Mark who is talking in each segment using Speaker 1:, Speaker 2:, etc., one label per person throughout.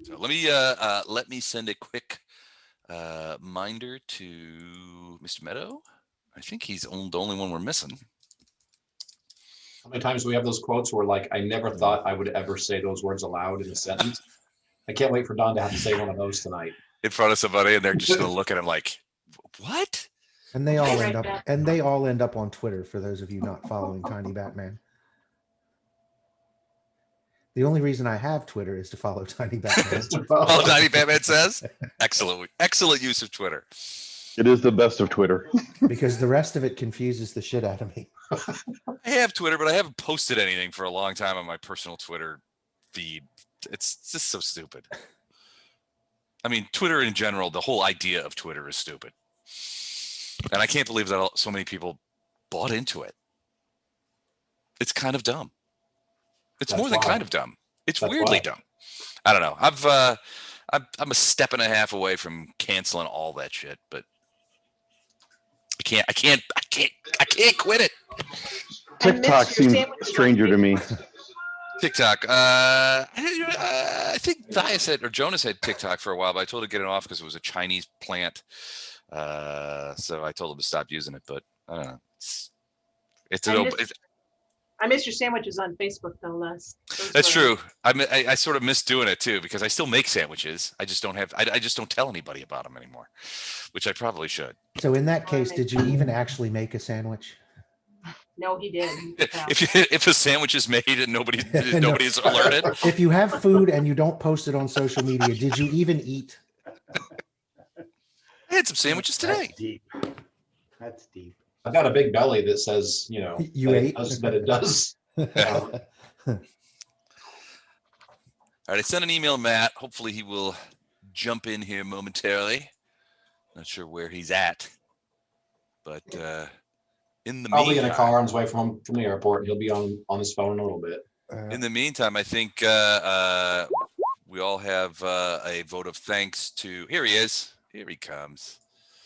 Speaker 1: So let me send a quick minder to Mr. Meadow. I think he's the only one we're missing.
Speaker 2: How many times do we have those quotes where like, I never thought I would ever say those words aloud in a sentence? I can't wait for Don to have to say one of those tonight.
Speaker 1: In front of somebody, and they're just going to look at him like, what?
Speaker 3: And they all end up on Twitter, for those of you not following Tiny Batman. The only reason I have Twitter is to follow Tiny Batman.
Speaker 1: Follow Tiny Batman says. Excellent use of Twitter.
Speaker 4: It is the best of Twitter.
Speaker 3: Because the rest of it confuses the shit out of me.
Speaker 1: I have Twitter, but I haven't posted anything for a long time on my personal Twitter feed. It's just so stupid. I mean, Twitter in general, the whole idea of Twitter is stupid. And I can't believe that so many people bought into it. It's kind of dumb. It's more than kind of dumb. It's weirdly dumb. I don't know. I'm a step and a half away from canceling all that shit, but I can't quit it.
Speaker 4: TikTok seems stranger to me.
Speaker 1: TikTok. I think Jonas had TikTok for a while, but I told him to get it off because it was a Chinese plant. So I told him to stop using it, but I don't know.
Speaker 5: I miss your sandwiches on Facebook, though, Les.
Speaker 1: That's true. I sort of miss doing it too, because I still make sandwiches. I just don't tell anybody about them anymore, which I probably should.
Speaker 3: So in that case, did you even actually make a sandwich?
Speaker 5: No, he did.
Speaker 1: If a sandwich is made and nobody's alerted.
Speaker 3: If you have food and you don't post it on social media, did you even eat?
Speaker 1: I had some sandwiches today.
Speaker 6: That's deep.
Speaker 2: I've got a big belly that says,
Speaker 3: you ate
Speaker 2: that it does.
Speaker 1: All right, I sent an email to Matt. Hopefully he will jump in here momentarily. Not sure where he's at, but in the
Speaker 2: Probably
Speaker 1: meantime,
Speaker 2: in a car on his way from the airport. He'll be on his phone in a little bit.
Speaker 1: In the meantime, I think we all have a vote of thanks to. Here he is. Here he comes.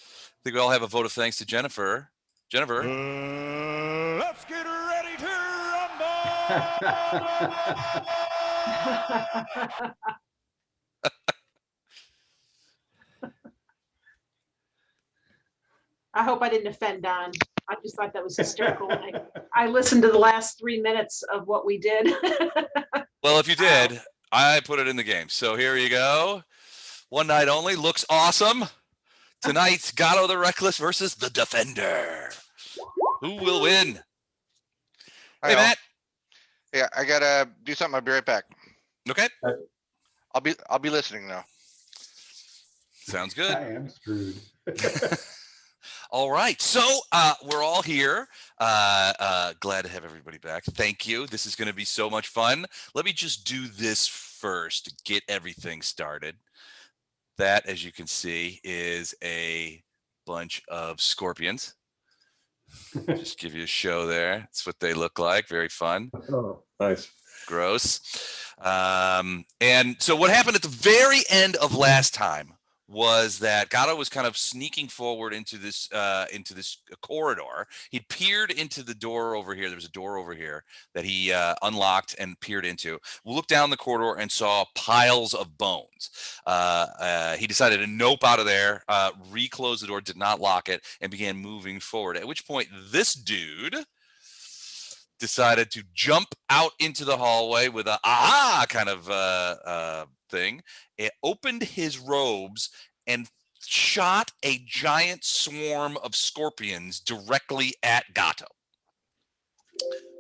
Speaker 1: I think we all have a vote of thanks to Jennifer. Jennifer.
Speaker 7: Let's get ready to rumble.
Speaker 5: I hope I didn't offend Don. I just thought that was hysterical. I listened to the last 3 minutes of what we did.
Speaker 1: Well, if you did, I put it in the game. So here you go. One night only. Looks awesome. Tonight, Gatto the Reckless versus the Defender. Who will win? Hey, Matt.
Speaker 8: Yeah, I gotta do something. I'll be right back.
Speaker 1: Okay.
Speaker 8: I'll be listening now.
Speaker 1: Sounds good.
Speaker 6: I am screwed.
Speaker 1: All right. So we're all here. Glad to have everybody back. Thank you. This is going to be so much fun. Let me just do this first to get everything started. That, as you can see, is a bunch of scorpions. Just give you a show there. That's what they look like. Very fun.
Speaker 4: Oh, nice.
Speaker 1: Gross. And so what happened at the very end of last time was that Gatto was kind of sneaking forward into this corridor. He peered into the door over here. There was a door over here that he unlocked and peered into. We looked down the corridor and saw piles of bones. He decided to nope out of there, reclose the door, did not lock it, and began moving forward. At which point, this dude decided to jump out into the hallway with a aha kind of thing. It opened his robes and shot a giant swarm of scorpions directly at Gatto.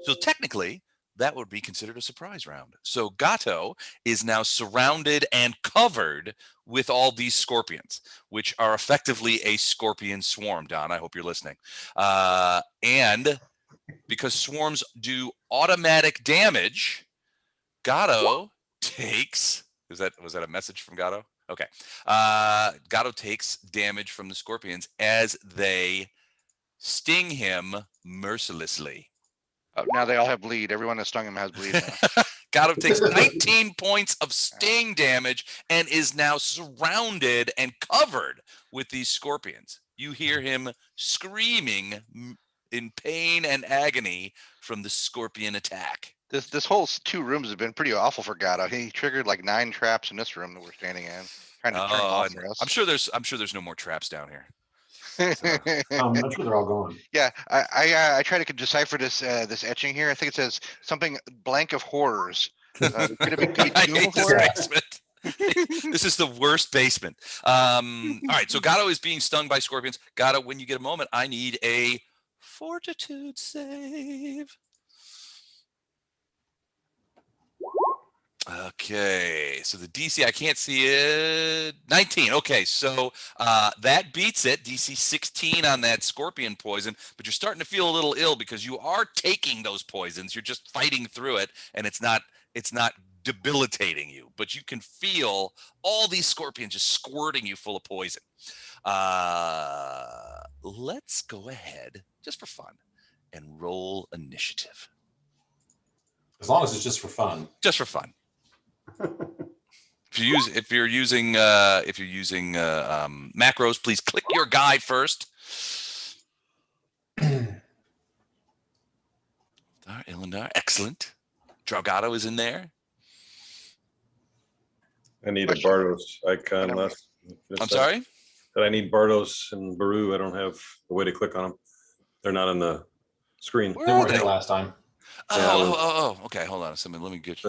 Speaker 1: So technically, that would be considered a surprise round. So Gatto is now surrounded and covered with all these scorpions, which are effectively a scorpion swarm. Don, I hope you're listening. And because swarms do automatic damage, Gatto takes. Was that a message from Gatto? Okay. Gatto takes damage from the scorpions as they sting him mercilessly.
Speaker 8: Now they all have bleed. Everyone that stung him has bleed now.
Speaker 1: Gatto takes 19 points of sting damage and is now surrounded and covered with these scorpions. You hear him screaming in pain and agony from the scorpion attack.
Speaker 8: This whole 2 rooms have been pretty awful for Gatto. He triggered like 9 traps in this room that we're standing in, trying to turn them off
Speaker 1: and
Speaker 8: for us.
Speaker 1: I'm sure there's no more traps down here.
Speaker 2: I'm sure they're all gone.
Speaker 8: Yeah, I try to decipher this this etching here. I think it says something blank of horrors. Could it be
Speaker 1: I
Speaker 8: Tomb
Speaker 1: hate
Speaker 8: of
Speaker 1: this
Speaker 8: Horrors?
Speaker 1: basement. This is the worst basement. All right, so Gatto is being stung by scorpions. Gatto, when you get a moment, I need a fortitude save. Okay, so the DC, I can't see it. 19. Okay, so that beats it. DC 16 on that scorpion poison, but you're starting to feel a little ill because you are taking those poisons. You're just fighting through it, and it's not debilitating you, but you can feel all these scorpions just squirting you full of poison. Let's go ahead, just for fun, and roll initiative.
Speaker 2: As long as it's just for fun.
Speaker 1: Just for fun. If you're using macros, please click your guide first. Ilindar, excellent. Draugato is in there.
Speaker 4: I need a Bardos icon less.
Speaker 1: I'm sorry?
Speaker 4: I need Bardos and Baru. I don't have a way to click on them. They're not on the screen.
Speaker 1: Where
Speaker 2: They
Speaker 1: are
Speaker 2: weren't
Speaker 1: they?
Speaker 2: here last time.
Speaker 1: Oh, okay. Hold on a second. Let me get.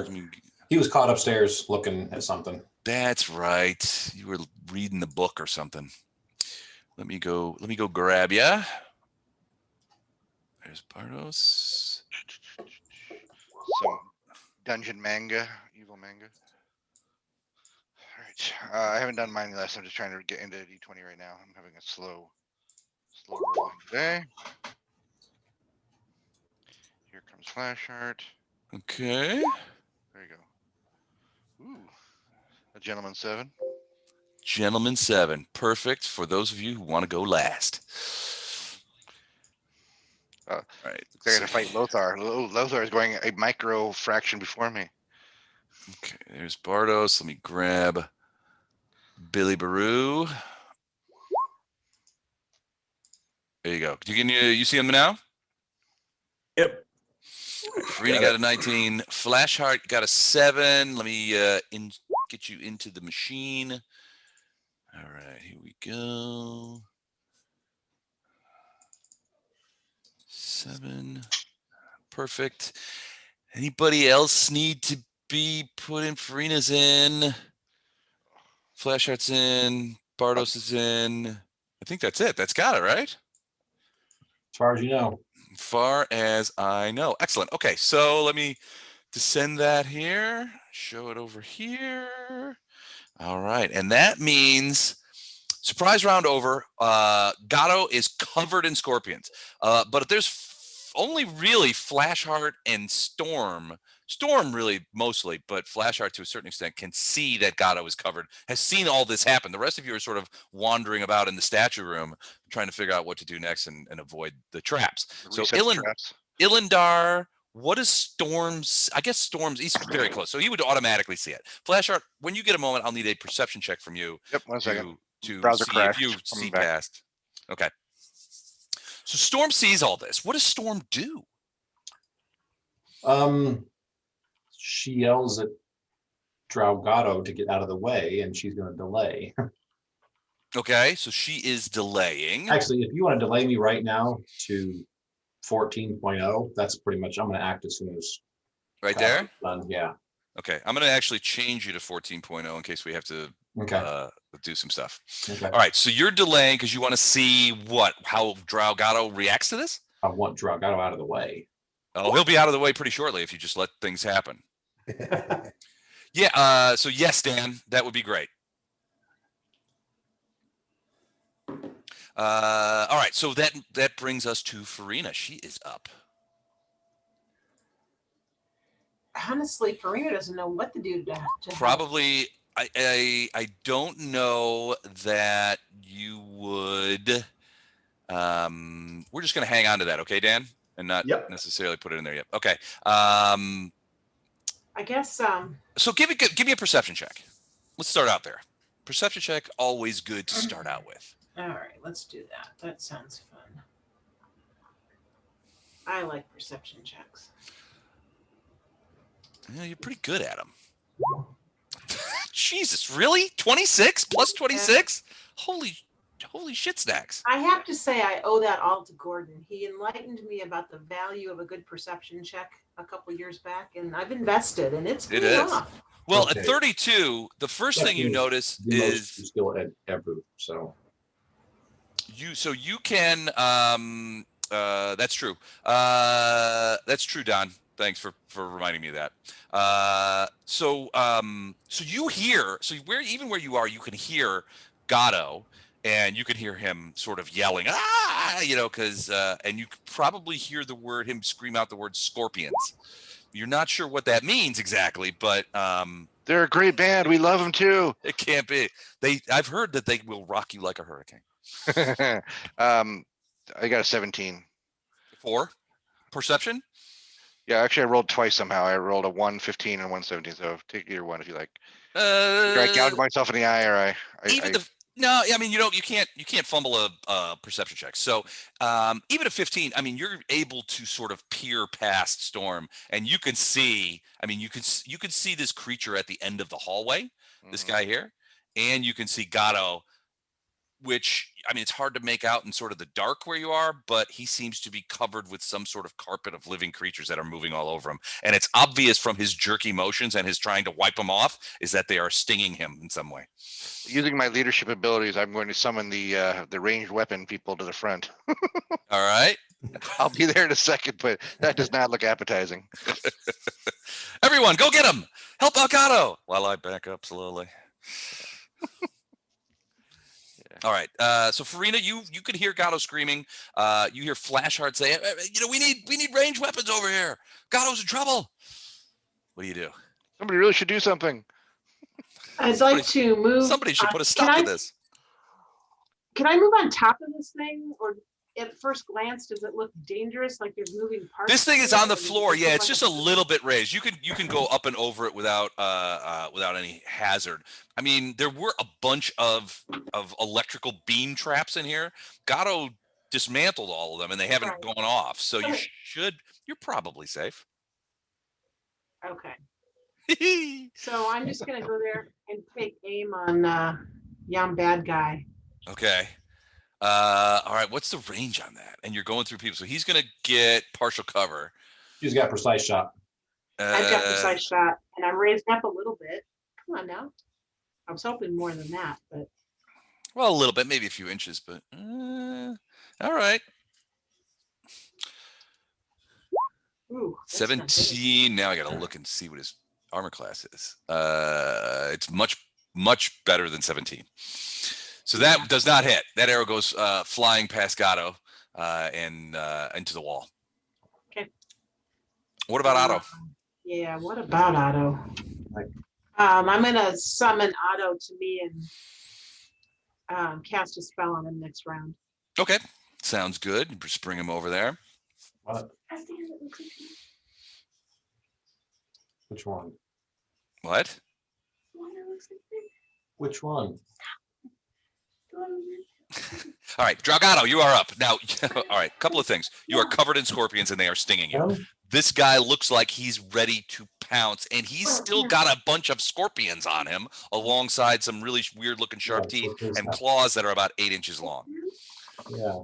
Speaker 2: He was caught upstairs looking at something.
Speaker 1: That's right. You were reading the book or something. Let me go grab ya. There's Bardos.
Speaker 8: Some dungeon manga, evil manga. All right, I haven't done mine less. I'm just trying to get into D20 right now. I'm having a slow rolling day. Here comes Flash Art.
Speaker 1: Okay.
Speaker 8: There you go. Ooh, a gentleman 7.
Speaker 1: Gentleman 7. Perfect for those of you who want to go last. All right.
Speaker 8: I got to fight Lothar. Lothar is going a micro fraction before me.
Speaker 1: Okay, there's Bardos. Let me grab Billy Baru. There you go. You see him now?
Speaker 4: Yep.
Speaker 1: Right, Farina got a 19. Flashheart got a 7. Let me get you into the machine. All right, here we go. 7. Perfect. Anybody else need to be put in? Farina's in. Flashheart's in. Bardos is in. I think that's it. That's got it, right?
Speaker 2: As far as you know.
Speaker 1: Far as I know. Excellent. Okay, so let me descend that here. Show it over here. All right, and that means surprise round over. Gatto is covered in scorpions, but there's only really Flashheart and Storm. Storm really mostly, but Flashheart to a certain extent can see that Gatto is covered, has seen all this happen. The rest of you are sort of wandering about in the statue room trying to figure out what to do next and avoid the traps. So Ilindar, what is Storm's? I guess Storm's, he's very close, so he would automatically see it. Flashheart, when you get a moment, I'll need a perception check from you.
Speaker 8: Yep, 1 second.
Speaker 1: To
Speaker 8: Browser
Speaker 1: see
Speaker 8: crashed.
Speaker 1: if you see
Speaker 8: Back.
Speaker 1: past. Okay. So Storm sees all this. What does Storm do?
Speaker 2: She yells at Draugato to get out of the way, and she's going to delay.
Speaker 1: Okay, so she is delaying.
Speaker 2: Actually, if you want to delay me right now to 14.0, that's pretty much, I'm going to act as soon as.
Speaker 1: Right there?
Speaker 2: Done. Yeah.
Speaker 1: Okay, I'm going to actually change you to 14.0 in case we have to do some stuff.
Speaker 2: Okay.
Speaker 1: All right, so you're delaying because you want to see how Draugato reacts to this?
Speaker 2: I want Draugato out of the way.
Speaker 1: Oh, he'll be out of the way pretty shortly if you just let things happen. Yeah, so yes, Dan, that would be great. All right, so that brings us to Farina. She is up.
Speaker 5: Honestly, Farina doesn't know what to do to
Speaker 1: Probably, I don't know that you would. We're just going to hang on to that, okay, Dan, and not necessarily put it in there yet. Okay.
Speaker 5: I guess.
Speaker 1: So give me a perception check. Let's start out there. Perception check, always good to start out with.
Speaker 5: All right, let's do that. That sounds fun. I like perception checks.
Speaker 1: Yeah, you're pretty good at them. Jesus, really? 26 plus 26? Holy shit snacks.
Speaker 5: I have to say, I owe that all to Gordon. He enlightened me about the value of a good perception check a couple years back, and I've invested, and it's
Speaker 1: It
Speaker 5: paid
Speaker 1: is.
Speaker 5: off.
Speaker 1: Well,
Speaker 2: Okay.
Speaker 1: at 32, the first thing you notice
Speaker 2: The most
Speaker 1: is
Speaker 2: skill ever, so.
Speaker 1: you can that's true. That's true, Don. Thanks for reminding me of that. So you hear, where you are, you can hear Gatto, and you can hear him sort of yelling, because and you could probably hear him scream out the word scorpions. You're not sure what that means exactly, but
Speaker 8: They're a great band. We love them too.
Speaker 1: it can't be. I've heard that they will rock you like a hurricane.
Speaker 8: I got a 17.
Speaker 1: 4 perception.
Speaker 8: Yeah, actually, I rolled twice somehow. I rolled a 115 and 117. So take either one if you like. Should I gouge myself in the eye, or
Speaker 1: No, I mean, you can't fumble a perception check. So even a 15, I mean, you're able to sort of peer past Storm, and you can see. I mean, you can see this creature at the end of the hallway. This guy here, and you can see Gatto, which, I mean, it's hard to make out in sort of the dark where you are, but he seems to be covered with some sort of carpet of living creatures that are moving all over him. And it's obvious from his jerky motions and his trying to wipe them off is that they are stinging him in some way.
Speaker 8: Using my leadership abilities, I'm going to summon the ranged weapon people to the front.
Speaker 1: All right.
Speaker 8: I'll be there in a second, but that does not look appetizing.
Speaker 1: Everyone, go get him. Help Gatto while I back up slowly. All right. So Farina, you could hear Gatto screaming. You hear Flashheart say, we need ranged weapons over here. Gatto's in trouble. What do you do?
Speaker 8: Somebody really should do something.
Speaker 5: I'd like to move.
Speaker 1: Somebody should put a stop to this.
Speaker 5: Can I move on top of this thing, or at first glance, does it look dangerous? Like there's moving parts?
Speaker 1: This thing is
Speaker 5: to it,
Speaker 1: on the
Speaker 5: or does it
Speaker 1: floor.
Speaker 5: look
Speaker 1: Yeah, it's
Speaker 5: like
Speaker 1: just a little bit raised. You can go up and over it without any hazard. I mean, there were a bunch of electrical beam traps in here. Gatto dismantled all of them, and they haven't gone off. So you're probably safe.
Speaker 5: Okay. So I'm just gonna go there and take aim on young bad guy.
Speaker 1: Okay. All right. What's the range on that? And you're going through people, so he's gonna get partial cover.
Speaker 2: He's got precise shot.
Speaker 5: I've got precise shot, and I'm raised up a little bit. Come on now. I was hoping more than that, but
Speaker 1: well, a little bit, maybe a few inches, but all right.
Speaker 5: ooh, that's not good.
Speaker 1: 17. Now I gotta look and see what his armor class is. It's much better than 17. So that does not hit. That arrow goes flying past Gatto and into the wall.
Speaker 5: Okay.
Speaker 1: What about Otto?
Speaker 5: Yeah, what about Otto? I'm gonna summon Otto to me and cast a spell on him next round.
Speaker 1: Okay, sounds good. Just bring him over there.
Speaker 2: What? Which one?
Speaker 1: What?
Speaker 2: Which one?
Speaker 1: All right, Dragato, you are up now. All right, couple of things. You are covered in scorpions, and they are stinging you. This guy looks like he's ready to pounce, and he's still got a bunch of scorpions on him, alongside some really weird-looking sharp teeth and claws that are about 8 inches long.
Speaker 2: Yeah.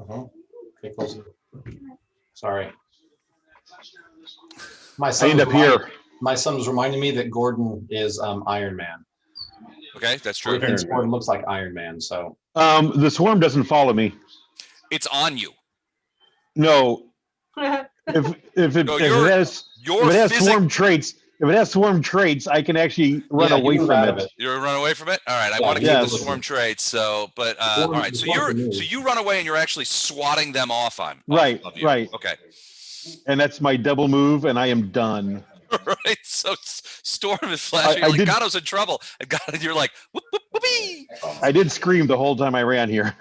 Speaker 2: Okay, closer. Sorry. My son was reminding me that Gordon is Iron Man.
Speaker 1: Okay, that's true.
Speaker 2: And Gordon looks like Iron Man, so.
Speaker 9: The swarm doesn't follow me.
Speaker 1: It's on you.
Speaker 9: No. If it has swarm traits, I can actually run away from it.
Speaker 1: You're run away from it. All right, I want to keep the swarm traits. So, but all right. So you run away and you're actually swatting them off on.
Speaker 9: Right.
Speaker 1: Okay.
Speaker 9: And that's my double move, and I am done.
Speaker 1: Right. So Storm is flashing. You're like, Gatto's in trouble. And you're like, whoop, whoop, whoopee.
Speaker 9: I did scream the whole time I ran here.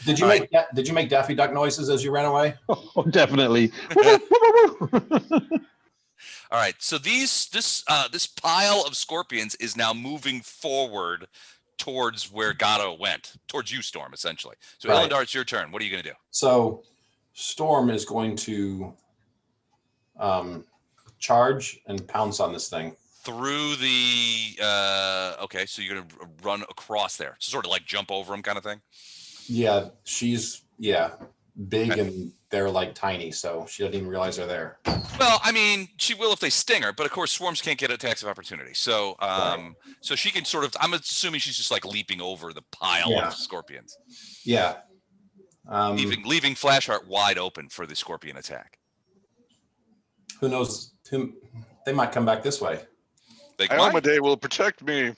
Speaker 2: Did you make Daffy Duck noises as you ran away?
Speaker 9: Oh, definitely.
Speaker 1: All right. So this pile of scorpions is now moving forward towards where Gatto went, towards you, Storm, essentially. So Elendar, it's your turn. What are you going to do?
Speaker 2: So Storm is going to charge and pounce on this thing.
Speaker 1: Through the okay, so you're gonna run across there, sort of like jump over them kind of thing.
Speaker 2: Yeah, she's big and they're like tiny, so she doesn't even realize they're there.
Speaker 1: Well, I mean, she will if they sting her, but of course swarms can't get attacks of opportunity. So so she can sort of, I'm assuming she's just like leaping over the pile
Speaker 2: Yeah.
Speaker 1: of scorpions.
Speaker 2: Yeah.
Speaker 1: Leaving Flashheart wide open for the scorpion attack.
Speaker 2: Who knows? They might come back this way.
Speaker 8: Iomedae will protect me.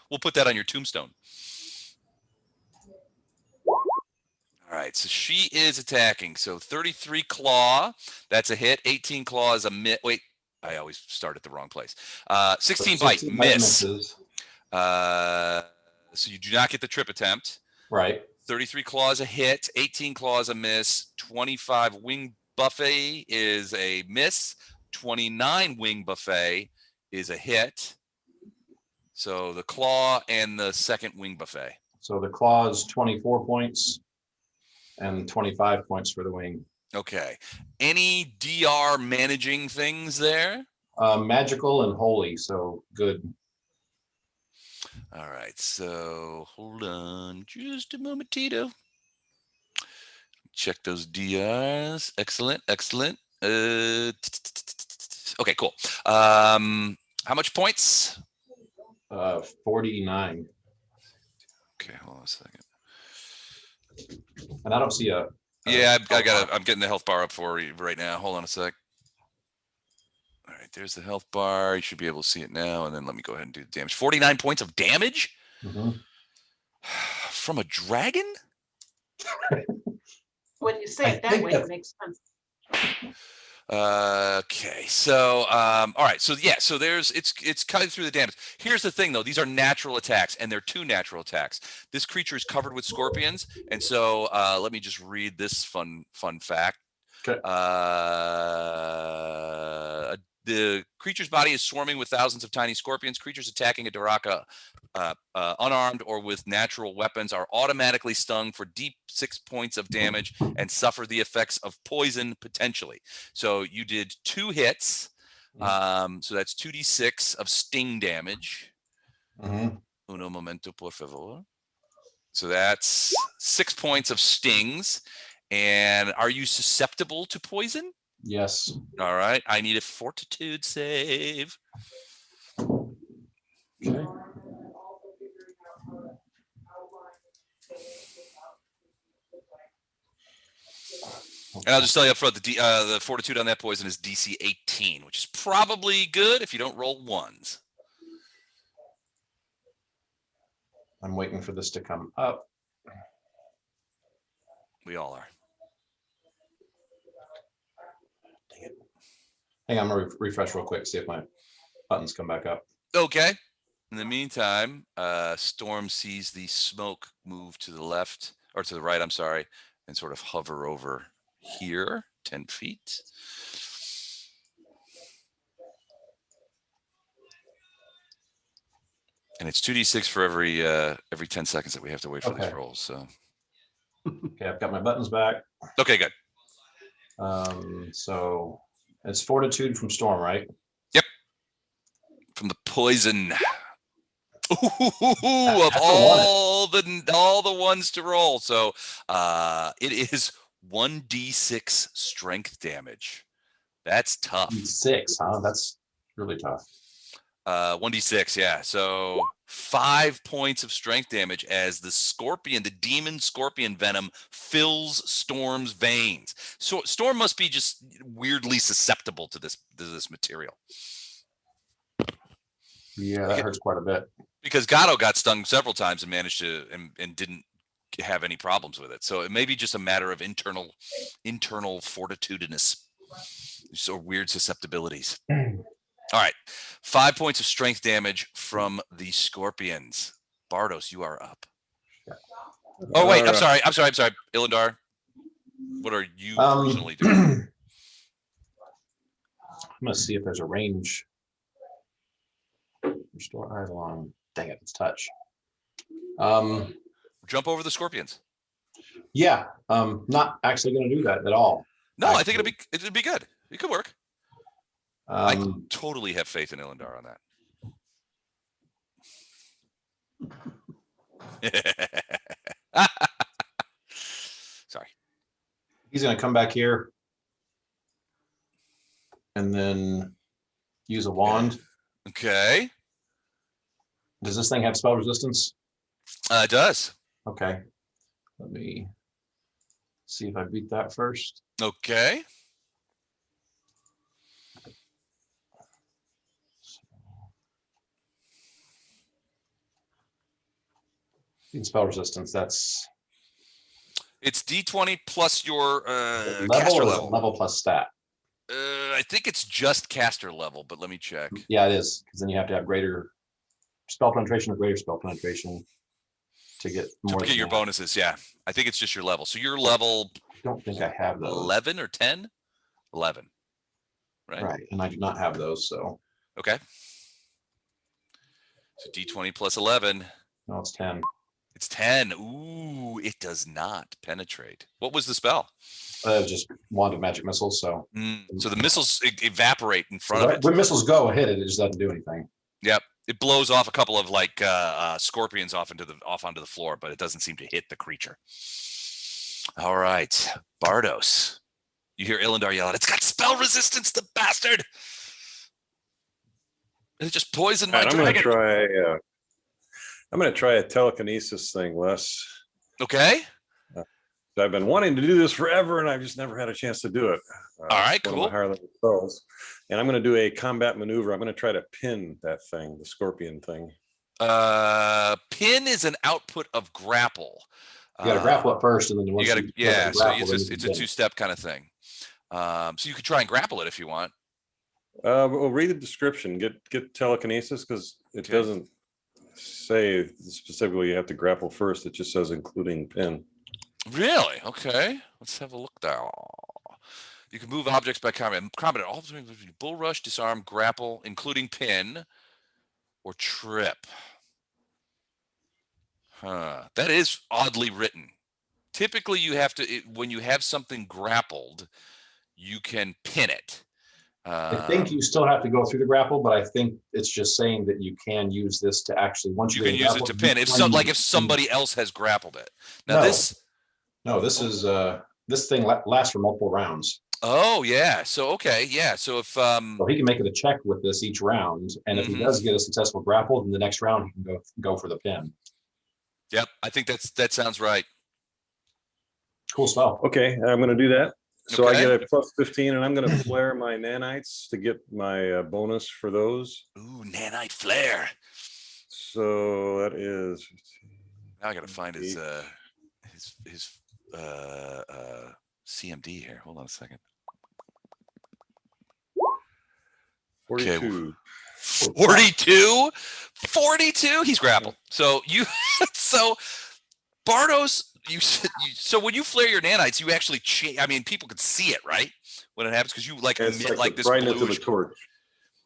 Speaker 1: We'll put that on your tombstone. All right, so she is attacking. So 33 claw, that's a hit. 18 claw is a miss. Wait, I always start at the wrong place. 16 bite, miss. So you do not get the trip attempt.
Speaker 2: Right.
Speaker 1: 33 claw is a hit. 18 claw is a miss. 25 wing buffet is a miss. 29 wing buffet is a hit. So the claw and the second wing buffet.
Speaker 2: So the claw is 24 points and 25 points for the wing.
Speaker 1: Okay. Any DR managing things there?
Speaker 2: Magical and holy, so good.
Speaker 1: All right. So hold on just a moment, Tito. Check those DRs. Excellent. Excellent. Okay, cool. How much points?
Speaker 2: 49.
Speaker 1: Okay, hold on a second.
Speaker 2: And I don't see a.
Speaker 1: Yeah, I'm getting the health bar up for you right now. Hold on a sec. All right, there's the health bar. You should be able to see it now. And then let me go ahead and do the damage. 49 points of damage from a dragon?
Speaker 5: When you say it that way, it makes sense.
Speaker 1: Okay, so all right, so yeah, so it's cutting through the damage. Here's the thing though, these are natural attacks, and they're 2 natural attacks. This creature is covered with scorpions, and so let me just read this fun fact.
Speaker 2: Okay.
Speaker 1: The creature's body is swarming with thousands of tiny scorpions. Creatures attacking a Daraka unarmed or with natural weapons are automatically stung for deep 6 points of damage and suffer the effects of poison potentially. So you did 2 hits. So that's 2d6 of sting damage. Uno momento, por favor. So that's 6 points of stings. And are you susceptible to poison?
Speaker 2: Yes.
Speaker 1: All right. I need a fortitude save.
Speaker 2: Okay.
Speaker 1: And I'll just tell you up front, the fortitude on that poison is DC 18, which is probably good if you don't roll 1s.
Speaker 2: I'm waiting for this to come up.
Speaker 1: We all are.
Speaker 2: Dang it. Hang on, I'm gonna refresh real quick, see if my buttons come back up.
Speaker 1: Okay. In the meantime, Storm sees the smoke move to the left, or to the right, I'm sorry, and sort of hover over here, 10 feet. And it's 2d6 for every 10 seconds that we have to wait for these rolls. So
Speaker 2: Okay, I've got my buttons back.
Speaker 1: okay, good.
Speaker 2: So it's fortitude from Storm, right?
Speaker 1: Yep. From the poison. Ooh, of all the ones to roll. So it is 1d6 strength damage. That's tough.
Speaker 2: 6, huh? That's really tough.
Speaker 1: 1d6, yeah. So 5 points of strength damage as the demon scorpion venom fills Storm's veins. So Storm must be just weirdly susceptible to this material.
Speaker 2: Yeah, that hurts quite a bit.
Speaker 1: Because Gatto got stung several times and managed to and didn't have any problems with it. So it may be just a matter of internal fortitudinous, so weird susceptibilities. All right, 5 points of strength damage from the scorpions. Bardos, you are up. Oh wait, I'm sorry. Ilindar, what are you personally doing?
Speaker 2: I'm gonna see if there's a range. Restore eyes along. Dang it, it's touch.
Speaker 1: Jump over the scorpions.
Speaker 2: Yeah, not actually gonna do that at all.
Speaker 1: No, I think it'd be good. It could work. I
Speaker 2: Um,
Speaker 1: totally have faith in Illendar on that. Sorry.
Speaker 2: he's gonna come back here. And then use a wand.
Speaker 1: Okay.
Speaker 2: Does this thing have spell resistance?
Speaker 1: It does.
Speaker 2: Okay. Let me see if I beat that first.
Speaker 1: Okay.
Speaker 2: In spell resistance, that's
Speaker 1: It's D20 plus your
Speaker 2: level
Speaker 1: caster
Speaker 2: or is it
Speaker 1: level.
Speaker 2: level plus stat.
Speaker 1: I think it's just caster level, but let me check.
Speaker 2: Yeah, it is, because then you have to have greater spell penetration or greater spell penetration to get more.
Speaker 1: To get your
Speaker 2: that.
Speaker 1: bonuses, yeah. I think it's just your level. So you're level
Speaker 2: I don't think I have those.
Speaker 1: 11 or 10? 11. Right?
Speaker 2: Right, and I do not have those, so
Speaker 1: Okay. So D20 plus 11.
Speaker 2: no, it's 10.
Speaker 1: It's 10. Ooh, it does not penetrate. What was the spell?
Speaker 2: Just wand of magic missiles, so.
Speaker 1: So the missiles evaporate in front
Speaker 2: So
Speaker 1: of it.
Speaker 2: when missiles go, hit it, it just doesn't do anything.
Speaker 1: Yep. It blows off a couple of like scorpions off onto the floor, but it doesn't seem to hit the creature. All right, Bardos. You hear Illendar yell out, "It's got spell resistance, the bastard!" It just poisoned my
Speaker 4: I'm
Speaker 1: dragon.
Speaker 4: gonna try a telekinesis thing, Wes.
Speaker 1: Okay.
Speaker 4: I've been wanting to do this forever, and I've just never had a chance to do it.
Speaker 1: All right,
Speaker 4: It's one of
Speaker 1: cool.
Speaker 4: my higher level spells. And I'm going to do a combat maneuver. I'm going to try to pin that thing, the scorpion thing.
Speaker 1: Pin is an output of grapple.
Speaker 2: You got to grapple it first, and then
Speaker 1: You got to, yeah. So
Speaker 2: grapple,
Speaker 1: it's a two-step kind of thing. So you could try and grapple it if you want.
Speaker 4: We'll read the description. Get telekinesis, because it doesn't say specifically you have to grapple first. It just says including pin.
Speaker 1: Really? Okay. Let's have a look now. You can move objects by combat. Combat all bull rush, disarm, grapple, including pin or trip. That is oddly written. Typically, you have to when you have something grappled, you can pin it.
Speaker 2: I think you still have to go through the grapple, but I think it's just saying that you can use this to actually once
Speaker 1: you can use it to pin. If somebody else has grappled it. Now
Speaker 2: this thing lasts for multiple rounds.
Speaker 1: Oh yeah. So okay, yeah. So if
Speaker 2: so he can make it a check with this each round, and if he does get a successful grapple, then the next round he can go for the pin.
Speaker 1: Yep, I think that sounds right.
Speaker 2: Cool spell.
Speaker 4: Okay, I'm going to do that. So
Speaker 1: Okay.
Speaker 4: I get a plus 15, and I'm going to flare my nanites to get my bonus for those.
Speaker 1: Ooh, nanite flare.
Speaker 4: So that is.
Speaker 1: Now I gotta find his CMD here. Hold on a second.
Speaker 4: 42.
Speaker 1: 42. He's grappled. So so Bardos, so when you flare your nanites, you actually I mean, people could see it, right? When it happens, because you emit like this
Speaker 4: right into the
Speaker 1: bluish.
Speaker 4: torch.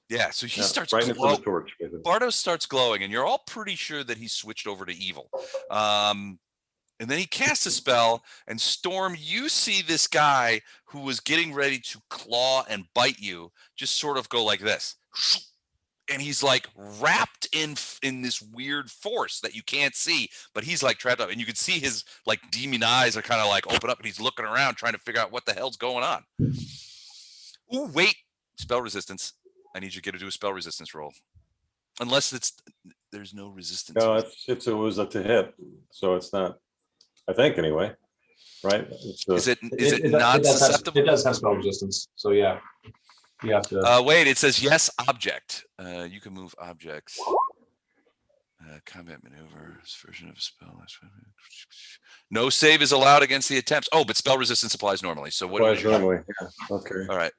Speaker 1: Yeah, so he starts
Speaker 4: right into the torch. Basically.
Speaker 1: Bardos starts glowing, and you're all pretty sure that he's switched over to evil. And then he casts a spell, and Storm, you see this guy who was getting ready to claw and bite you just sort of go like this. And he's like wrapped in this weird force that you can't see, but he's like trapped up. And you can see his like demon eyes are kind of like open up, and he's looking around trying to figure out what the hell's going on. Ooh, wait. Spell resistance. I need you to do a spell resistance roll. Unless there's no resistance.
Speaker 4: No, it was a to hit, so it's not. I think anyway, right?
Speaker 1: Is it not susceptible?
Speaker 2: It does have spell resistance, so yeah, you have to.
Speaker 1: Wait, it says yes, object. You can move objects. Combat maneuver version of a spell. No save is allowed against the attempts. Oh, but spell resistance applies normally. So what?
Speaker 4: Applies normally. Yeah. Okay.
Speaker 1: All right.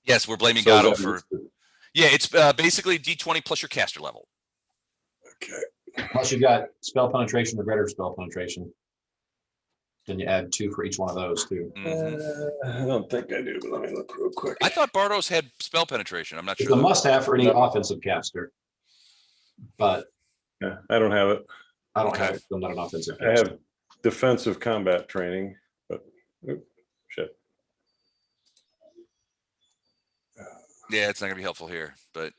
Speaker 1: Yes, we're blaming Gatto for. Yeah, it's basically D20 plus your caster level.
Speaker 4: Okay.
Speaker 2: Plus you got spell penetration or greater spell penetration. Then you add 2 for each one of those too.
Speaker 4: I don't think I do, but let me look real quick.
Speaker 1: I thought Bardos had spell penetration. I'm not sure.
Speaker 2: It's a must-have for any offensive caster. But
Speaker 4: yeah, I don't have it.
Speaker 2: I don't
Speaker 1: Okay.
Speaker 2: have it. I'm not an offensive.
Speaker 4: I have defensive combat training, but shit.
Speaker 1: Yeah, it's not gonna be helpful here, but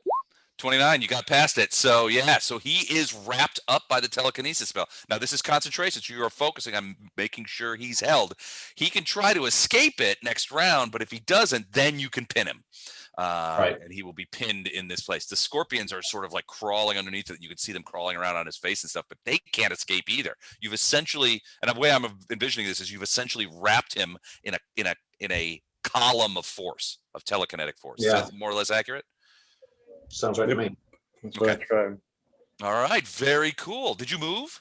Speaker 1: 29, you got past it. So yeah, so he is wrapped up by the telekinesis spell. Now this is concentration, so you are focusing on making sure he's held. He can try to escape it next round, but if he doesn't, then you can pin him.
Speaker 2: Right.
Speaker 1: And he will be pinned in this place. The scorpions are sort of like crawling underneath it. You can see them crawling around on his face and stuff, but they can't escape either. You've essentially, and the way I'm envisioning this is you've essentially wrapped him in a column of force, of telekinetic force.
Speaker 2: Yeah.
Speaker 1: Is that more or less accurate?
Speaker 2: Sounds right to me.
Speaker 4: That's what I tried.
Speaker 1: All right, very cool. Did you move?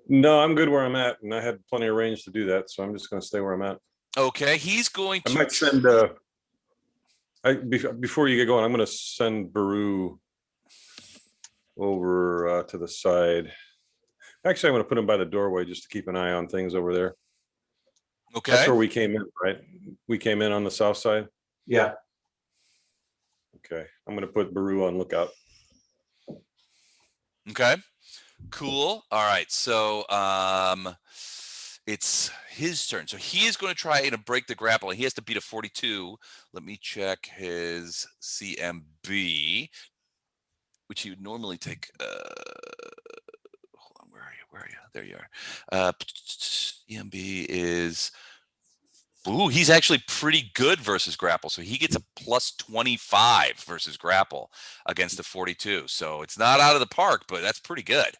Speaker 4: No, I'm good where I'm at, and I had plenty of range to do that, so I'm just going to stay where I'm at.
Speaker 1: Okay, he's going
Speaker 4: I
Speaker 1: to
Speaker 4: might send. Before you get going, I'm going to send Baru over to the side. Actually, I'm going to put him by the doorway just to keep an eye on things over there.
Speaker 1: Okay.
Speaker 4: That's where we came in, right? We came in on the south side.
Speaker 2: Yeah.
Speaker 4: Okay, I'm going to put Baru on lookout.
Speaker 1: Okay. Cool. All right. So it's his turn. So he is going to try and break the grapple. He has to beat a 42. Let me check his CMB, which he would normally take. Hold on. Where are you? Where are you? There you are. CMB is. Ooh, he's actually pretty good versus grapple. So he gets a plus 25 versus grapple against the 42. So it's not out of the park, but that's pretty good.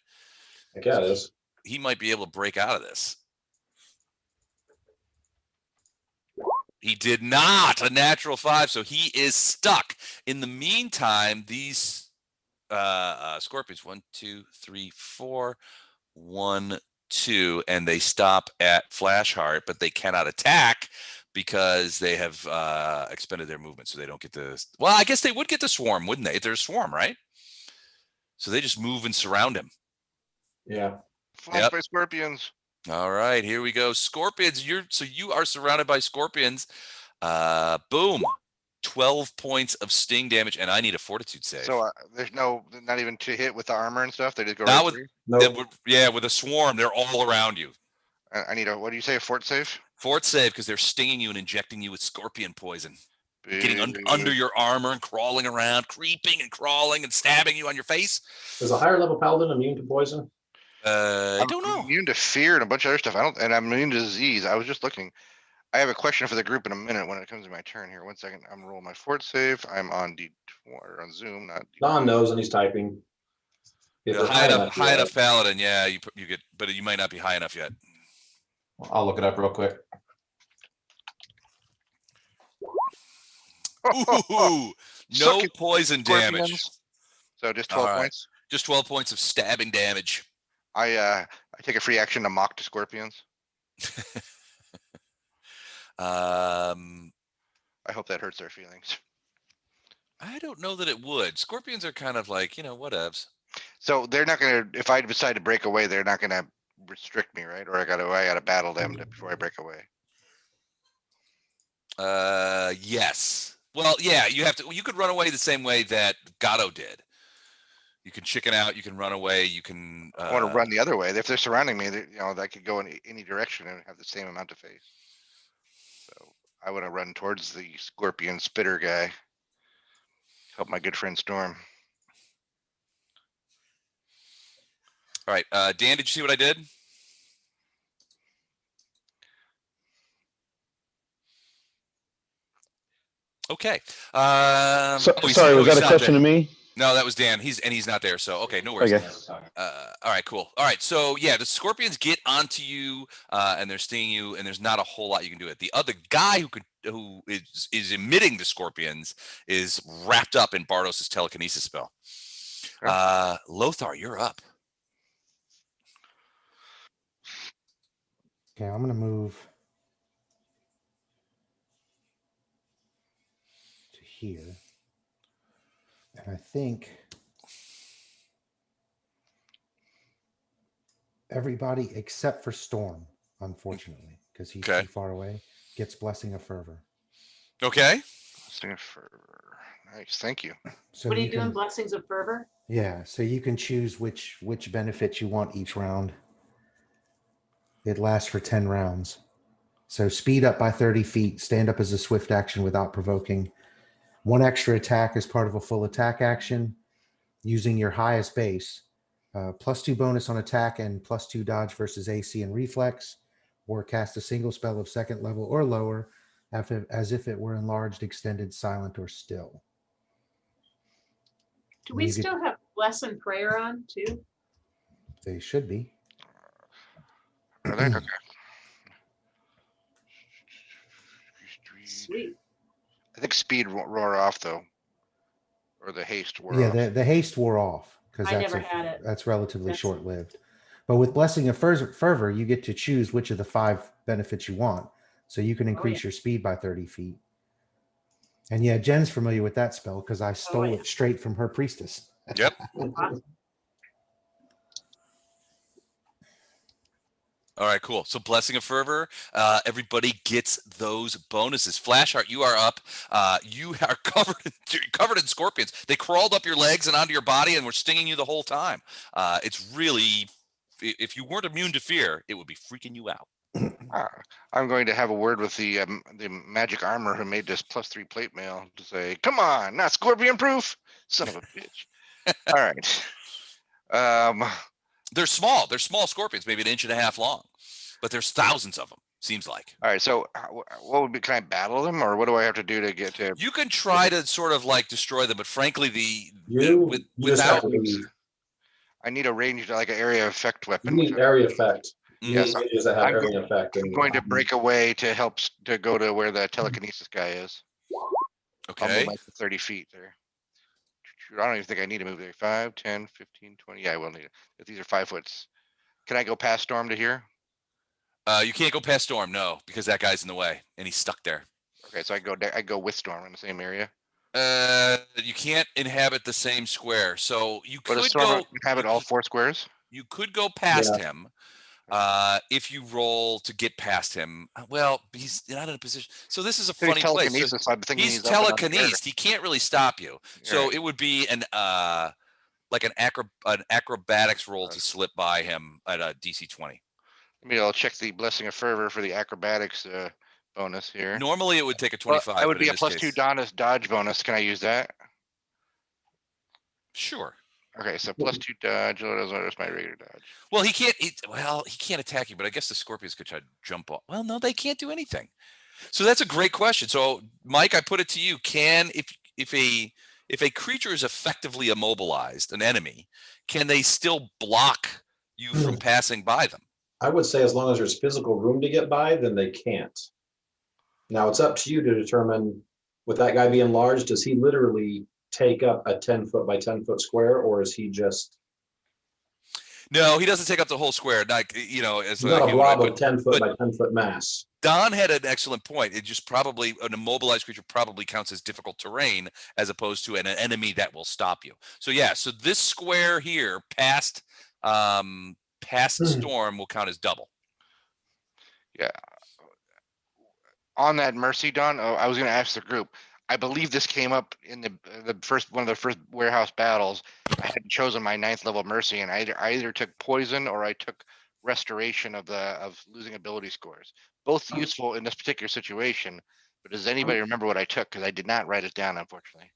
Speaker 2: Yeah, it is.
Speaker 1: He might be able to break out of this. He did not, a natural 5, so he is stuck. In the meantime, these scorpions, 1, 2, 3, 4, 1, 2, and they stop at Flash Heart, but they cannot attack because they have expended their movement, so they don't get the. Well, I guess they would get the swarm, wouldn't they? If there's a swarm, right? So they just move and surround him.
Speaker 2: Yeah.
Speaker 8: Flanked by scorpions.
Speaker 1: All right, here we go. Scorpions, you are surrounded by scorpions. Boom. 12 points of sting damage, and I need a fortitude save.
Speaker 8: So there's not even to hit with the armor and stuff. They just go
Speaker 1: Not
Speaker 8: right
Speaker 1: with-
Speaker 8: through.
Speaker 2: No.
Speaker 1: with a swarm, they're all around you.
Speaker 8: I need what do you say? A fort save?
Speaker 1: Fort save because they're stinging you and injecting you with scorpion poison. They're getting
Speaker 8: Boo.
Speaker 1: under your armor and crawling around, creeping and crawling and stabbing you on your face.
Speaker 2: Is a higher level paladin immune to poison?
Speaker 1: I
Speaker 8: I'm
Speaker 1: don't know.
Speaker 8: immune to fear and a bunch of other stuff. And I'm immune to disease. I was just looking. I have a question for the group in a minute when it comes to my turn here. 1 second. I'm rolling my fort save. I'm on on Zoom, not
Speaker 2: Don knows and he's typing. If
Speaker 1: Yeah,
Speaker 2: they're
Speaker 1: high
Speaker 2: yeah.
Speaker 1: enough paladin, yeah, you get, but you might not be high enough yet.
Speaker 2: I'll look it up real quick.
Speaker 1: Ooh, no
Speaker 8: Suck it,
Speaker 1: poison damage.
Speaker 8: Scorpions. So just 12
Speaker 1: All right.
Speaker 8: points.
Speaker 1: Just 12 points of stabbing damage.
Speaker 8: I take a free action to mock to scorpions.
Speaker 1: I
Speaker 8: I hope that hurts their feelings.
Speaker 1: don't know that it would. Scorpions are kind of like, whatevs.
Speaker 8: So they're not gonna. If I decide to break away, they're not gonna restrict me, right? Or I gotta battle them before I break away.
Speaker 1: Yes. Well, yeah, you could run away the same way that Gatto did. You can chicken out, you can run away, you can
Speaker 8: I want to run the other way. If they're surrounding me, I could go in any direction and have the same amount to face. So I want to run towards the scorpion spitter guy. Help my good friend Storm.
Speaker 1: All right, Dan, did you see what I did?
Speaker 9: Sorry,
Speaker 1: Okay.
Speaker 9: was that a question to me?
Speaker 1: No, that was Dan. He's not there. So okay, no worries.
Speaker 9: Okay.
Speaker 1: All right, cool. All right, so yeah, the scorpions get onto you and they're stinging you, and there's not a whole lot you can do. The other guy who is emitting the scorpions is wrapped up in Bardos's telekinesis spell. Lothar, you're up.
Speaker 3: Okay, I'm gonna move to here, and I think everybody except for Storm, unfortunately, because he's
Speaker 1: Okay.
Speaker 3: too far away, gets Blessing of Fervor.
Speaker 1: Okay.
Speaker 8: Blessing of Fervor. Nice, thank you.
Speaker 3: So
Speaker 5: What are you
Speaker 3: can-
Speaker 5: doing? Blessings of fervor?
Speaker 3: Yeah, so you can choose which benefits you want each round. It lasts for 10 rounds. So speed up by 30 feet, stand up as a swift action without provoking. 1 extra attack as part of a full attack action using your highest base. +2 bonus on attack and +2 dodge versus AC and reflex, or cast a single spell of 2nd level or lower as if it were enlarged, extended, silent, or still.
Speaker 5: Do we still have Bless and Prayer on too?
Speaker 3: They should be.
Speaker 8: Are they? Okay.
Speaker 5: Sweet.
Speaker 8: I think speed wore off though, or the haste wore
Speaker 3: Yeah,
Speaker 8: off.
Speaker 3: the haste wore off because
Speaker 5: I never had it.
Speaker 3: that's relatively
Speaker 5: That's-
Speaker 3: short-lived. But with Blessing of Fervor, you get to choose which of the 5 benefits you want. So you can increase your speed by 30 feet. And yeah, Jen's familiar with that spell because I stole it straight from her priestess.
Speaker 1: Yep.
Speaker 5: Awesome.
Speaker 1: All right, cool. So Blessing of Fervor, everybody gets those bonuses. Flashheart, you are up. You are covered in scorpions. They crawled up your legs and onto your body and were stinging you the whole time. It's really, if you weren't immune to fear, it would be freaking you out.
Speaker 8: I'm going to have a word with the magic armor who made this +3 plate mail to say, "Come on, not scorpion proof, son of a bitch." All right.
Speaker 1: They're small. They're small scorpions, maybe 1.5 inches long, but there's thousands of them. Seems like.
Speaker 8: All right. So, what would be? Can I battle them, or what do I have to do to get to?
Speaker 1: You can try to sort of like destroy them, but frankly,
Speaker 2: You just have
Speaker 1: without
Speaker 2: to leave.
Speaker 8: I need a ranged, like an area effect
Speaker 2: You
Speaker 8: weapon.
Speaker 2: need area effect. You
Speaker 8: Yes,
Speaker 2: need mages that have
Speaker 8: I'm
Speaker 2: area effect.
Speaker 8: I'm going to break away to help to go to where the telekinesis guy is. I'll move
Speaker 1: okay.
Speaker 8: like 30 feet there. I don't even think I need to move there. 5, 10, 15, 20. Yeah, I will need it. If these are 5 foots. Can I go past Storm to here?
Speaker 1: You can't go past Storm, no, because that guy's in the way and he's stuck there.
Speaker 8: Okay, so I go with Storm in the same area.
Speaker 1: You can't inhabit the same square, so you
Speaker 8: But
Speaker 1: could
Speaker 8: Storm
Speaker 1: go.
Speaker 8: inhabit all 4 squares?
Speaker 1: You could go past him. If you roll to get past him, well, he's not in a position. So this is a funny place. So
Speaker 8: telekinesis. I'm thinking
Speaker 1: he's
Speaker 8: he's up and on the air.
Speaker 1: telekinesed. He can't really stop you. So
Speaker 8: Right.
Speaker 1: it would be an acrobatics roll to slip by him at a DC 20.
Speaker 8: Maybe I'll check the Blessing of Fervor for the acrobatics bonus here.
Speaker 1: Normally it would take a 25.
Speaker 8: That would
Speaker 1: but
Speaker 8: be
Speaker 1: in
Speaker 8: a
Speaker 1: this
Speaker 8: +2
Speaker 1: case-
Speaker 8: dodge bonus. Can I use that?
Speaker 1: Sure.
Speaker 8: Okay, so +2 dodge. What is my regular dodge?
Speaker 1: Well, he can't attack you, but I guess the scorpions could try to jump off. Well, no, they can't do anything. So that's a great question. So, Mike, I put it to you: if a creature is effectively immobilized, an enemy, can they still block you from passing by them?
Speaker 2: I would say as long as there's physical room to get by, then they can't. Now it's up to you to determine, with that guy being large, does he literally take up a 10-foot by 10-foot square, or is he just
Speaker 1: No, he doesn't take up the whole square. Like, as
Speaker 2: not a
Speaker 1: human,
Speaker 2: blob
Speaker 1: but-
Speaker 2: of 10-foot
Speaker 1: but-
Speaker 2: by 10-foot mass?
Speaker 1: Don had an excellent point. It just probably an immobilized creature probably counts as difficult terrain as opposed to an enemy that will stop you. So yeah, so this square here past Storm will count as double.
Speaker 8: Yeah. On that Mercy, Don, I was going to ask the group. I believe this came up in the first one of the first warehouse battles. I had chosen my 9th level Mercy, and I either took poison or I took restoration of losing ability scores. Both useful in this particular situation. But does anybody remember what I took? Because I did not write it down, unfortunately.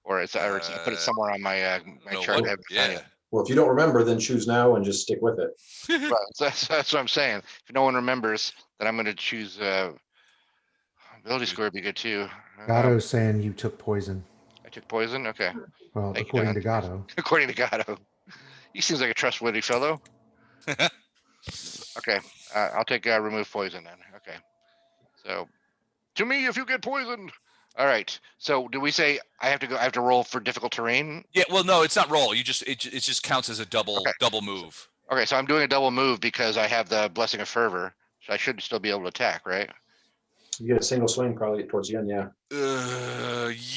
Speaker 8: Or I put it somewhere on my
Speaker 1: No,
Speaker 8: chart.
Speaker 1: what- yeah.
Speaker 2: Well, if you don't remember, then choose now and just stick with it.
Speaker 8: Well, that's what I'm saying. If no one remembers, then I'm going to choose ability score would be good too.
Speaker 3: Gatto's saying you took poison.
Speaker 8: I took poison. Okay,
Speaker 3: Well,
Speaker 8: Thank you,
Speaker 3: according
Speaker 8: Don.
Speaker 3: to Gatto.
Speaker 8: according to Gatto, he seems like a trustworthy fellow. Okay, I'll take remove poison then. Okay, so to me, if you get poisoned. All right. So do we say I have to roll for difficult terrain?
Speaker 1: Yeah, well, no, it's not roll. It just counts as a double move.
Speaker 8: Okay, so I'm doing a double move because I have the Blessing of Fervor, so I should still be able to attack, right?
Speaker 2: You get a single swing probably towards the end, yeah.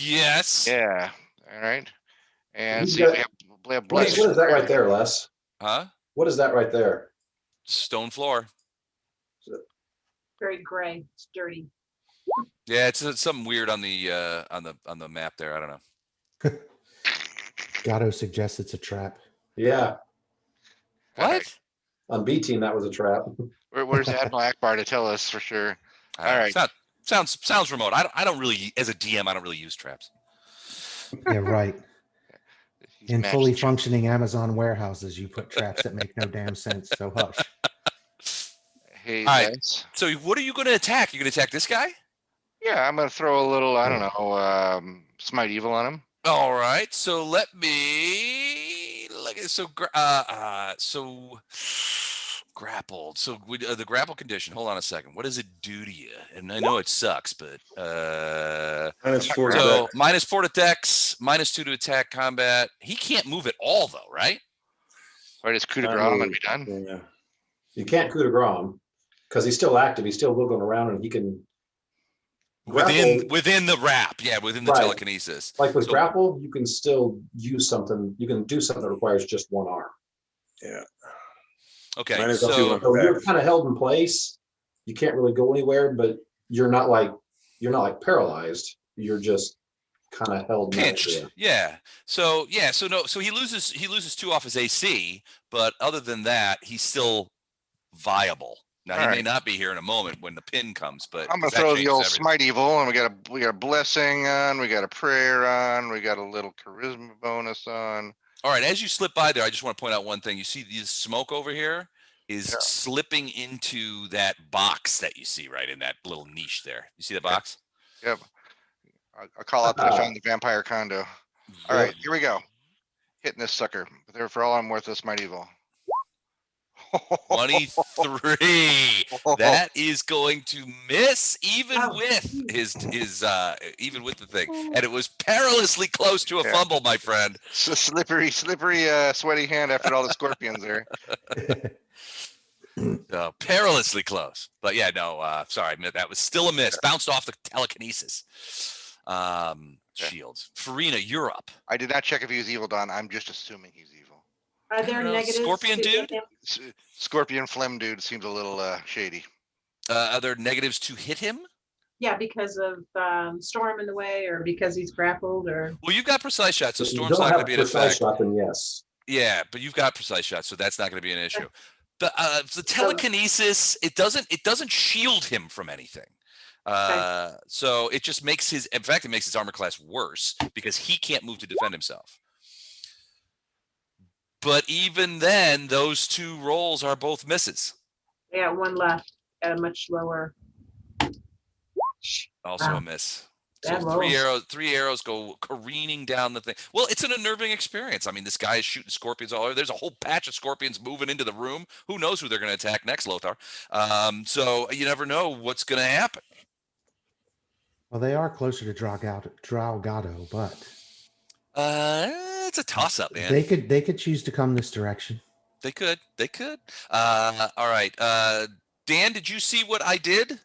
Speaker 1: Yes.
Speaker 8: Yeah. All right. And
Speaker 2: He's
Speaker 8: see,
Speaker 2: got-
Speaker 8: we have
Speaker 2: What
Speaker 8: Blessing.
Speaker 2: is that right there, Les?
Speaker 1: Huh?
Speaker 2: What is that right there?
Speaker 1: Stone floor.
Speaker 5: Very gray. It's dirty.
Speaker 1: Yeah, it's something weird on the map there. I don't know.
Speaker 3: Gatto suggests it's a trap.
Speaker 2: Yeah,
Speaker 8: All right.
Speaker 1: What?
Speaker 2: on B team, that was a trap.
Speaker 8: Where's Admiral Akbar to tell us for sure?
Speaker 1: I don't
Speaker 8: All
Speaker 1: know.
Speaker 8: right.
Speaker 1: Sounds remote. I don't really, as a DM, I don't really use traps.
Speaker 3: Yeah, right.
Speaker 8: He's
Speaker 3: In
Speaker 8: matched
Speaker 3: fully
Speaker 8: Joe.
Speaker 3: functioning Amazon warehouses, you put traps that make no damn sense. So hush.
Speaker 8: Hey,
Speaker 1: All right.
Speaker 8: Les.
Speaker 1: So what are you going to attack? You going to attack this guy?
Speaker 8: Yeah, I'm gonna throw a little, I don't
Speaker 3: Sure.
Speaker 8: know, smite evil on him.
Speaker 1: All right. So let me look at so grappled. So the grapple condition. Hold on a second. What does it do to you? And I know it sucks, but
Speaker 4: -4 to
Speaker 1: so
Speaker 4: dex.
Speaker 1: -4 to dex, -2 to attack combat. He can't move at all though, right?
Speaker 8: So I just coup de grace him and be done.
Speaker 4: Yeah.
Speaker 2: You can't coup de grace him because he's still active. He's still wiggling around and he can grapple.
Speaker 1: Within the wrap, yeah, within the
Speaker 2: Right.
Speaker 1: telekinesis.
Speaker 2: Like with
Speaker 1: So-
Speaker 2: grapple, you can still use something. You can do something that requires just one arm.
Speaker 4: Yeah.
Speaker 1: Okay,
Speaker 4: -2
Speaker 1: so
Speaker 4: on
Speaker 2: So you're
Speaker 4: dex.
Speaker 2: kind of held in place. You can't really go anywhere, but you're not like paralyzed. You're just kind of held in that
Speaker 1: pinched,
Speaker 2: area.
Speaker 1: yeah. So he loses 2 off his AC, but other than that, he's still viable. Now he
Speaker 8: All
Speaker 1: may
Speaker 8: right.
Speaker 1: not be here in a moment when the pin comes, but
Speaker 8: I'm gonna
Speaker 1: 'cause that
Speaker 8: throw the
Speaker 1: changes
Speaker 8: old
Speaker 1: everything.
Speaker 8: smite evil, and we got a blessing on, we got a prayer on, we got a little charisma bonus on.
Speaker 1: All right, as you slip by there, I just want to point out one thing. You see the smoke over here is
Speaker 8: Yeah.
Speaker 1: slipping into that box that you see right in that little niche there. You see the
Speaker 8: Okay.
Speaker 1: box?
Speaker 8: Yep. I'll call out that I found the vampire condo. All right, here we go. Hitting this sucker. But there for all I'm worth, this might evil.
Speaker 1: 23. That is going to miss even
Speaker 5: Oh,
Speaker 1: with
Speaker 5: geez.
Speaker 1: even with the thing. And it was perilously close to a
Speaker 8: Yeah.
Speaker 1: fumble, my friend.
Speaker 8: Slippery, sweaty hand after all the scorpions there.
Speaker 1: Perilously close. But yeah, no, sorry, that was still a miss. Bounced off the telekinesis. Shields. Farina, you're up.
Speaker 8: I did not check if he was evil, Don. I'm just assuming he's evil.
Speaker 5: Are there negatives?
Speaker 1: Scorpion
Speaker 5: to
Speaker 1: dude?
Speaker 5: him?
Speaker 8: Scorpion phlegm dude seems a little shady.
Speaker 1: Are there negatives to hit him?
Speaker 5: Yeah, because of storm in the way, or because he's grappled, or
Speaker 1: Well, you've got precise shots, so
Speaker 2: If you
Speaker 1: storm's
Speaker 2: don't
Speaker 1: not going to
Speaker 2: have
Speaker 1: be an
Speaker 2: precise
Speaker 1: effect.
Speaker 2: shot, then yes.
Speaker 1: Yeah, but you've got precise shots, so that's not going to be an issue. The telekinesis, it doesn't shield him from anything. So it just makes it makes his armor class worse because he can't move to defend himself. But even then, those 2 rolls are both misses.
Speaker 5: yeah, one left at a much lower.
Speaker 1: Also
Speaker 5: Wow.
Speaker 1: a miss.
Speaker 5: Bad
Speaker 1: So
Speaker 5: rolls.
Speaker 1: 3 arrows go careening down the thing. Well, it's an unnerving experience. I mean, this guy is shooting scorpions all over. There's a whole patch of scorpions moving into the room. Who knows who they're going to attack next, Lothar? So you never know what's going to happen.
Speaker 3: Well, they are closer to Draugado, but
Speaker 1: It's a toss-up, man.
Speaker 3: they could choose to come this direction.
Speaker 1: They could. All right. Dan, did you see what I did?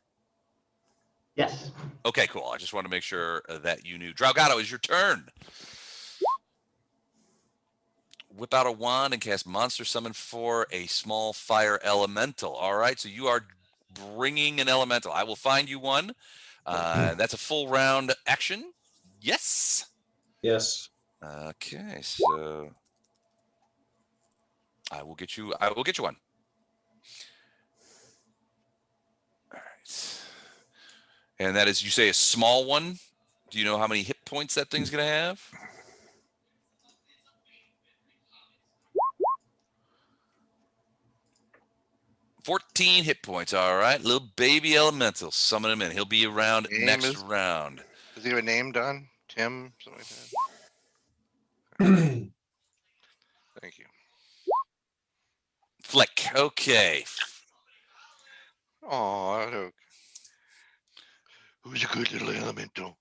Speaker 6: Yes.
Speaker 1: Okay, cool. I just want to make sure that you knew. Draugado, is your turn. Whip out a wand and cast Monster Summon for a small fire elemental. All right, so you are bringing an elemental. I will find you one. That's a full round action. Yes.
Speaker 2: Yes.
Speaker 1: Okay, so I will get you one. All right. And that is, you say, a small one. Do you know how many hit points that thing's going to have? $14 hit points. All right. Little baby elemental. Summon him in. He'll be around next round.
Speaker 8: Does he have a name, Don? Tim? Something like that? Thank you.
Speaker 1: Flick. Okay.
Speaker 8: Oh, look. Who's a good little elemental?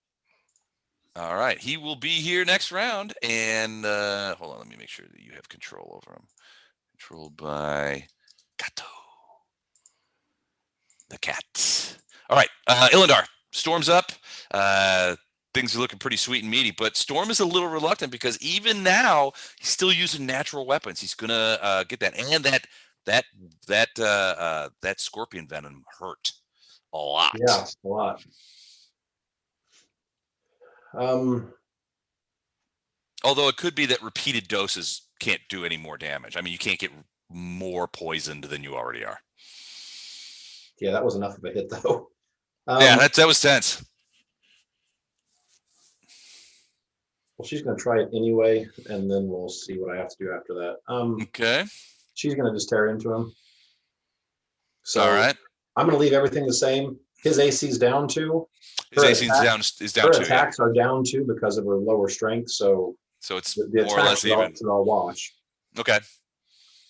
Speaker 1: All right. He will be here next round. And hold on. Let me make sure that you have control over him. Controlled by Gato. The cat. All right. Ilindar. Storm's up. Things are looking pretty sweet and meaty, but Storm is a little reluctant because even now he's still using natural weapons. He's gonna get that, and that scorpion venom hurt a lot.
Speaker 2: Yeah, a lot.
Speaker 1: Although it could be that repeated doses can't do any more damage. I mean, you can't get more poisoned than you already are.
Speaker 2: Yeah, that was enough of a hit though.
Speaker 1: Yeah, that was tense.
Speaker 2: Well, she's going to try it anyway, and then we'll see what I have to do after that.
Speaker 1: Okay.
Speaker 2: She's going to just tear into him. So
Speaker 1: All right.
Speaker 2: I'm going to leave everything the same. His AC's down 2.
Speaker 1: His
Speaker 2: Her
Speaker 1: AC
Speaker 2: attack-
Speaker 1: is down
Speaker 2: Her
Speaker 1: 2. Yeah.
Speaker 2: attacks are down 2 because of her lower strength. So
Speaker 1: So it's
Speaker 2: the
Speaker 1: more or
Speaker 2: attacks
Speaker 1: less even.
Speaker 2: are all wash.
Speaker 1: Okay.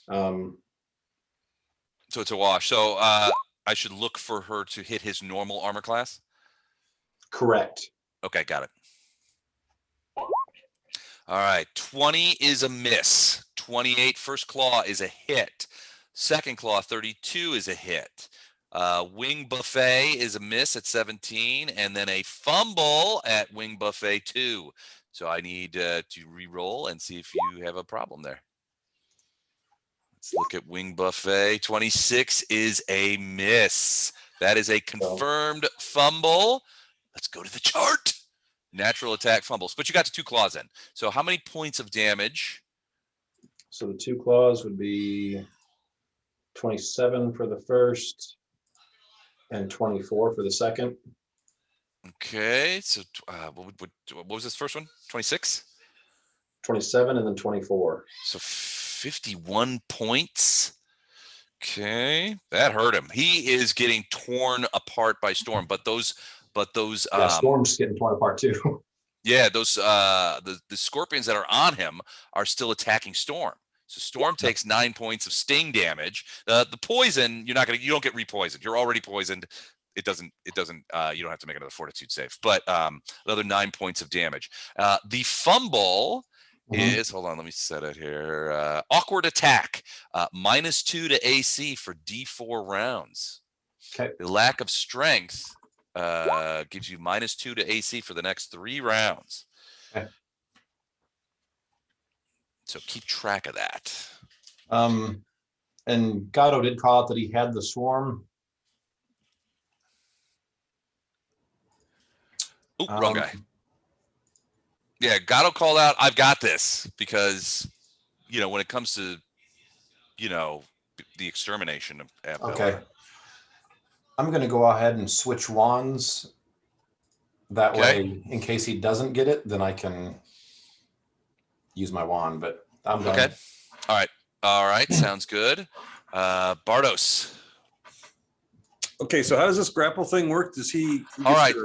Speaker 2: Um,
Speaker 1: So it's a wash. So I should look for her to hit his normal armor class.
Speaker 2: correct.
Speaker 1: Okay, got it. All right, 20 is a miss. 28 first claw is a hit. Second claw 32 is a hit. Wing buffet is a miss at 17, and then a fumble at wing buffet 2. So I need to re-roll and see if you have a problem there. Let's look at wing buffet. 26 is a miss. That is a confirmed fumble. Let's go to the chart. Natural attack fumbles, but you got to 2 claws in. So how many points of damage?
Speaker 2: So the 2 claws would be 27 for the first and 24 for the second.
Speaker 1: Okay, so what was this first one? 26?
Speaker 2: 27 and then 24.
Speaker 1: So 51 points. Okay, that hurt him. He is getting torn apart by Storm, but those
Speaker 2: Yeah, Storm's getting torn apart too.
Speaker 1: yeah, those the scorpions that are on him are still attacking Storm. So Storm takes 9 points of sting damage. The poison, you don't get repoisoned. You're already poisoned. It doesn't you don't have to make another fortitude save, but another 9 points of damage. The fumble is, hold on, let me set it here. Awkward attack, -2 to AC for D4 rounds.
Speaker 2: Okay.
Speaker 1: The lack of strength gives you -2 to AC for the next 3 rounds.
Speaker 2: Okay.
Speaker 1: So keep track of that.
Speaker 2: And Gatto did call out that he had the swarm.
Speaker 1: Oop, wrong guy. Yeah, Gatto called out, I've got this, because, when it comes to, the extermination of
Speaker 2: Okay. I'm going to go ahead and switch wands. That way, in case he doesn't get it, then I can use my wand, but I'm done.
Speaker 1: Okay. All right. Sounds good. Bardos.
Speaker 4: Okay, so how does this grapple thing work? Does he?
Speaker 1: All right.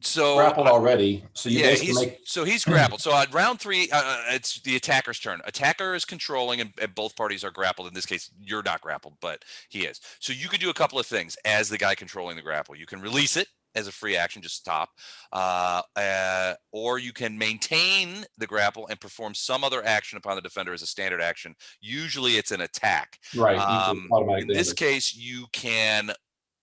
Speaker 1: So
Speaker 2: grappled already. So you basically
Speaker 1: he's grappled. So at round 3, it's the attacker's turn. Attacker is controlling, and both parties are grappled. In this case, you're not grappled, but he is. So you could do a couple of things as the guy controlling the grapple. You can release it as a free action, just stop, or you can maintain the grapple and perform some other action upon the defender as a standard action. Usually, it's an attack.
Speaker 2: Right.
Speaker 1: In this case, you can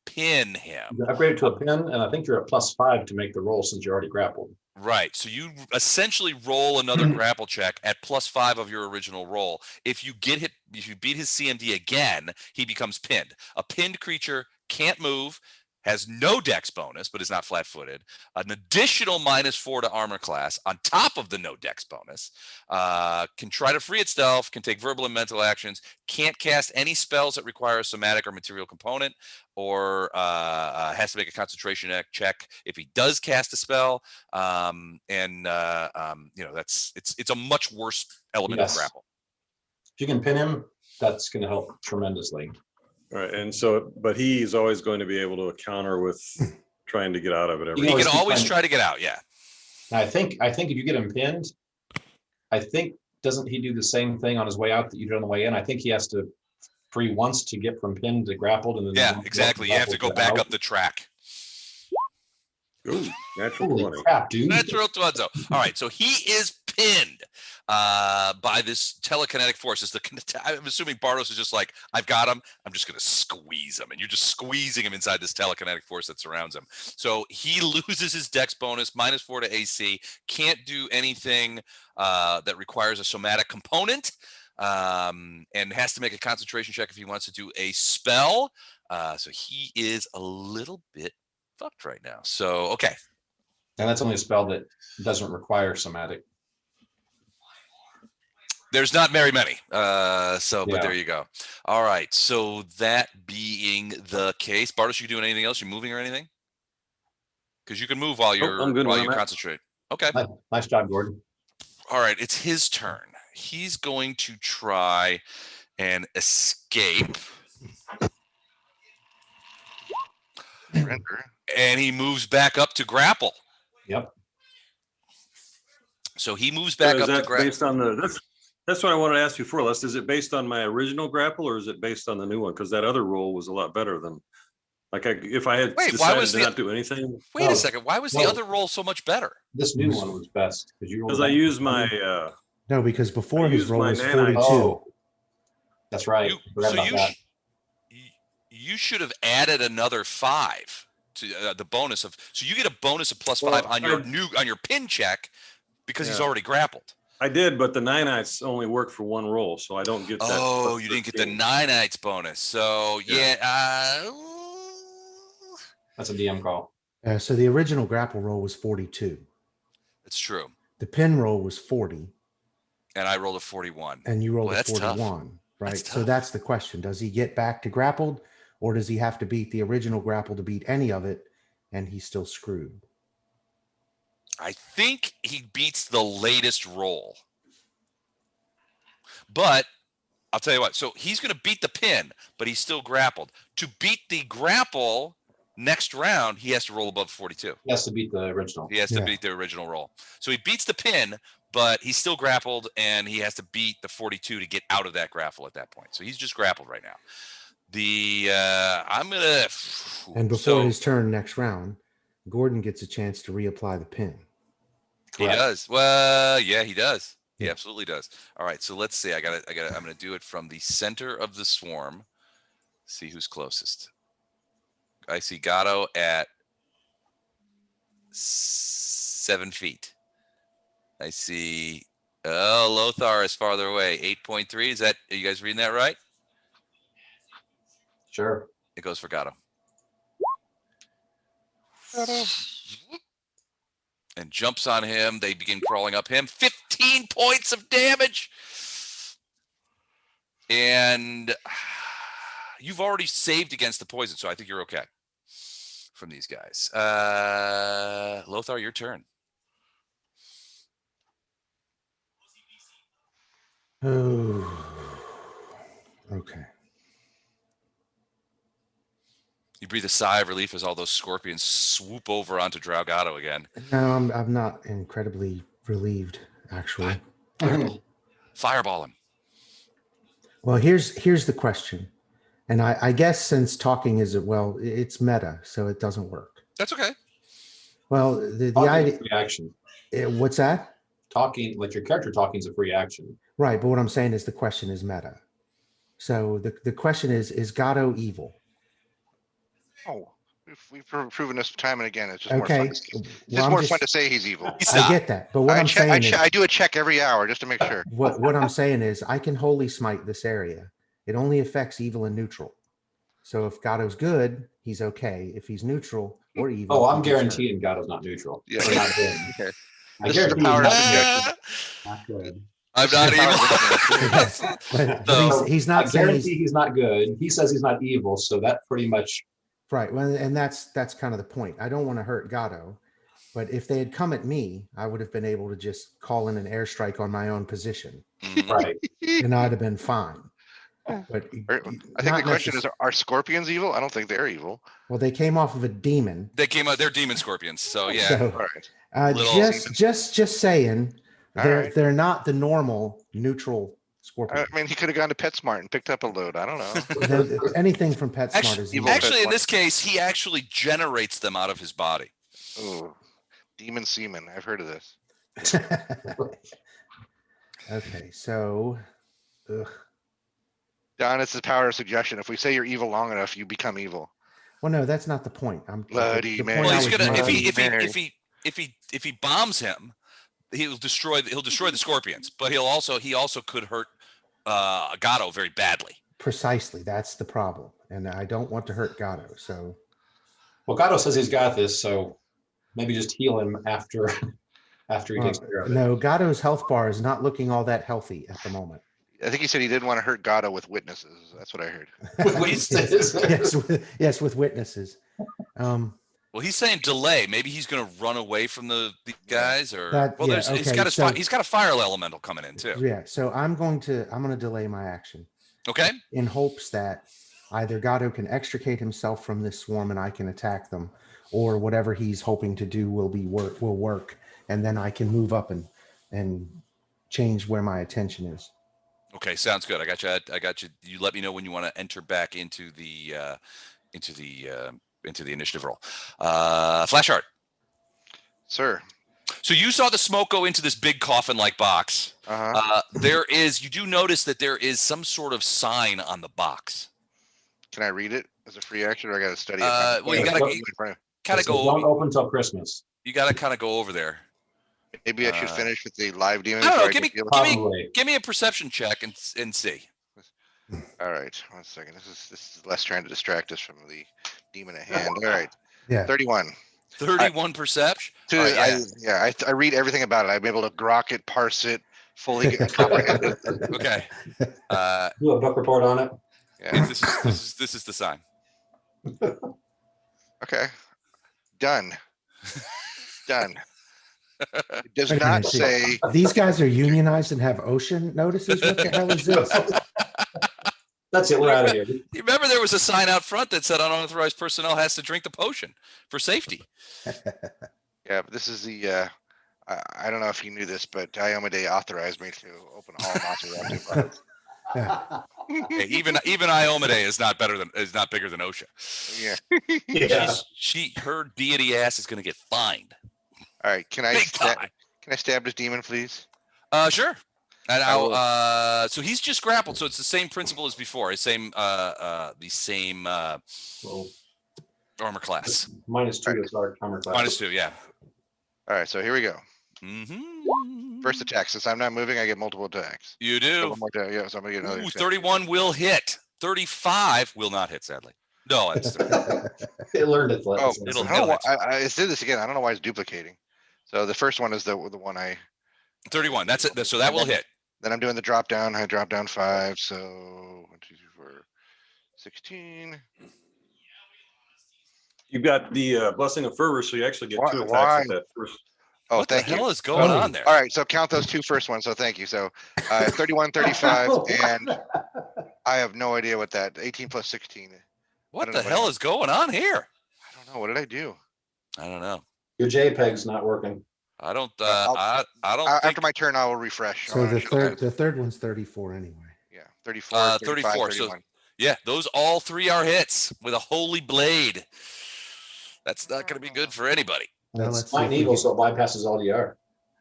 Speaker 1: pin him.
Speaker 2: You can upgrade it to a pin, and I think you're at +5 to make the roll since you're already grappled.
Speaker 1: Right. So you essentially roll another grapple check at +5 of your original roll. If you beat his CMD again, he becomes pinned. A pinned creature can't move, has no dex bonus, but is not flat-footed. An additional -4 to armor class on top of the no dex bonus. Can try to free itself, can take verbal and mental actions, can't cast any spells that require a somatic or material component, or has to make a concentration check if he does cast a spell. It's a much worse element of grapple.
Speaker 2: If you can pin him, that's going to help tremendously.
Speaker 4: All right, and so, but he's always going to be able to counter with trying to get out of it.
Speaker 1: He can always try to get out, yeah.
Speaker 2: I think if you get him pinned, doesn't he do the same thing on his way out that you did on the way in? I think he has to free once to get from pinned to grappled, and then
Speaker 1: exactly. You have to go back up the track.
Speaker 4: Ooh, natural 20.
Speaker 2: Crap, dude.
Speaker 1: Natural 20. All right, so he is pinned by this telekinetic force. I'm assuming Bardos is just like, I've got him. I'm just going to squeeze him. And you're just squeezing him inside this telekinetic force that surrounds him. So he loses his dex bonus, -4 to AC. Can't do anything that requires a somatic component. And has to make a concentration check if he wants to do a spell. So he is a little bit fucked right now. So, okay.
Speaker 2: And that's only a spell that doesn't require somatic.
Speaker 1: There's not very many. But
Speaker 2: Yeah.
Speaker 1: there you go. All right. So that being the case, Bartosz, you doing anything else? You moving or anything? Because you can move while
Speaker 4: Nope, I'm good
Speaker 1: while
Speaker 4: where
Speaker 1: you
Speaker 4: I'm at.
Speaker 1: concentrate. Okay.
Speaker 2: Nice job, Gordon.
Speaker 1: All right. It's his turn. He's going to try and escape.
Speaker 8: Surrender.
Speaker 1: And he moves back up to grapple.
Speaker 2: Yep.
Speaker 1: So he moves
Speaker 4: So
Speaker 1: back
Speaker 4: is
Speaker 1: up to
Speaker 4: that
Speaker 1: grapple.
Speaker 4: based on that's what I wanted to ask you for, Les. Is it based on my original grapple or is it based on the new one? Because that other roll was a lot better than, like, if I had
Speaker 1: Wait, why
Speaker 4: decided
Speaker 1: was
Speaker 4: to
Speaker 1: the-
Speaker 4: not do anything.
Speaker 1: Wait
Speaker 2: Oh,
Speaker 1: a second. Why was the
Speaker 2: no.
Speaker 1: other roll so much better?
Speaker 2: This new one was best because you rolled.
Speaker 4: Because I used my
Speaker 3: No, because before
Speaker 4: I
Speaker 3: his
Speaker 4: used
Speaker 3: roll
Speaker 4: my
Speaker 3: was
Speaker 4: nanites.
Speaker 3: 42.
Speaker 2: Oh, that's right.
Speaker 1: You,
Speaker 2: Forgot
Speaker 1: so
Speaker 2: about
Speaker 1: you,
Speaker 2: that.
Speaker 1: you should have added another 5 to the bonus of. So you get a bonus of +5
Speaker 4: Well,
Speaker 1: on your pin check because he's
Speaker 4: Yeah.
Speaker 1: already grappled.
Speaker 4: I did, but the nanites only work for one roll, so I don't get that.
Speaker 1: Oh, you didn't get the 9-nights bonus. So yeah.
Speaker 2: That's a DM call.
Speaker 3: So the original grapple roll was 42.
Speaker 1: It's true.
Speaker 3: The pin roll was 40.
Speaker 1: And I rolled a 41.
Speaker 3: And you rolled
Speaker 1: Boy,
Speaker 3: a
Speaker 1: that's
Speaker 3: 41,
Speaker 1: tough.
Speaker 3: right?
Speaker 1: That's
Speaker 3: So
Speaker 1: tough.
Speaker 3: that's the question. Does he get back to grappled, or does he have to beat the original grapple to beat any of it, and he's still screwed?
Speaker 1: I think he beats the latest roll. But I'll tell you what. So he's going to beat the pin, but he's still grappled. To beat the grapple next round, he has to roll above 42.
Speaker 2: He has to beat the original.
Speaker 1: He has to beat the original roll. So he beats the pin, but he's still grappled, and he has to beat the 42 to get out of that grapple at that point. So he's just grappled right now. I'm gonna.
Speaker 3: And before his turn next round, Gordon gets a chance to reapply the pin.
Speaker 1: He does. Well, yeah, he does. He absolutely does. All right, so let's see. I'm gonna do it from the center of the swarm. See who's closest. I see Gatto at 7 feet. I see. Oh, Lothar is farther away. 8.3. Are you guys reading that right?
Speaker 2: Sure.
Speaker 1: It goes for Gatto. And jumps on him. They begin crawling up him. 15 points of damage. And you've already saved against the poison, so I think you're okay from these guys. Lothar, your turn.
Speaker 3: Oh, okay.
Speaker 1: You breathe a sigh of relief as all those scorpions swoop over onto Draugato again.
Speaker 3: No, I'm not incredibly relieved, actually.
Speaker 1: Fireball him.
Speaker 3: Well, here's the question, and I guess since talking it's meta, so it doesn't work.
Speaker 1: That's okay.
Speaker 3: Well, the
Speaker 2: Talking
Speaker 3: idea.
Speaker 2: is a free action.
Speaker 3: What's that?
Speaker 2: Talking, like your character talking, is a free action.
Speaker 3: Right, but what I'm saying is the question is meta. So the question is Gatto evil?
Speaker 8: Oh, we've proven this time and again. It's just more
Speaker 3: Okay.
Speaker 8: fun. It's just more fun to say he's evil.
Speaker 3: I get that, but what I'm saying is
Speaker 8: I do a check every hour just to make sure.
Speaker 3: What I'm saying is I can holy smite this area. It only affects evil and neutral. So if Gatto's good, he's okay. If he's neutral or evil,
Speaker 2: Oh, I'm guaranteeing Gatto's not neutral.
Speaker 8: Yeah.
Speaker 2: Or not good.
Speaker 8: Okay.
Speaker 2: I
Speaker 8: This is the
Speaker 2: guarantee
Speaker 8: power
Speaker 2: he's
Speaker 8: of
Speaker 2: not good.
Speaker 1: I'm not evil.
Speaker 3: but he's not
Speaker 2: I
Speaker 3: saying
Speaker 2: guarantee he's not good. He says he's not evil, so that pretty much.
Speaker 3: Right. Well, and that's kind of the point. I don't want to hurt Gatto, but if they had come at me, I would have been able to just call in an airstrike on my own position.
Speaker 2: Right.
Speaker 3: And I'd have been fine. But
Speaker 8: I think the question is, are scorpions evil? I don't think they're evil.
Speaker 3: Well, they came off of a demon.
Speaker 1: They're demon scorpions. So yeah.
Speaker 3: So,
Speaker 8: all right.
Speaker 3: Just saying,
Speaker 8: All
Speaker 3: they're not the normal neutral scorpion.
Speaker 8: I mean, he could have gone to PetSmart and picked up a load. I don't know.
Speaker 3: Anything from PetSmart is evil.
Speaker 1: Actually, in this case, he actually generates them out of his body.
Speaker 8: Oh, demon semen. I've heard of this.
Speaker 3: Okay, so.
Speaker 8: Don, it's the power of suggestion. If we say you're evil long enough, you become evil.
Speaker 3: Well, no, that's not the point.
Speaker 8: Bloody Mary.
Speaker 1: Well, he's gonna if he bombs him, he'll destroy the scorpions. But he also could hurt Gatto very badly.
Speaker 3: Precisely, that's the problem, and I don't want to hurt Gatto. So,
Speaker 2: well, Gatto says he's got this, so maybe just heal him after after he takes care of it.
Speaker 3: No, Gatto's health bar is not looking all that healthy at the moment.
Speaker 8: I think he said he didn't want to hurt Gatto with witnesses. That's what I heard.
Speaker 3: Yes, with witnesses.
Speaker 1: Well, he's saying delay. Maybe he's going to run away from the guys, or he's got a fire elemental coming in too.
Speaker 3: Yeah, so I'm going to delay my action.
Speaker 1: Okay.
Speaker 3: In hopes that either Gatto can extricate himself from this swarm and I can attack them, or whatever he's hoping to do will work, and then I can move up and change where my attention is.
Speaker 1: Okay, sounds good. I got you. You let me know when you want to enter back into the initiative roll. Flash art.
Speaker 8: Sir.
Speaker 1: So you saw the smoke go into this big coffin-like box. You do notice that there is some sort of sign on the box.
Speaker 8: Can I read it as a free action, or I got to study it?
Speaker 1: Well, you got to kind of go.
Speaker 2: Don't open till Christmas.
Speaker 1: You got to kind of go over there.
Speaker 8: Maybe I should finish with the live demon.
Speaker 1: I don't know. Give me a perception check and see.
Speaker 8: All right, 1 second. This is Les trying to distract us from the demon at hand. All right.
Speaker 3: Yeah.
Speaker 8: 31.
Speaker 1: 31 perception.
Speaker 8: I read everything about it. I'm able to grok it, parse it, fully comprehend it.
Speaker 1: Okay.
Speaker 2: Do a book report on it.
Speaker 8: Yeah.
Speaker 1: This is the sign.
Speaker 8: Okay. Done. Done. It does not say.
Speaker 3: These guys are unionized and have ocean notices. What the hell is this?
Speaker 2: That's it. We're out of here.
Speaker 1: You remember there was a sign out front that said unauthorized personnel has to drink the potion for safety.
Speaker 8: Yeah, but this is the. I don't know if you knew this, but Iomade authorized me to open all unauthorized products.
Speaker 1: Hey, even Iomade is not bigger than OSHA.
Speaker 8: Yeah.
Speaker 1: Her deity ass is going to get fined.
Speaker 8: All right, can I stab this demon, please?
Speaker 1: Sure. And so he's just grappled, so it's the same principle as before. The same armor class.
Speaker 2: -2 to our armor class.
Speaker 1: -2, yeah.
Speaker 8: All right, so here we go.
Speaker 1: Mm-hmm.
Speaker 8: First attack. Since I'm not moving, I get multiple attacks.
Speaker 1: You do.
Speaker 8: One more time. Yeah, so I'm gonna get another.
Speaker 1: 31 will hit. 35 will not hit, sadly. No, it's
Speaker 2: it learned its
Speaker 8: lesson.
Speaker 1: I
Speaker 8: did this again. I don't know why it's duplicating. So the first one is the one I.
Speaker 1: 31. That's it. So that will hit.
Speaker 8: Then I'm doing the drop down. I drop down 5. So 1, 2, 3, 4, 16.
Speaker 4: You've got the blessing of fervor, so you actually get 2 attacks at that first.
Speaker 8: Oh,
Speaker 1: what
Speaker 8: thank
Speaker 1: the hell
Speaker 8: you.
Speaker 1: is going on there?
Speaker 8: All right, so count those 2 first ones. So thank you. So 31, 35, and I have no idea what that 18 plus 16.
Speaker 1: What the hell is going on here?
Speaker 8: I don't know. What did I do?
Speaker 1: I don't know.
Speaker 2: Your JPEG's not working.
Speaker 1: I don't. I don't.
Speaker 8: After my turn, I will refresh.
Speaker 3: So the third one's 34 anyway.
Speaker 8: Yeah, 34.
Speaker 1: 34. So yeah, those all 3 are hits with a holy blade. That's not going to be good for anybody.
Speaker 2: That's smite evil, so it bypasses all DR.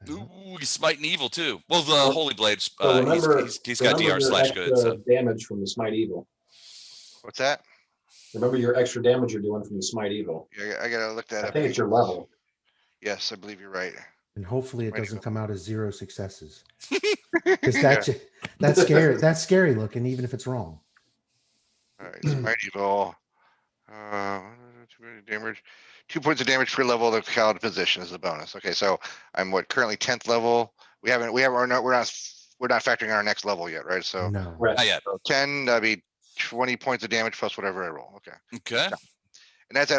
Speaker 1: Ooh, he's smiting evil too. Well, the holy blade. He's got DR/good. So.
Speaker 2: Damage from the smite evil.
Speaker 8: What's that?
Speaker 2: Remember your extra damage you're doing from the smite evil.
Speaker 8: Yeah, I gotta look that up.
Speaker 2: I think it's your level.
Speaker 8: Yes, I believe you're right.
Speaker 3: And hopefully it doesn't come out as 0 successes. Because that's scary. That's scary looking, even if it's wrong.
Speaker 8: All right, smite evil. Damage. 2 points of damage per level of the cloud position is the bonus. Okay, so I'm currently 10th level. We're not factoring in our next level yet, right? So
Speaker 3: no,
Speaker 1: not yet.
Speaker 8: So 10, that'd be 20 points of damage plus whatever I roll. Okay.
Speaker 1: And
Speaker 8: that's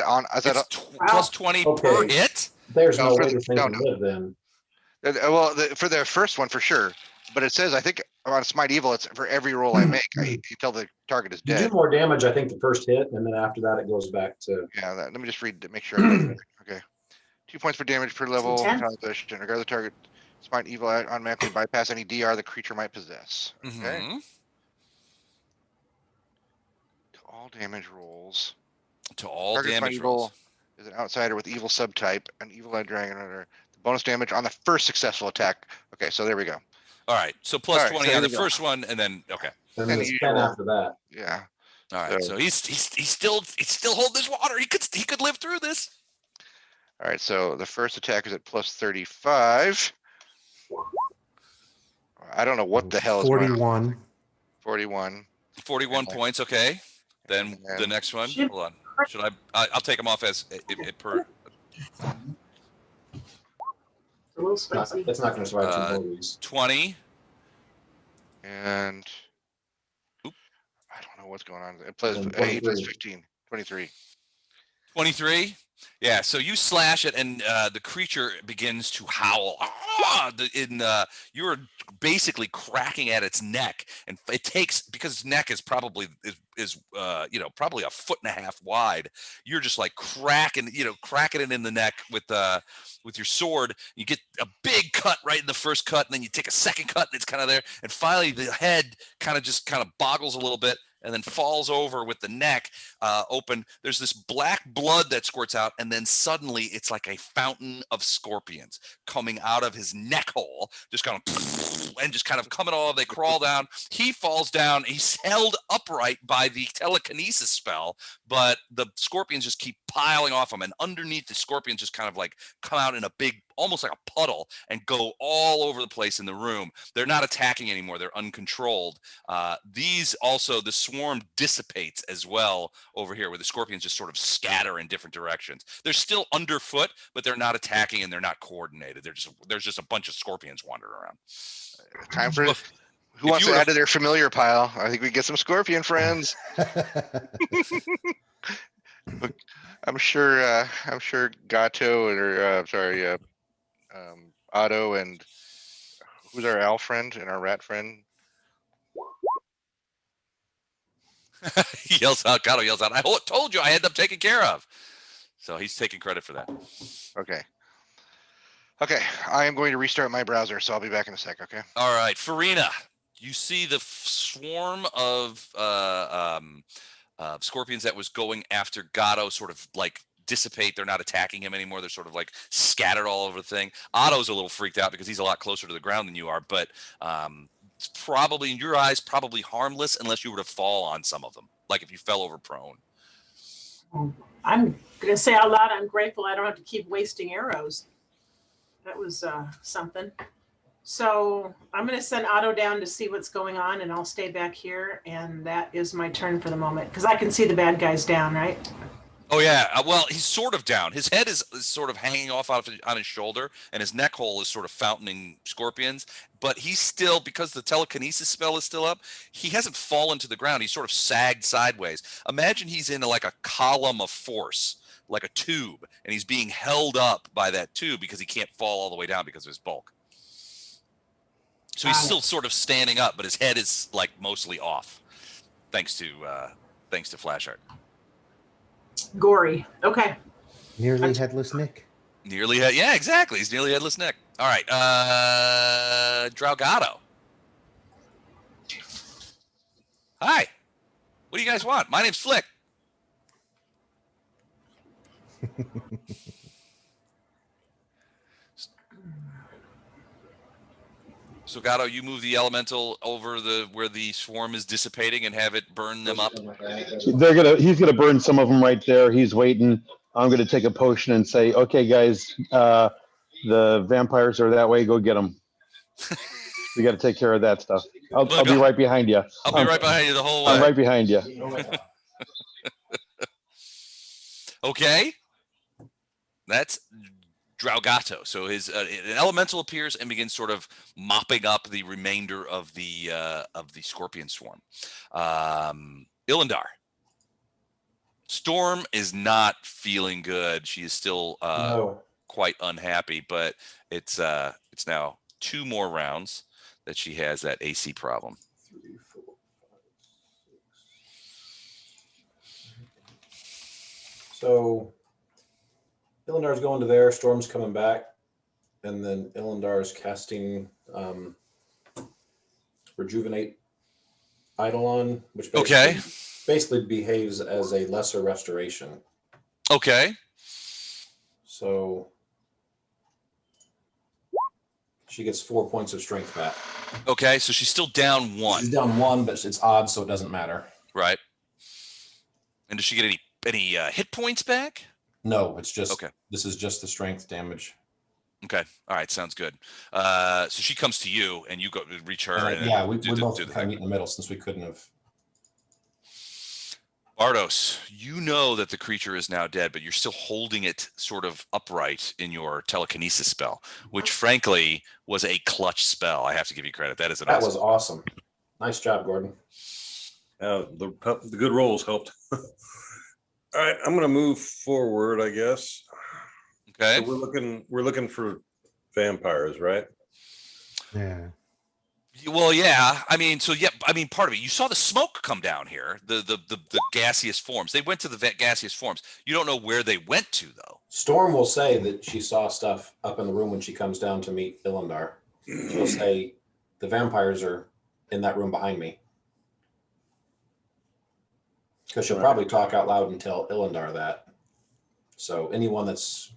Speaker 1: plus 20 per hit.
Speaker 2: There's no way this thing can live then.
Speaker 8: Well, for the first one for sure, but it says I think on Smite Evil it's for every roll I make until the target is dead.
Speaker 2: You do more damage, I think, the first hit, and then after that it goes back to.
Speaker 8: Yeah, let me just read to make sure. I'm okay. 2 points per damage per level. Regard the target. Smite Evil automatically bypass any DR the creature might possess. Okay.
Speaker 1: Mm-hmm.
Speaker 8: To all damage rolls.
Speaker 1: To all
Speaker 8: Target
Speaker 1: damage
Speaker 8: Smite
Speaker 1: rolls.
Speaker 8: Evil is an outsider with evil subtype, an evil-eyed dragon, or the bonus damage on the first successful attack. Okay, so there we go.
Speaker 1: All right, so plus 20
Speaker 8: so
Speaker 1: on the
Speaker 8: go.
Speaker 1: first one, and then okay.
Speaker 2: And then it's 10 after that.
Speaker 8: Yeah.
Speaker 1: All right, so he's still holding his water. He could live through this.
Speaker 8: All right, so the first attack is at plus 35. I don't know what the hell is
Speaker 3: 41.
Speaker 8: 41.
Speaker 1: 41 points. Okay. Then the next one. Hold on. Should I? I'll take them off as per.
Speaker 5: So little
Speaker 2: It's not,
Speaker 5: spicy.
Speaker 2: it's not going to survive two
Speaker 1: Uh,
Speaker 2: more of these.
Speaker 1: 20.
Speaker 8: And
Speaker 1: Oop.
Speaker 8: I don't know what's going on. It plays,
Speaker 2: And
Speaker 8: hey, it plays
Speaker 2: 23.
Speaker 8: 15, 23.
Speaker 1: 23. Yeah, so you slash it, and the creature begins to howl. You're basically cracking at its neck, and it takes, because its neck is probably probably a foot and a half wide. You're just like cracking it in the neck with your sword. You get a big cut right in the first cut, and then you take a second cut, and it's kind of there, and finally the head kind of boggles a little bit, and then falls over with the neck open. There's this black blood that squirts out, and then suddenly it's like a fountain of scorpions coming out of his neck hole, just kind of and just kind of coming all. They crawl down. He falls down. He's held upright by the telekinesis spell, but the scorpions just keep piling off him, and underneath the scorpions just kind of like come out in a big, almost like a puddle, and go all over the place in the room. They're not attacking anymore. They're uncontrolled. The swarm dissipates as well over here, where the scorpions just sort of scatter in different directions. They're still underfoot, but they're not attacking and they're not coordinated. There's just a bunch of scorpions wandering around.
Speaker 8: Time for
Speaker 1: If
Speaker 8: who wants
Speaker 1: you
Speaker 8: to
Speaker 1: were
Speaker 8: add to their familiar pile? I think we get some scorpion friends. I'm sure Gato Otto and who's our owl friend and our rat friend?
Speaker 1: He yells out, Gato yells out, I told you I had them taken care of. So he's taking credit for that.
Speaker 8: Okay. Okay, I am going to restart my browser, so I'll be back in a sec, okay?
Speaker 1: All right, Farina, you see the swarm of scorpions that was going after Gato sort of like dissipate. They're not attacking him anymore. They're sort of like scattered all over the thing. Otto's a little freaked out because he's a lot closer to the ground than you are, but it's probably, in your eyes, probably harmless unless you were to fall on some of them, like if you fell over prone.
Speaker 5: I'm going to say out loud, I'm grateful I don't have to keep wasting arrows. That was something. So I'm going to send Otto down to see what's going on, and I'll stay back here. And that is my turn for the moment, because I can see the bad guys down, right?
Speaker 1: Oh, yeah. Well, he's sort of down. His head is sort of hanging off on his shoulder, and his neck hole is sort of fountaining scorpions. But he's still, because the telekinesis spell is still up, he hasn't fallen to the ground. He's sort of sagged sideways. Imagine he's in like a column of force, like a tube, and he's being held up by that tube because he can't fall all the way down because of his bulk. So he's still sort of standing up, but his head is like mostly off, thanks to flash art.
Speaker 5: Gory. Okay.
Speaker 3: Nearly headless Nick.
Speaker 1: Yeah, exactly. He's nearly headless Nick. All right, Draugato. Hi. What do you guys want? My name's Flick. So Gato, you move the elemental over where the swarm is dissipating and have it burn them up.
Speaker 9: He's gonna burn some of them right there. He's waiting. I'm gonna take a potion and say, okay, guys, the vampires are that way. Go get them. We got to take care of that stuff. I'll be right behind you.
Speaker 1: I'll be right behind you the whole way.
Speaker 9: I'm right behind you.
Speaker 1: Okay. That's Draugato. So an elemental appears and begins sort of mopping up the remainder of the scorpion swarm. Ilindar. Storm is not feeling good. She is still quite unhappy, but it's now 2 more rounds that she has that AC problem.
Speaker 2: 3, 4, 5, 6. So Ilindar's going to there, Storm's coming back, and then Ilindar's casting Rejuvenate Eidolon, which basically behaves as a lesser restoration.
Speaker 1: Okay.
Speaker 2: So she gets 4 points of strength back.
Speaker 1: Okay, so she's still down 1.
Speaker 2: She's down 1, but it's odd, so it doesn't matter.
Speaker 1: Right. And does she get any hit points back?
Speaker 2: No, it's just
Speaker 1: okay.
Speaker 2: This is just the strength damage.
Speaker 1: Okay. All right. Sounds good. So she comes to you, and you go reach her.
Speaker 2: Yeah, we both kind of meet in the middle since we couldn't have.
Speaker 1: Bardos, you know that the creature is now dead, but you're still holding it sort of upright in your telekinesis spell, which frankly was a clutch spell. I have to give you credit. That is an
Speaker 2: That
Speaker 1: awesome.
Speaker 2: was awesome. Nice job, Gordon.
Speaker 4: The good rolls helped. All right, I'm gonna move forward, I guess.
Speaker 1: Okay.
Speaker 4: So we're looking for vampires, right?
Speaker 3: Yeah.
Speaker 1: Well, yeah. I mean, so yeah. I mean, part of it. You saw the smoke come down here. The gaseous forms. They went to the gaseous forms. You don't know where they went to though.
Speaker 2: Storm will say that she saw stuff up in the room when she comes down to meet Illandar. She'll say the vampires are in that room behind me. Because she'll probably talk out loud and tell Illandar that. So anyone that's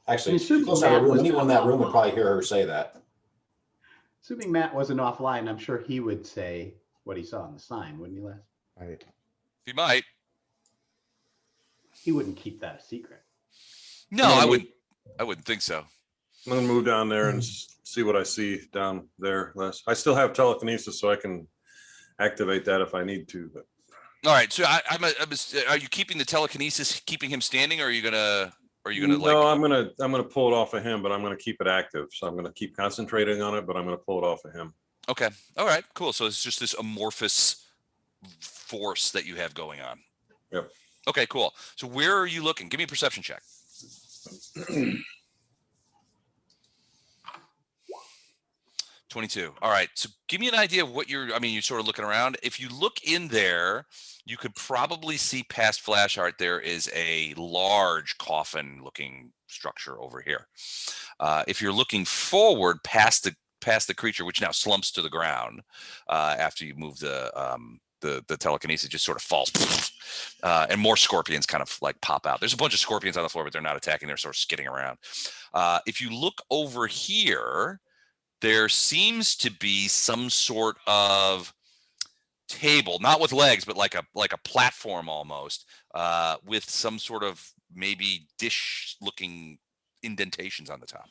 Speaker 2: actually close to the room, anyone in that room would probably hear her say that.
Speaker 6: Assuming Matt wasn't offline, I'm sure he would say what he saw on the sign, wouldn't he, Les?
Speaker 3: Right.
Speaker 1: He might.
Speaker 6: He wouldn't keep that a secret.
Speaker 1: No, I wouldn't think so.
Speaker 4: I'm gonna move down there and see what I see down there, Les. I still have telekinesis, so I can activate that if I need to. But
Speaker 1: All right. So are you keeping the telekinesis, keeping him standing, or are you gonna
Speaker 4: no,
Speaker 1: like?
Speaker 4: I'm gonna pull it off of him, but I'm gonna keep it active. So I'm gonna keep concentrating on it, but I'm gonna pull it off of him.
Speaker 1: Okay. All right. Cool. So it's just this amorphous force that you have going on.
Speaker 4: Yep.
Speaker 1: Okay. Cool. So where are you looking? Give me a perception check. 22. All right. So give me an idea of what you're sort of looking around. If you look in there, you could probably see past flash art. There is a large coffin looking structure over here. If you're looking forward past the creature, which now slumps to the ground after you move the telekinesis, just sort of falls, and more scorpions kind of like pop out. There's a bunch of scorpions on the floor, but they're not attacking. They're sort of skidding around. If you look over here, there seems to be some sort of table, not with legs, but like a platform almost, with some sort of maybe dish-looking indentations on the top.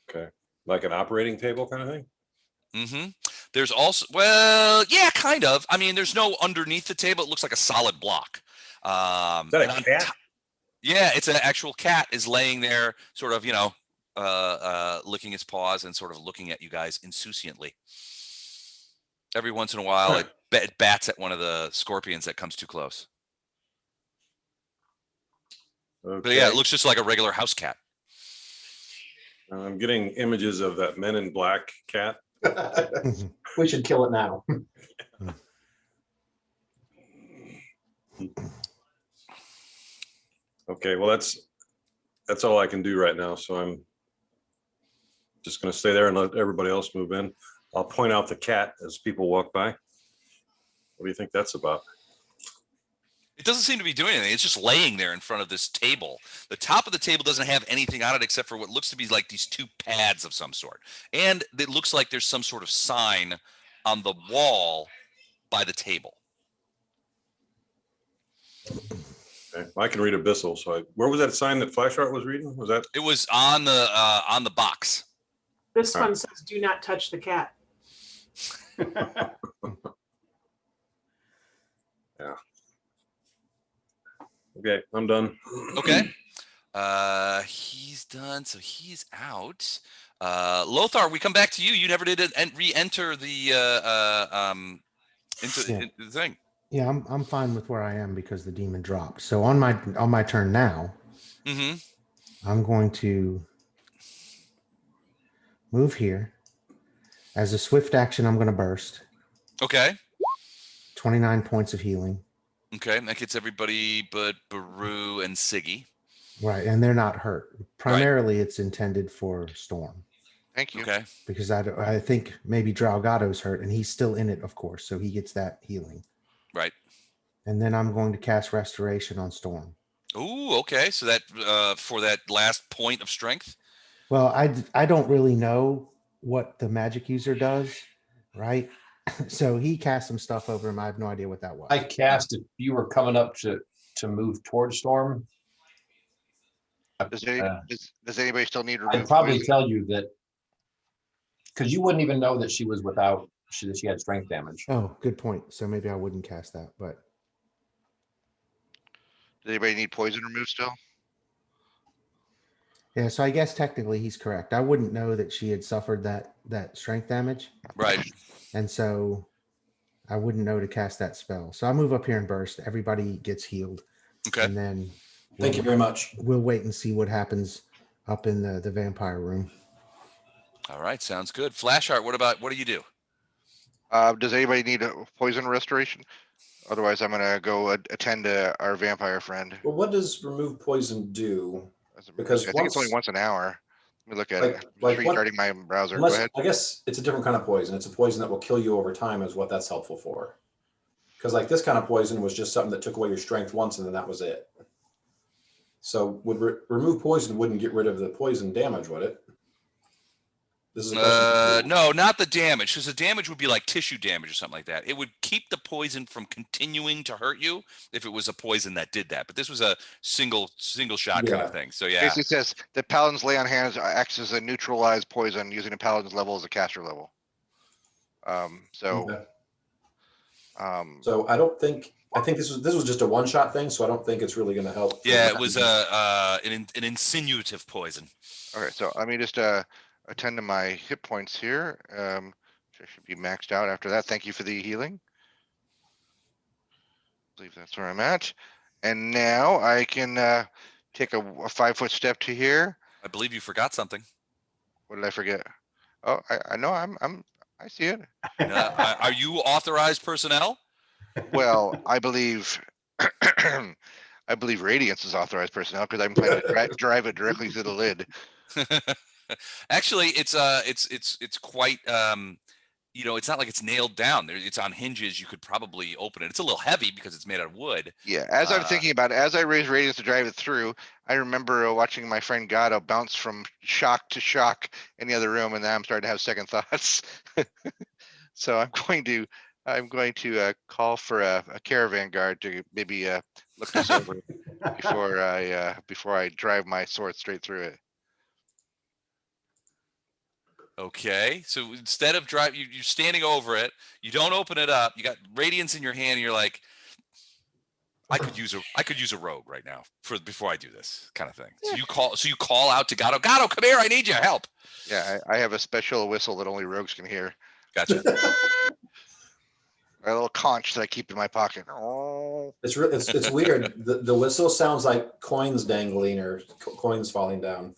Speaker 4: Okay, like an operating table kind of thing.
Speaker 1: Mm-hmm. There's also, well, yeah, kind of. I mean, there's no underneath the table. It looks like a solid block.
Speaker 4: Is that a cat?
Speaker 1: Yeah, it's an actual cat is laying there, sort of, licking its paws and sort of looking at you guys insouciantly. Every once in a while, it bats at one of the scorpions that comes too close.
Speaker 4: Okay.
Speaker 1: But yeah, it looks just like a regular house cat.
Speaker 4: I'm getting images of that Men in Black cat.
Speaker 2: We should kill it now.
Speaker 4: Okay, well that's all I can do right now. So I'm just going to stay there and let everybody else move in. I'll point out the cat as people walk by. What do you think that's about?
Speaker 1: It doesn't seem to be doing anything. It's just laying there in front of this table. The top of the table doesn't have anything on it except for what looks to be like these two pads of some sort. And it looks like there's some sort of sign on the wall by the table.
Speaker 4: Okay. I can read Abyssal. So where was that sign that Flash Art was reading? Was that?
Speaker 1: It was on the box.
Speaker 5: This one says, "Do not touch the cat."
Speaker 4: Yeah. Okay, I'm done.
Speaker 1: Okay. He's done, so he's out. Lothar, we come back to you. You never did re-enter the into the thing.
Speaker 3: Yeah, I'm fine with where I am because the demon dropped. So on my turn now, I'm going to move here. As a swift action, I'm going to burst.
Speaker 1: Okay.
Speaker 3: 29 points of healing.
Speaker 1: Okay, that gets everybody but Baru and Siggy.
Speaker 3: Right, and they're not hurt. Primarily, it's intended for Storm.
Speaker 8: Thank you.
Speaker 1: Okay.
Speaker 3: Because I think maybe Draugato's hurt, and he's still in it, of course, so he gets that healing.
Speaker 1: Right.
Speaker 3: And then I'm going to cast Restoration on Storm.
Speaker 1: Ooh, okay. So that for that last point of strength.
Speaker 3: Well, I don't really know what the magic user does, right? So he cast some stuff over him. I have no idea what that was.
Speaker 2: I cast if you were coming up to move towards Storm.
Speaker 8: Does anybody still need to remove
Speaker 2: I'd probably
Speaker 8: poison?
Speaker 2: tell you that because you wouldn't even know that she was without she had strength damage.
Speaker 3: Oh, good point. So maybe I wouldn't cast that, but
Speaker 8: Does anybody need poison removed still?
Speaker 3: yeah. So I guess technically he's correct. I wouldn't know that she had suffered that strength damage,
Speaker 1: Right.
Speaker 3: and so I wouldn't know to cast that spell. So I move up here and burst. Everybody gets healed,
Speaker 1: Okay.
Speaker 3: and then
Speaker 2: Thank you very much.
Speaker 3: we'll wait and see what happens up in the vampire room.
Speaker 1: All right. Sounds good. Flash art. What do you do?
Speaker 8: Does anybody need a poison restoration? Otherwise, I'm gonna go attend to our vampire friend.
Speaker 2: Well, what does remove poison do? Because
Speaker 8: I think it's only
Speaker 2: once-
Speaker 8: once an hour. Let me look at
Speaker 2: Like-
Speaker 8: it. I'm
Speaker 2: like
Speaker 8: just
Speaker 2: what-
Speaker 8: restarting my browser. Go
Speaker 2: Unless,
Speaker 8: ahead.
Speaker 2: I guess it's a different kind of poison. It's a poison that will kill you over time is what that's helpful for. Because like this kind of poison was just something that took away your strength once and then that was it. So would remove poison wouldn't get rid of the poison damage, would it? This is a question.
Speaker 1: No, not the damage, because the damage would be like tissue damage or something like that. It would keep the poison from continuing to hurt you if it was a poison that did that. But this was a single shot kind
Speaker 2: Yeah.
Speaker 1: of thing. So yeah.
Speaker 8: Basically says the paladin's lay on hands acts as a neutralized poison using a paladin's level as a caster level.
Speaker 2: Okay.
Speaker 8: Um,
Speaker 2: So I think this was just a one shot thing. So I don't think it's really going to help.
Speaker 1: Yeah, it was an insinuative poison.
Speaker 8: all right, so let me just attend to my hit points here. Which I should be maxed out after that. Thank you for the healing. I believe that's where I'm at. And now I can take a 5-foot step to here.
Speaker 1: I believe you forgot something.
Speaker 8: What did I forget? Oh, I know I see it.
Speaker 1: Are you authorized personnel?
Speaker 8: Well, I believe I believe Radiance is authorized personnel because I'm planning to drive it directly through the lid.
Speaker 1: Actually, it's quite it's not like it's nailed down. It's on hinges. You could probably open it. It's a little heavy because it's made out of wood.
Speaker 8: Yeah, as I'm thinking about it, as I raise Radiance to drive it through, I remember watching my friend Gatto bounce from shock to shock in the other room, and now I'm starting to have second thoughts. So I'm going to call for a caravan guard to maybe look this over before I drive my sword straight through it.
Speaker 1: Okay, so instead of you're standing over it. You don't open it up. You got Radiance in your hand. And you're like, I could use a rogue right now before I do this kind of thing. So you call out to Gatto. Gatto, come here. I need your help.
Speaker 8: Yeah, I have a special whistle that only rogues can hear.
Speaker 1: Gotcha.
Speaker 8: A little conch that I keep in my pocket. Oh.
Speaker 2: It's weird. The whistle sounds like coins dangling or coins falling down.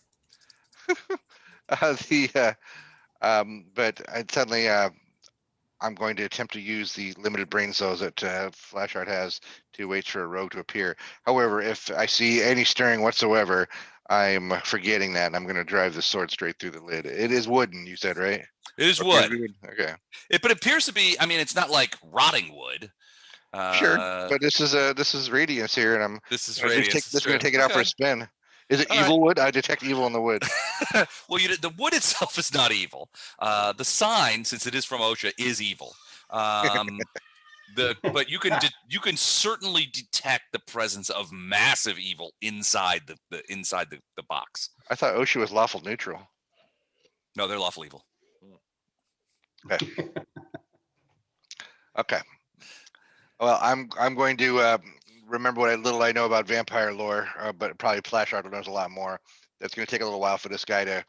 Speaker 8: But suddenly I'm going to attempt to use the limited brain cells that Flashheart has to wait for a rogue to appear. However, if I see any stirring whatsoever, I'm forgetting that and I'm going to drive the sword straight through the lid. It is wooden, you said, right?
Speaker 1: It is wood.
Speaker 8: Okay.
Speaker 1: But it appears to be. I mean, it's not like rotting wood.
Speaker 8: Sure, but this is Radiance here, and
Speaker 1: this is
Speaker 8: going
Speaker 1: Radiance.
Speaker 8: to take it out for a spin. Is it evil wood? I detect evil in the wood.
Speaker 1: Well, the wood itself is not evil. The sign, since it is from OSHA, is evil. But you can certainly detect the presence of massive evil inside the box.
Speaker 8: I thought OSHA was lawful neutral.
Speaker 1: No, they're lawful evil.
Speaker 8: Okay. Okay. Well, I'm going to remember what little I know about vampire lore, but probably Flashheart knows a lot more. That's going to take a little while for this guy to,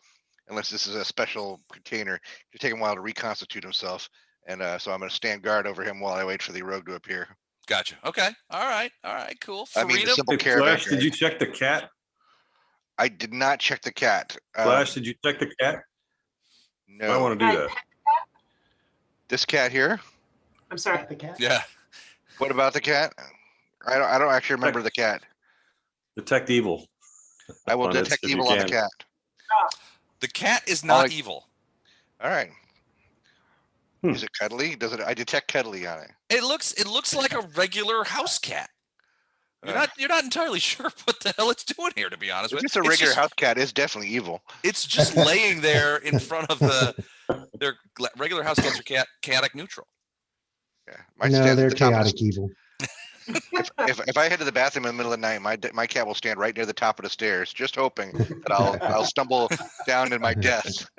Speaker 8: unless this is a special container, to take him a while to reconstitute himself. And so I'm going to stand guard over him while I wait for the rogue to appear.
Speaker 1: Gotcha. Okay. All right. Cool.
Speaker 8: I mean, the
Speaker 1: Farina?
Speaker 8: simple
Speaker 4: Hey,
Speaker 8: caravan
Speaker 4: Flash,
Speaker 8: guard.
Speaker 4: did you check the cat?
Speaker 8: I did not check the cat.
Speaker 4: Flash, did you check the cat? I
Speaker 8: No.
Speaker 4: want to do that.
Speaker 8: This cat here.
Speaker 5: I'm sorry.
Speaker 6: The cat?
Speaker 1: Yeah.
Speaker 8: What about the cat? I don't actually remember the cat.
Speaker 4: Detect evil.
Speaker 8: I will
Speaker 4: on it
Speaker 8: detect
Speaker 4: if you
Speaker 8: evil on the
Speaker 4: can.
Speaker 8: cat.
Speaker 1: The cat is not
Speaker 8: like-
Speaker 1: evil.
Speaker 8: All right.
Speaker 4: Hmm.
Speaker 8: Is it cuddly? I detect cuddly on it?
Speaker 1: It looks like a regular house cat. You're not entirely sure what the hell it's doing here, to be honest
Speaker 8: If
Speaker 1: with
Speaker 8: it's
Speaker 1: you.
Speaker 8: a regular house cat, it's definitely evil.
Speaker 1: It's just laying there in front of their regular house cats are chaotic neutral.
Speaker 8: Yeah.
Speaker 3: No,
Speaker 8: stand at
Speaker 3: they're
Speaker 8: the top of
Speaker 3: chaotic
Speaker 8: the-
Speaker 3: evil.
Speaker 8: If I head to the bathroom in the middle of the night, my cat will stand right near the top of the stairs, just hoping that I'll stumble down in my death.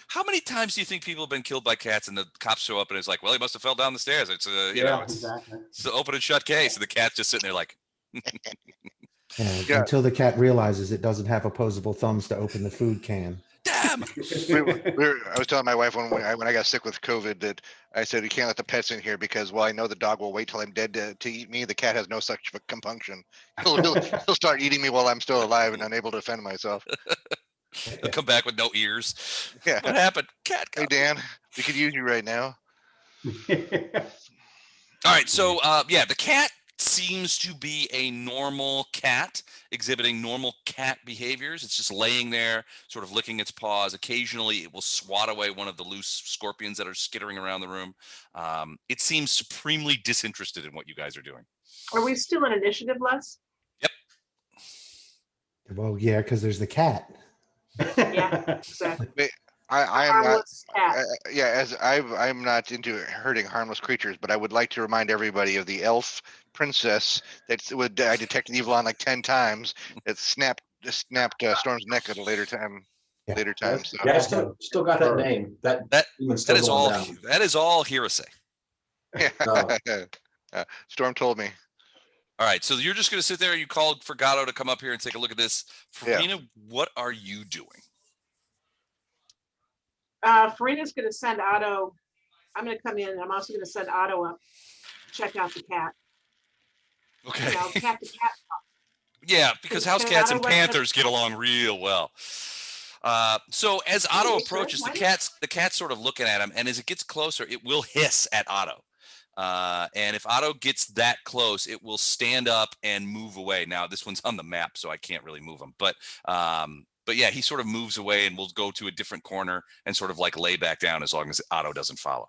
Speaker 1: How many times do you think people have been killed by cats and the cops show up and it's like, well, he must have fell down the stairs. It's you know, it's
Speaker 6: exactly.
Speaker 1: the open and shut case, and the cat's just sitting there like,
Speaker 3: And
Speaker 8: Yeah.
Speaker 3: until the cat realizes it doesn't have opposable thumbs to open the food can.
Speaker 1: damn.
Speaker 8: I was telling my wife when I got sick with COVID that I said you can't let the pets in here because I know the dog will wait till I'm dead to eat me. The cat has no such compunction. He'll start eating me while I'm still alive and unable to defend myself.
Speaker 1: He'll come back with no ears.
Speaker 8: Yeah.
Speaker 1: What happened? Cat.
Speaker 8: Hey Dan, we could use you right now.
Speaker 1: All right, so yeah, the cat seems to be a normal cat, exhibiting normal cat behaviors. It's just laying there, sort of licking its paws. Occasionally, it will swat away one of the loose scorpions that are skittering around the room. It seems supremely disinterested in what you guys are doing.
Speaker 5: Are we still in initiative, Les?
Speaker 3: Well, yeah, because there's the cat.
Speaker 5: Yeah, exactly.
Speaker 8: I am not.
Speaker 5: Harmless cat.
Speaker 8: Yeah, as I'm not into hurting harmless creatures, but I would like to remind everybody of the elf princess I detected evil on like 10 times. That snapped Storm's neck at a later time.
Speaker 3: Yeah.
Speaker 8: Later time. So
Speaker 2: Yeah, still got that name. That demon's still
Speaker 1: That is
Speaker 2: going
Speaker 1: all.
Speaker 2: down.
Speaker 1: That is all hearsay.
Speaker 8: Storm told me.
Speaker 1: All right, so you're just going to sit there. You called for Gatto to come up here and take a look at this. Farina, what are you doing?
Speaker 5: Farina's going to send Otto. I'm going to come in. I'm also going to send Otto up to check out the cat.
Speaker 1: Okay.
Speaker 5: You know, cat to cat.
Speaker 1: Yeah, because house cats and panthers get along real well. So as Otto approaches, the cat's sort of looking at him, and as it gets closer, it will hiss at Otto. And if Otto gets that close, it will stand up and move away. Now this one's on the map, so I can't really move him, but yeah, he sort of moves away and will go to a different corner and sort of like lay back down as long as Otto doesn't follow.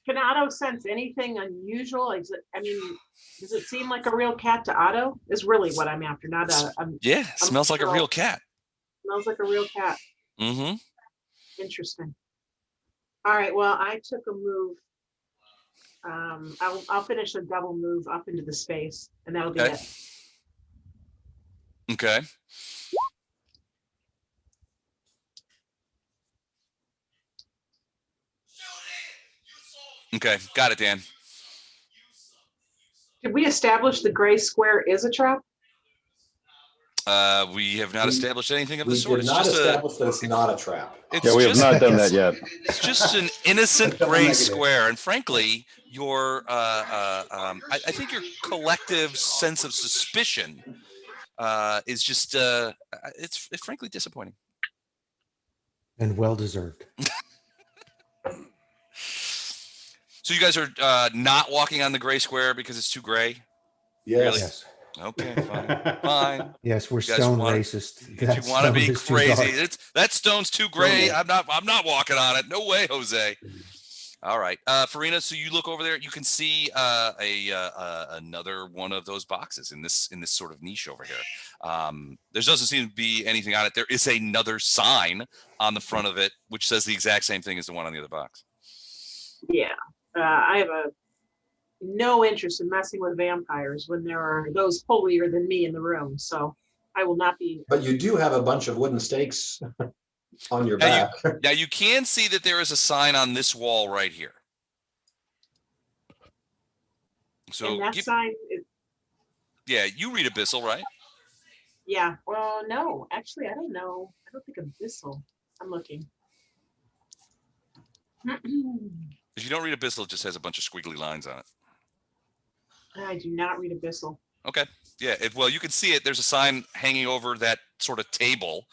Speaker 5: Can Otto sense anything unusual? Does it seem like a real cat to Otto? Is really what I'm after. Not a.
Speaker 1: Yeah, smells like a real cat.
Speaker 5: Smells like a real cat.
Speaker 1: Mm-hmm.
Speaker 5: Interesting. All right. Well, I took a move. I'll finish a double move up into the space, and that'll be it.
Speaker 1: Okay. Okay, got it, Dan.
Speaker 5: Did we establish the gray square is a trap?
Speaker 1: We have not established anything of the sort.
Speaker 2: We did not establish that it's not a trap.
Speaker 9: Yeah, we have not done that yet.
Speaker 1: It's just an innocent gray square, and frankly, I think your collective sense of suspicion is just it's frankly disappointing
Speaker 3: And well deserved.
Speaker 1: So you guys are not walking on the gray square because it's too gray?
Speaker 2: Yes.
Speaker 1: Really?
Speaker 3: Yes.
Speaker 1: Okay, fine.
Speaker 3: Yes, we're
Speaker 1: You guys
Speaker 3: stone
Speaker 1: wanna-
Speaker 3: racist.
Speaker 1: If you want to be crazy, that stone's too gray. I'm not walking on it. No way, Jose. All right, Farina. So you look over there. You can see another one of those boxes in this sort of niche over here. There doesn't seem to be anything on it. There is another sign on the front of it which says the exact same thing as the one on the other box.
Speaker 5: Yeah. I have no interest in messing with vampires when there are those holier than me in the room. So I will not be.
Speaker 2: But you do have a bunch of wooden stakes on your back.
Speaker 1: Now you can see that there is a sign on this wall right here. So
Speaker 5: and that sign is.
Speaker 1: Yeah, you read Abyssal, right?
Speaker 5: Yeah. Well, no, actually, I don't know. I don't think Abyssal. I'm looking.
Speaker 1: If you don't read Abyssal, it just has a bunch of squiggly lines on it.
Speaker 5: I do not read Abyssal.
Speaker 1: Okay. Yeah. Well, you can see it. There's a sign hanging over that sort of table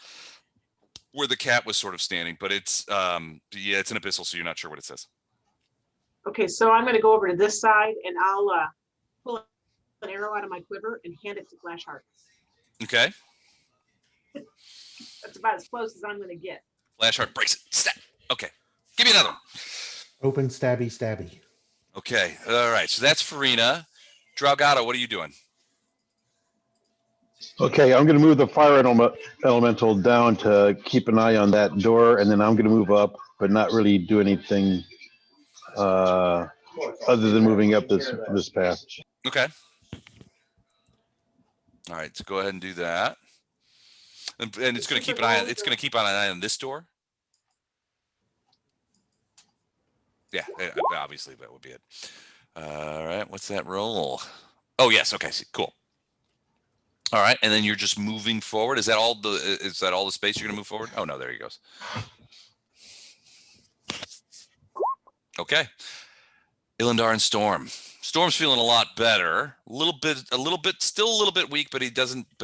Speaker 1: where the cat was sort of standing, but it's it's an Abyssal, so you're not sure what it says.
Speaker 5: Okay, so I'm going to go over to this side, and I'll pull an arrow out of my quiver and hand it to Flashheart.
Speaker 1: Okay.
Speaker 5: That's about as close as I'm going to get.
Speaker 1: Flashheart breaks it. Snap. Okay. Give me another one.
Speaker 3: Open stabby stabby.
Speaker 1: Okay. All right. So that's Farina. Draugato, what are you doing?
Speaker 9: Okay, I'm going to move the fire elemental down to keep an eye on that door, and then I'm going to move up, but not really do anything other than moving up this path.
Speaker 1: Okay. All right. So go ahead and do that. And it's going to keep an eye on. It's going to keep an eye on this door. Yeah, obviously that would be it. All right, what's that roll? Oh yes, okay, cool. All right, and then you're just moving forward. Is that all the space you're going to move forward? Oh no, there he goes. Okay. Ilindar and Storm. Storm's feeling a lot better. Still a little bit weak, but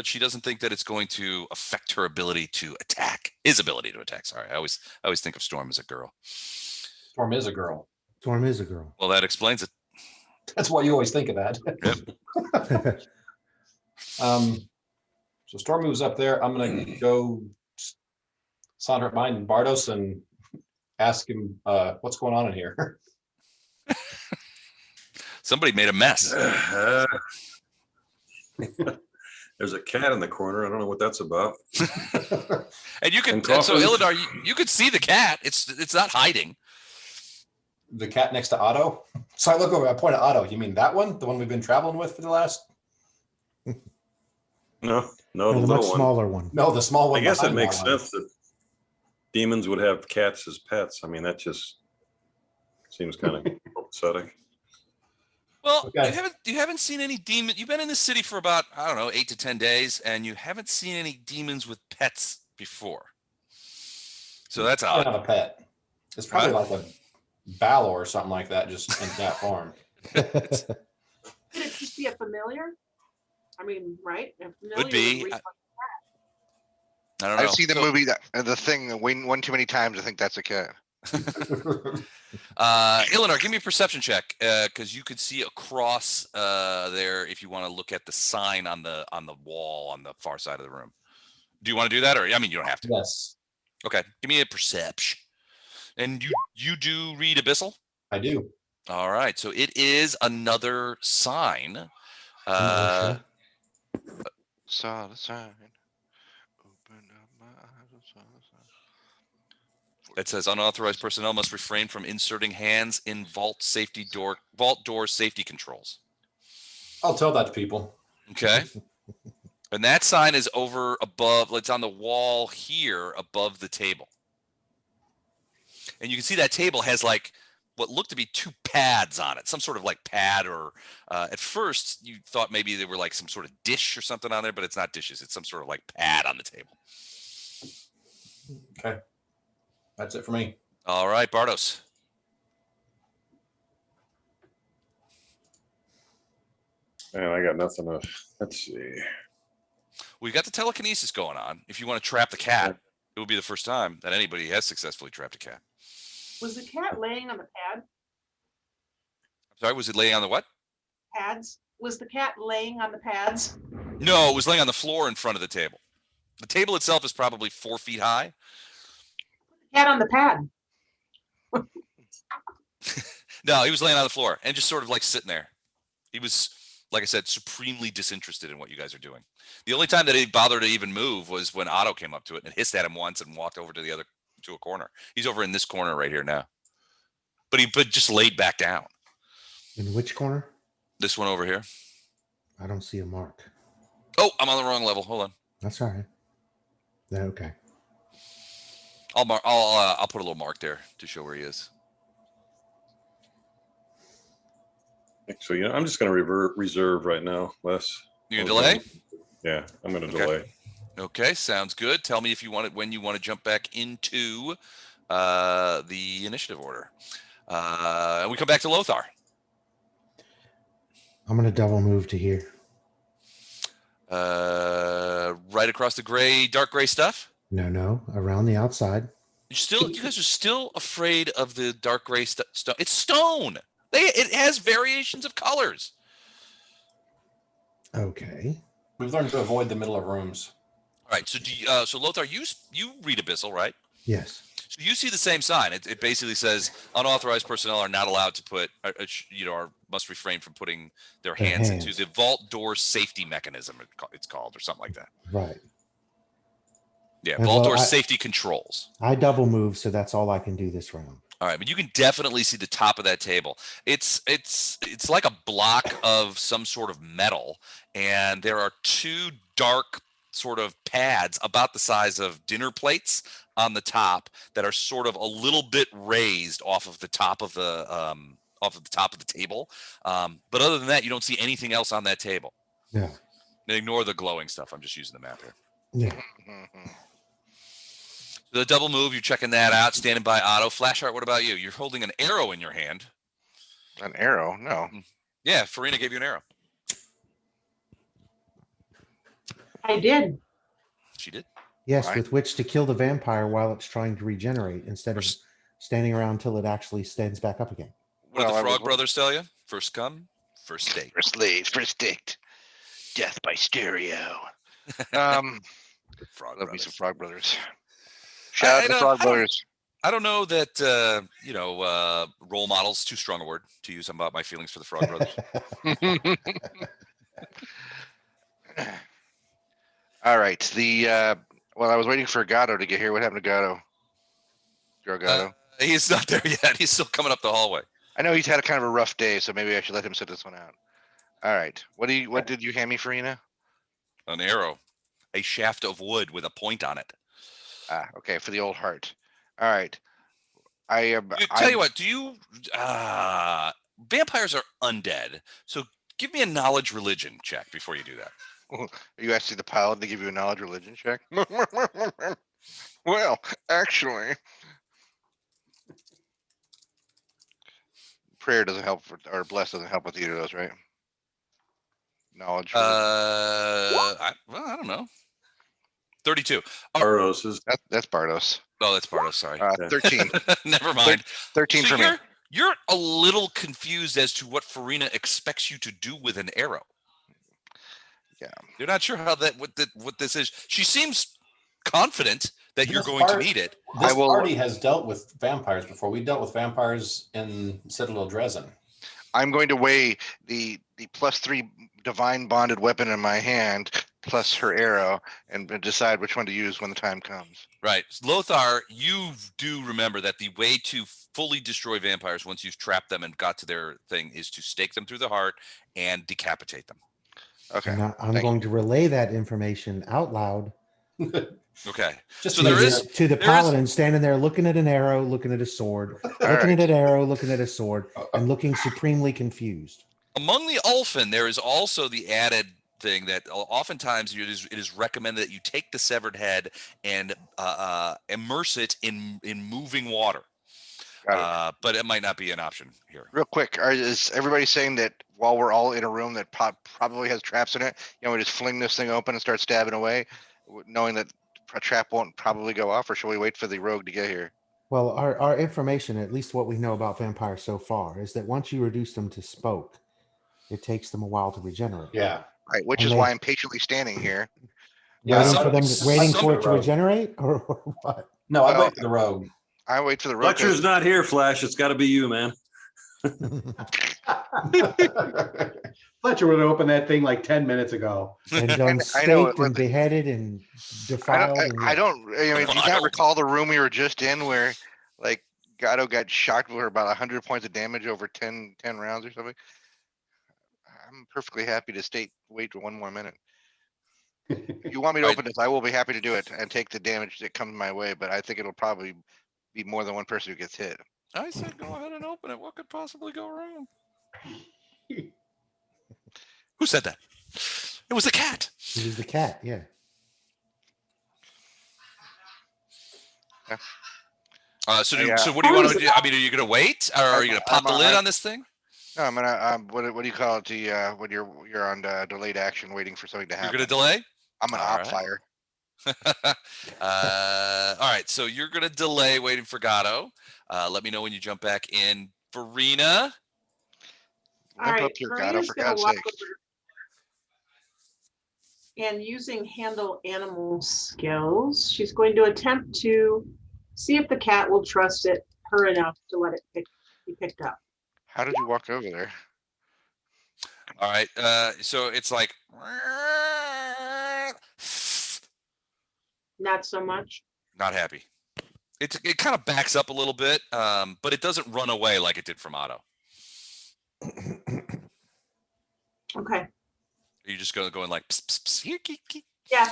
Speaker 1: she doesn't think that it's going to affect her ability to attack. His ability to attack. Sorry, I always think of Storm as a girl.
Speaker 2: Storm is a girl.
Speaker 3: Storm is a girl.
Speaker 1: Well, that explains it.
Speaker 2: That's why you always think of that.
Speaker 1: Yep.
Speaker 2: So Storm moves up there. I'm gonna go saunter up behind Bardos and ask him what's going on in here.
Speaker 1: Somebody made a mess.
Speaker 4: There's a cat in the corner. I don't know what that's about.
Speaker 1: And you can
Speaker 4: And
Speaker 1: so
Speaker 4: coffins.
Speaker 1: Ilindar, you could see the cat. It's not hiding.
Speaker 2: The cat next to Otto. So I look over, I point at Otto. You mean that one? The one we've been traveling with for the last?
Speaker 4: No, the
Speaker 3: the much
Speaker 4: little one.
Speaker 3: smaller one.
Speaker 2: No, the small one.
Speaker 4: I guess it
Speaker 2: behind
Speaker 4: makes
Speaker 2: that one.
Speaker 4: sense that demons would have cats as pets. I mean, that just seems kind of upsetting.
Speaker 1: Well,
Speaker 2: Okay.
Speaker 1: you haven't seen any demon. You've been in this city for about, I don't know, 8 to 10 days, and you haven't seen any demons with pets before. So that's
Speaker 2: Not
Speaker 1: odd.
Speaker 2: a pet. It's probably like a Balor or something like that, just in cat form.
Speaker 5: Could it just be a familiar? I mean, right? A familiar
Speaker 1: Would be.
Speaker 5: read-
Speaker 1: I don't know.
Speaker 8: I've seen the movie The Thing one too many times. I think that's a cat.
Speaker 1: Ilindar, give me a perception check, because you could see across there if you want to look at the sign on the wall on the far side of the room. Do you want to do that, or I mean, you don't have to.
Speaker 2: Yes,
Speaker 1: Okay, give me a perception. And you do read Abyssal?
Speaker 2: I do.
Speaker 1: All right, so it is another sign.
Speaker 3: OSHA.
Speaker 8: Saw the sign. Open up my eyes and saw the sign.
Speaker 1: That says unauthorized personnel must refrain from inserting hands in vault door safety controls.
Speaker 2: I'll tell that to people.
Speaker 1: Okay. And that sign is over above, it's on the wall here above the table. And you can see that table has like what looked to be 2 pads on it, some sort of like pad, or at first you thought maybe they were like some sort of dish or something on there, but it's not dishes. It's some sort of like pad on the table.
Speaker 2: Okay. That's it for me.
Speaker 1: All right, Bardos.
Speaker 4: Man, I got nothing to. Let's see.
Speaker 1: We've got the telekinesis going on. If you want to trap the cat, it would be the first time that anybody has successfully trapped a cat.
Speaker 5: Was the cat laying on the
Speaker 1: I'm sorry, was it laying on the what?
Speaker 5: pads? Was the cat laying on the pads?
Speaker 1: No, it was laying on the floor in front of the table. The table itself is probably 4 feet high.
Speaker 5: Cat on the pad.
Speaker 1: No, he was laying on the floor and just sort of like sitting there. He was, like I said, supremely disinterested in what you guys are doing. The only time that he bothered to even move was when Otto came up to it and hissed at him once and walked over to a corner. He's over in this corner right here now. But he just laid back down.
Speaker 3: In which corner?
Speaker 1: This one over here.
Speaker 3: I don't see a mark.
Speaker 1: Oh, I'm on the wrong level. Hold on.
Speaker 3: That's all right. Yeah, okay.
Speaker 1: I'll put a little mark there to show where he is.
Speaker 4: So I'm just going to reserve right now, Les.
Speaker 1: You gonna delay?
Speaker 4: Yeah, I'm going to
Speaker 1: Okay.
Speaker 4: delay.
Speaker 1: Okay, sounds good. Tell me if you want it when you want to jump back into the initiative order. And we come back to Lothar.
Speaker 3: I'm going to double move to here.
Speaker 1: Right across the dark gray stuff.
Speaker 3: No, around the outside.
Speaker 1: You guys are still afraid of the dark gray stone. It's stone. It has variations of colors.
Speaker 3: Okay.
Speaker 2: We've learned to avoid the middle of rooms.
Speaker 1: All right. So so Lothar, you read Abyssal, right?
Speaker 3: Yes.
Speaker 1: So you see the same sign. It basically says unauthorized personnel are not allowed to put, or must refrain from putting their hands into the vault door safety mechanism. It's called, or something like that.
Speaker 3: Right.
Speaker 1: Yeah,
Speaker 3: And
Speaker 1: vault
Speaker 3: well,
Speaker 1: door safety controls.
Speaker 3: I double move, so that's all I can do this round.
Speaker 1: All right, but you can definitely see the top of that table. It's like a block of some sort of metal, and there are 2 dark sort of pads about the size of dinner plates on the top that are sort of a little bit raised off of the top of the table. But other than that, you don't see anything else on that table.
Speaker 3: Yeah.
Speaker 1: And ignore the glowing stuff. I'm just using the map here.
Speaker 3: Yeah.
Speaker 1: The double move, you're checking that out. Standing by Otto. Flashheart, what about you? You're holding an arrow in your hand.
Speaker 8: An arrow? No.
Speaker 1: Yeah, Farina gave you an arrow.
Speaker 5: I did.
Speaker 1: She did.
Speaker 3: Yes,
Speaker 8: Why?
Speaker 3: with which to kill the vampire while it's trying to regenerate instead of standing around until it actually stands back up again.
Speaker 1: What did
Speaker 8: Well,
Speaker 1: the
Speaker 8: I
Speaker 1: Frog
Speaker 8: was-
Speaker 1: Brothers tell you? First come, first stake.
Speaker 8: First laid, first staked. Death by stereo.
Speaker 1: Frog
Speaker 8: Love me some
Speaker 1: Brothers.
Speaker 8: Frog Brothers. Shout out to the Frog Brothers.
Speaker 1: I don't know that role models, too strong a word to use about my feelings for the Frog Brothers.
Speaker 8: All right. Well, I was waiting for Gatto to get here. What happened to Gatto? Gatto.
Speaker 1: He's not there yet. He's still coming up the hallway.
Speaker 8: I know he's had a kind of a rough day, so maybe I should let him sit this one out. All right. What did you hand me, Farina?
Speaker 1: An arrow, a shaft of wood with a point on it.
Speaker 8: Okay, for the old heart. All right.
Speaker 1: Tell you what, do you vampires are undead, so give me a knowledge religion check before you do that.
Speaker 8: Are you asking the pilot to give you a knowledge religion check? Well, actually, prayer doesn't help, or bless doesn't help with either of those, right? Knowledge.
Speaker 1: I don't know. 32.
Speaker 4: Barros is
Speaker 8: That's Bardos.
Speaker 1: Oh, that's Bardos. Sorry.
Speaker 8: 13.
Speaker 1: Never mind.
Speaker 8: 13
Speaker 1: So
Speaker 8: for me.
Speaker 1: you're a little confused as to what Farina expects you to do with an arrow.
Speaker 8: Yeah.
Speaker 1: You're not sure how what this is. She seems confident that you're going to need it.
Speaker 2: This party has dealt with vampires before. We dealt with vampires in Citadel Dresden.
Speaker 8: I'm going to weigh the +3 divine bonded weapon in my hand plus her arrow and decide which one to use when the time comes.
Speaker 1: Right. Lothar, you do remember that the way to fully destroy vampires once you've trapped them and got to their thing is to stake them through the heart and decapitate them.
Speaker 8: Okay.
Speaker 3: And I'm going to relay that information out loud.
Speaker 1: Okay.
Speaker 2: Just
Speaker 1: So there is
Speaker 3: to the paladin standing there looking at an arrow, looking at a sword, looking at an arrow, looking at a sword, and looking supremely confused.
Speaker 1: Among the Ulfin, there is also the added thing that oftentimes it is recommended that you take the severed head and immerse it in moving water. But it might not be an option here.
Speaker 8: Real quick, is everybody saying that while we're all in a room that probably has traps in it, we just fling this thing open and start stabbing away, knowing that a trap won't probably go off, or should we wait for the rogue to get here?
Speaker 3: Well, our information, at least what we know about vampires so far, is that once you reduce them to smoke, it takes them a while to regenerate.
Speaker 2: Yeah.
Speaker 8: Right, which is why I'm patiently standing here.
Speaker 3: Waiting for it to regenerate, or what?
Speaker 2: No, I wait for the rogue.
Speaker 8: I wait for the rogue.
Speaker 4: Fletcher's not here, Flash. It's got to be you, man.
Speaker 6: Fletcher would have opened that thing like 10 minutes ago.
Speaker 3: And done staked and beheaded and defiled.
Speaker 8: Do you not recall the room we were just in where like Gatto got shocked for about 100 points of damage over 10 rounds or something? I'm perfectly happy to wait for one more minute. If you want me to open this, I will be happy to do it and take the damage that comes my way, but I think it'll probably be more than one person who gets hit.
Speaker 1: I said go ahead and open it. What could possibly go wrong? Who said that? It was the cat.
Speaker 3: It was the cat, yeah.
Speaker 1: So what do you want to do? I mean, are you going to wait, or are you going to pop the lid on this thing?
Speaker 8: No, I'm gonna. What do you call it? When you're on delayed action, waiting for something to happen.
Speaker 1: You're going to delay.
Speaker 8: I'm an op fire.
Speaker 1: All right, so you're going to delay waiting for Gatto. Let me know when you jump back in. Farina.
Speaker 5: All right,
Speaker 8: up here, Gatto,
Speaker 5: Farina's
Speaker 8: for
Speaker 5: gonna
Speaker 8: God's
Speaker 5: walk
Speaker 8: sake.
Speaker 5: over and using handle animal skills, she's going to attempt to see if the cat will trust her enough to let it be picked up.
Speaker 8: How did you walk over there?
Speaker 1: All right, so it's like
Speaker 5: Not so much.
Speaker 1: not happy. It kind of backs up a little bit, but it doesn't run away like it did from Otto.
Speaker 5: Okay.
Speaker 1: Are you just going like pss, pss, pss, here,
Speaker 5: Yeah,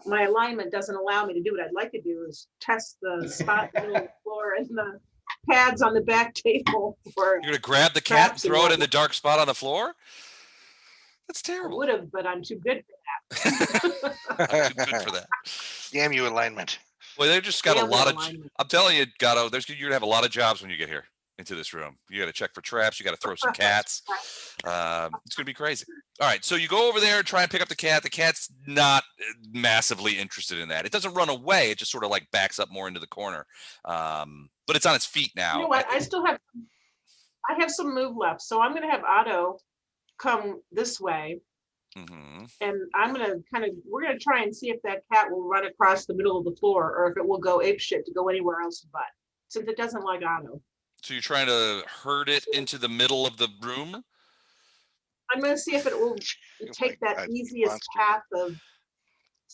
Speaker 5: my alignment doesn't allow me to do what I'd like to do is test the spot in the middle of the floor and the pads on the back table. Or
Speaker 1: You're gonna grab the cat and
Speaker 5: traps and
Speaker 1: throw it in the
Speaker 5: whatnot.
Speaker 1: dark spot on the floor? That's
Speaker 5: I
Speaker 1: terrible.
Speaker 5: would have, but I'm too good for
Speaker 1: I'm too good for that.
Speaker 8: Damn you, alignment.
Speaker 1: Well, they just got a
Speaker 5: Damn
Speaker 1: lot
Speaker 5: that
Speaker 1: of.
Speaker 5: alignment.
Speaker 1: I'm telling you, Gatto, you're gonna have a lot of jobs when you get here into this room. You got to check for traps. You got to throw some cats. It's gonna be crazy. All right, so you go over there and try and pick up the cat. The cat's not massively interested in that. It doesn't run away. It just sort of like backs up more into the corner. But it's on its feet now.
Speaker 5: You know what? I have some move left, so I'm gonna have Otto come this way,
Speaker 1: Mm-hmm.
Speaker 5: and we're gonna try and see if that cat will run across the middle of the floor, or if it will go apeshit to go anywhere else but, since it doesn't like Otto.
Speaker 1: So you're trying to herd it into the middle of the room?
Speaker 5: I'm gonna see if it will take that
Speaker 8: God,
Speaker 5: easiest
Speaker 8: monster.
Speaker 5: path to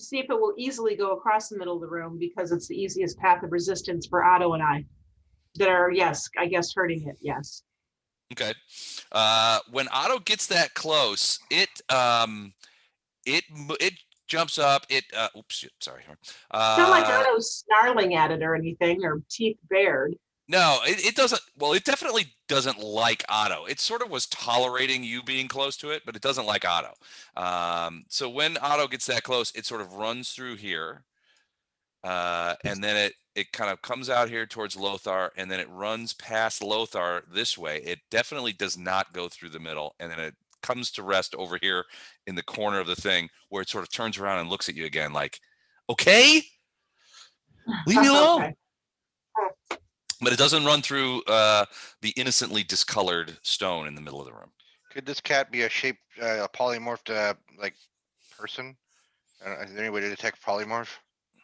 Speaker 5: see if it will easily go across the middle of the room, because it's the easiest path of resistance for Otto and I that are, yes, I guess hurting it, yes.
Speaker 1: Okay. When Otto gets that close, it jumps up. Oops, sorry.
Speaker 5: It's not like Otto's snarling at it or anything, or teeth bared.
Speaker 1: No, it doesn't. Well, it definitely doesn't like Otto. It sort of was tolerating you being close to it, but it doesn't like Otto. So when Otto gets that close, it sort of runs through here, and then it kind of comes out here towards Lothar, and then it runs past Lothar this way. It definitely does not go through the middle, and then it comes to rest over here in the corner of the thing, where it sort of turns around and looks at you again, like, "Okay, leave me alone."
Speaker 5: Okay.
Speaker 1: But it doesn't run through the innocently discolored stone in the middle of the room.
Speaker 8: Could this cat be a polymorphed like person? Is there any way to detect polymorph?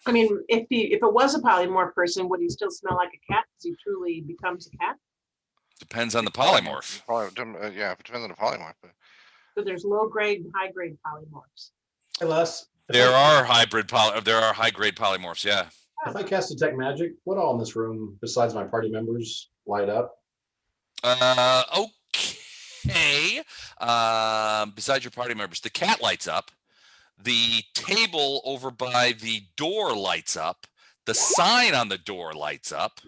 Speaker 5: I mean, if it was a polymorph person, would he still smell like a cat because he truly becomes a cat?
Speaker 1: Depends on the polymorph.
Speaker 8: Yeah, it depends on the polymorph. But
Speaker 5: So there's low grade and high grade polymorphs.
Speaker 2: Hey, Les.
Speaker 1: There are high grade polymorphs. Yeah.
Speaker 2: If I cast detect magic, what all in this room besides my party members light up?
Speaker 1: Okay. Besides your party members, the cat lights up. The table over by the door lights up. The sign on the door lights up.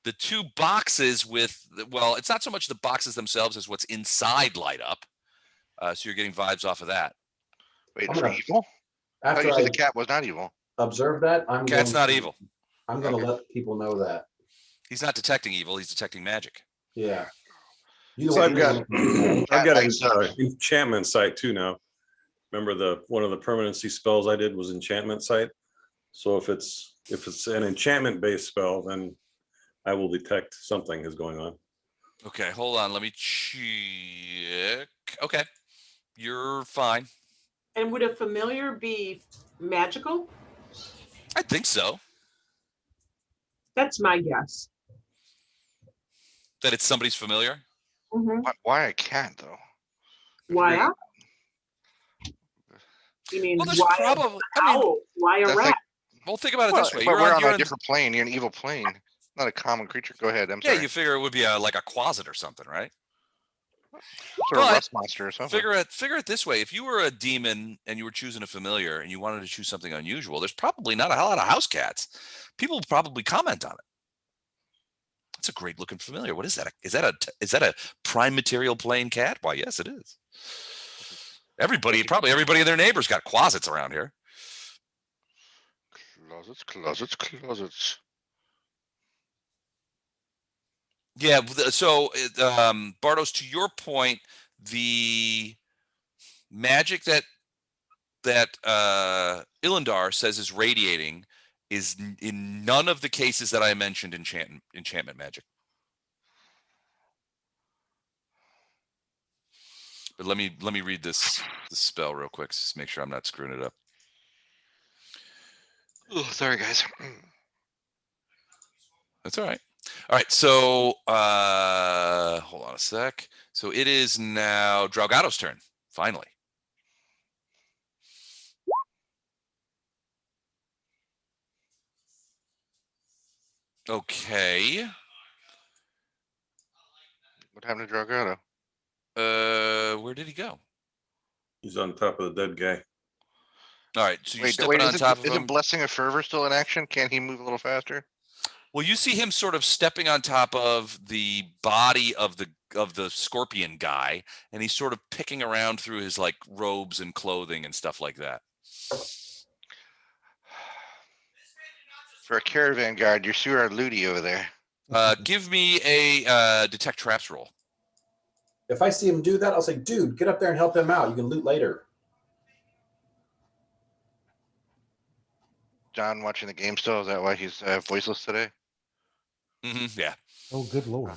Speaker 1: The two boxes it's not so much the boxes themselves as what's inside light up. So you're getting vibes off of that.
Speaker 8: Wait, for evil? I thought you said the cat was not evil.
Speaker 2: Observe that.
Speaker 1: Cat's not evil.
Speaker 2: I'm going to let people know that.
Speaker 1: He's not detecting evil. He's detecting magic.
Speaker 2: Yeah.
Speaker 4: So I've got an enchantment site too now. Remember one of the permanency spells I did was enchantment site. So if it's an enchantment based spell, then I will detect something is going on.
Speaker 1: Okay, hold on. Let me check. Okay, you're fine.
Speaker 5: And would a familiar be magical?
Speaker 1: I think so.
Speaker 5: That's my guess.
Speaker 1: That it's somebody's familiar?
Speaker 5: Mm-hmm.
Speaker 8: Why a cat though?
Speaker 5: Why? You mean why a rat?
Speaker 1: Well, think about it this way.
Speaker 8: We're on a different plane. You're an evil plane. Not a common creature. Go ahead. I'm sorry.
Speaker 1: Yeah, you figure it would be like a closet or something, right?
Speaker 8: Or a rust monster or something.
Speaker 1: Figure it this way. If you were a demon and you were choosing a familiar and you wanted to choose something unusual, there's probably not a lot of house cats. People will probably comment on it. That's a great looking familiar. What is that? Is that a prime material plain cat? Why, yes, it is. Probably everybody and their neighbors got closets around here.
Speaker 8: Closets.
Speaker 1: Yeah. So, Bartos, to your point, the magic that Ilindar says is radiating is in none of the cases that I mentioned enchantment magic. But let me read this spell real quick, just to make sure I'm not screwing it up.
Speaker 8: Oh, sorry, guys.
Speaker 1: That's all right. All right, so hold on a sec. So it is now Draugato's turn, finally. Okay.
Speaker 8: What happened to Draugato?
Speaker 1: Where did he go?
Speaker 4: He's on top of the dead guy.
Speaker 1: All right, so you're
Speaker 8: Wait,
Speaker 1: stepping on top of
Speaker 8: isn't
Speaker 1: him.
Speaker 8: Blessing of Fervor still in action? Can't he move a little faster?
Speaker 1: Well, you see him sort of stepping on top of the body of the scorpion guy, and he's sort of picking around through his like robes and clothing and stuff like that.
Speaker 8: For a caravan guard, you're sure Ludi over there.
Speaker 1: Give me a detect traps roll.
Speaker 2: If I see him do that, I'll say, dude, get up there and help him out. You can loot later.
Speaker 8: John watching the game still. Is that why he's voiceless today?
Speaker 1: Yeah.
Speaker 3: Oh, good lord.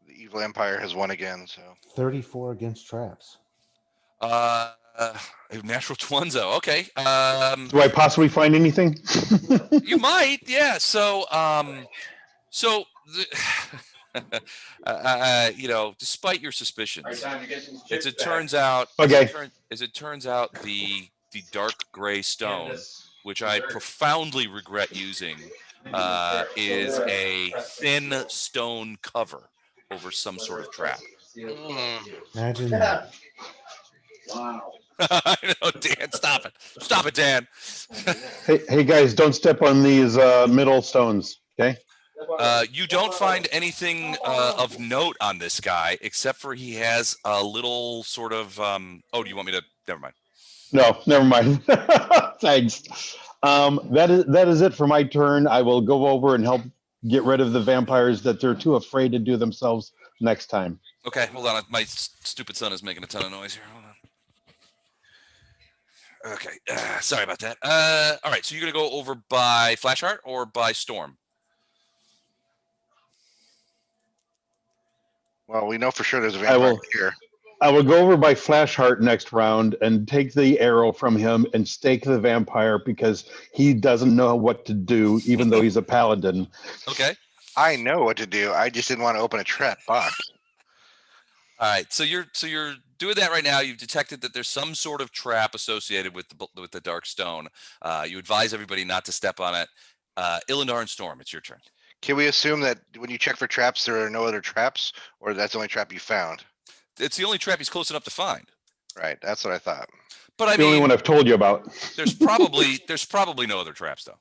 Speaker 8: The evil empire has won again. So
Speaker 3: 34 against traps.
Speaker 1: Natural Twinzo. Okay.
Speaker 9: Do I possibly find anything?
Speaker 1: You might, yeah. So, you know, despite your suspicions, as it turns out,
Speaker 9: Okay.
Speaker 1: as it turns out, the dark gray stone, which I profoundly regret using, is a thin stone cover over some sort of trap.
Speaker 3: Imagine that.
Speaker 2: Wow.
Speaker 1: I know, Dan. Stop it. Stop it, Dan.
Speaker 9: Hey guys, don't step on these middle stones. Okay.
Speaker 1: You don't find anything of note on this guy, except for he has a little sort of. Oh, do you want me to? Never mind.
Speaker 9: No, never mind. Thanks. That is it for my turn. I will go over and help get rid of the vampires that they're too afraid to do themselves next time.
Speaker 1: Okay, hold on. My stupid son is making a ton of noise here. Hold on. Okay, sorry about that. All right, so you're gonna go over by Flashheart or by Storm?
Speaker 8: Well, we know for sure there's a
Speaker 9: I
Speaker 8: vampire
Speaker 9: will.
Speaker 8: here.
Speaker 9: I will go over by Flashheart next round and take the arrow from him and stake the vampire because he doesn't know what to do, even though he's a paladin.
Speaker 1: Okay.
Speaker 8: I know what to do. I just didn't want to open a trap box.
Speaker 1: All right, so you're doing that right now. You've detected that there's some sort of trap associated with the dark stone. You advise everybody not to step on it. Illindar and Storm, it's your turn.
Speaker 8: Can we assume that when you check for traps, there are no other traps, or that's the only trap you found?
Speaker 1: It's the only trap he's close enough to find.
Speaker 8: Right, that's what I thought.
Speaker 1: But I
Speaker 9: The only
Speaker 1: mean,
Speaker 9: one I've told you about.
Speaker 1: there's probably no other traps though.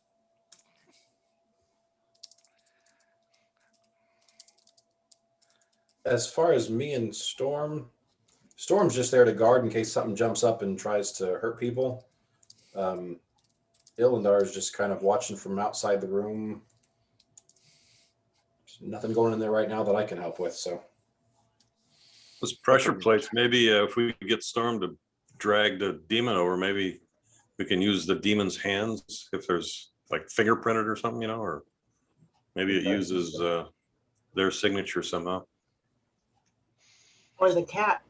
Speaker 2: As far as me and Storm's just there to guard in case something jumps up and tries to hurt people. Illindar is just kind of watching from outside the room. There's nothing going in there right now that I can help with. So
Speaker 4: Those pressure plates, maybe if we get Storm to drag the demon over, maybe we can use the demon's hands if there's like fingerprinted or something, you know, or maybe it uses their signature somehow.
Speaker 5: Or the cat.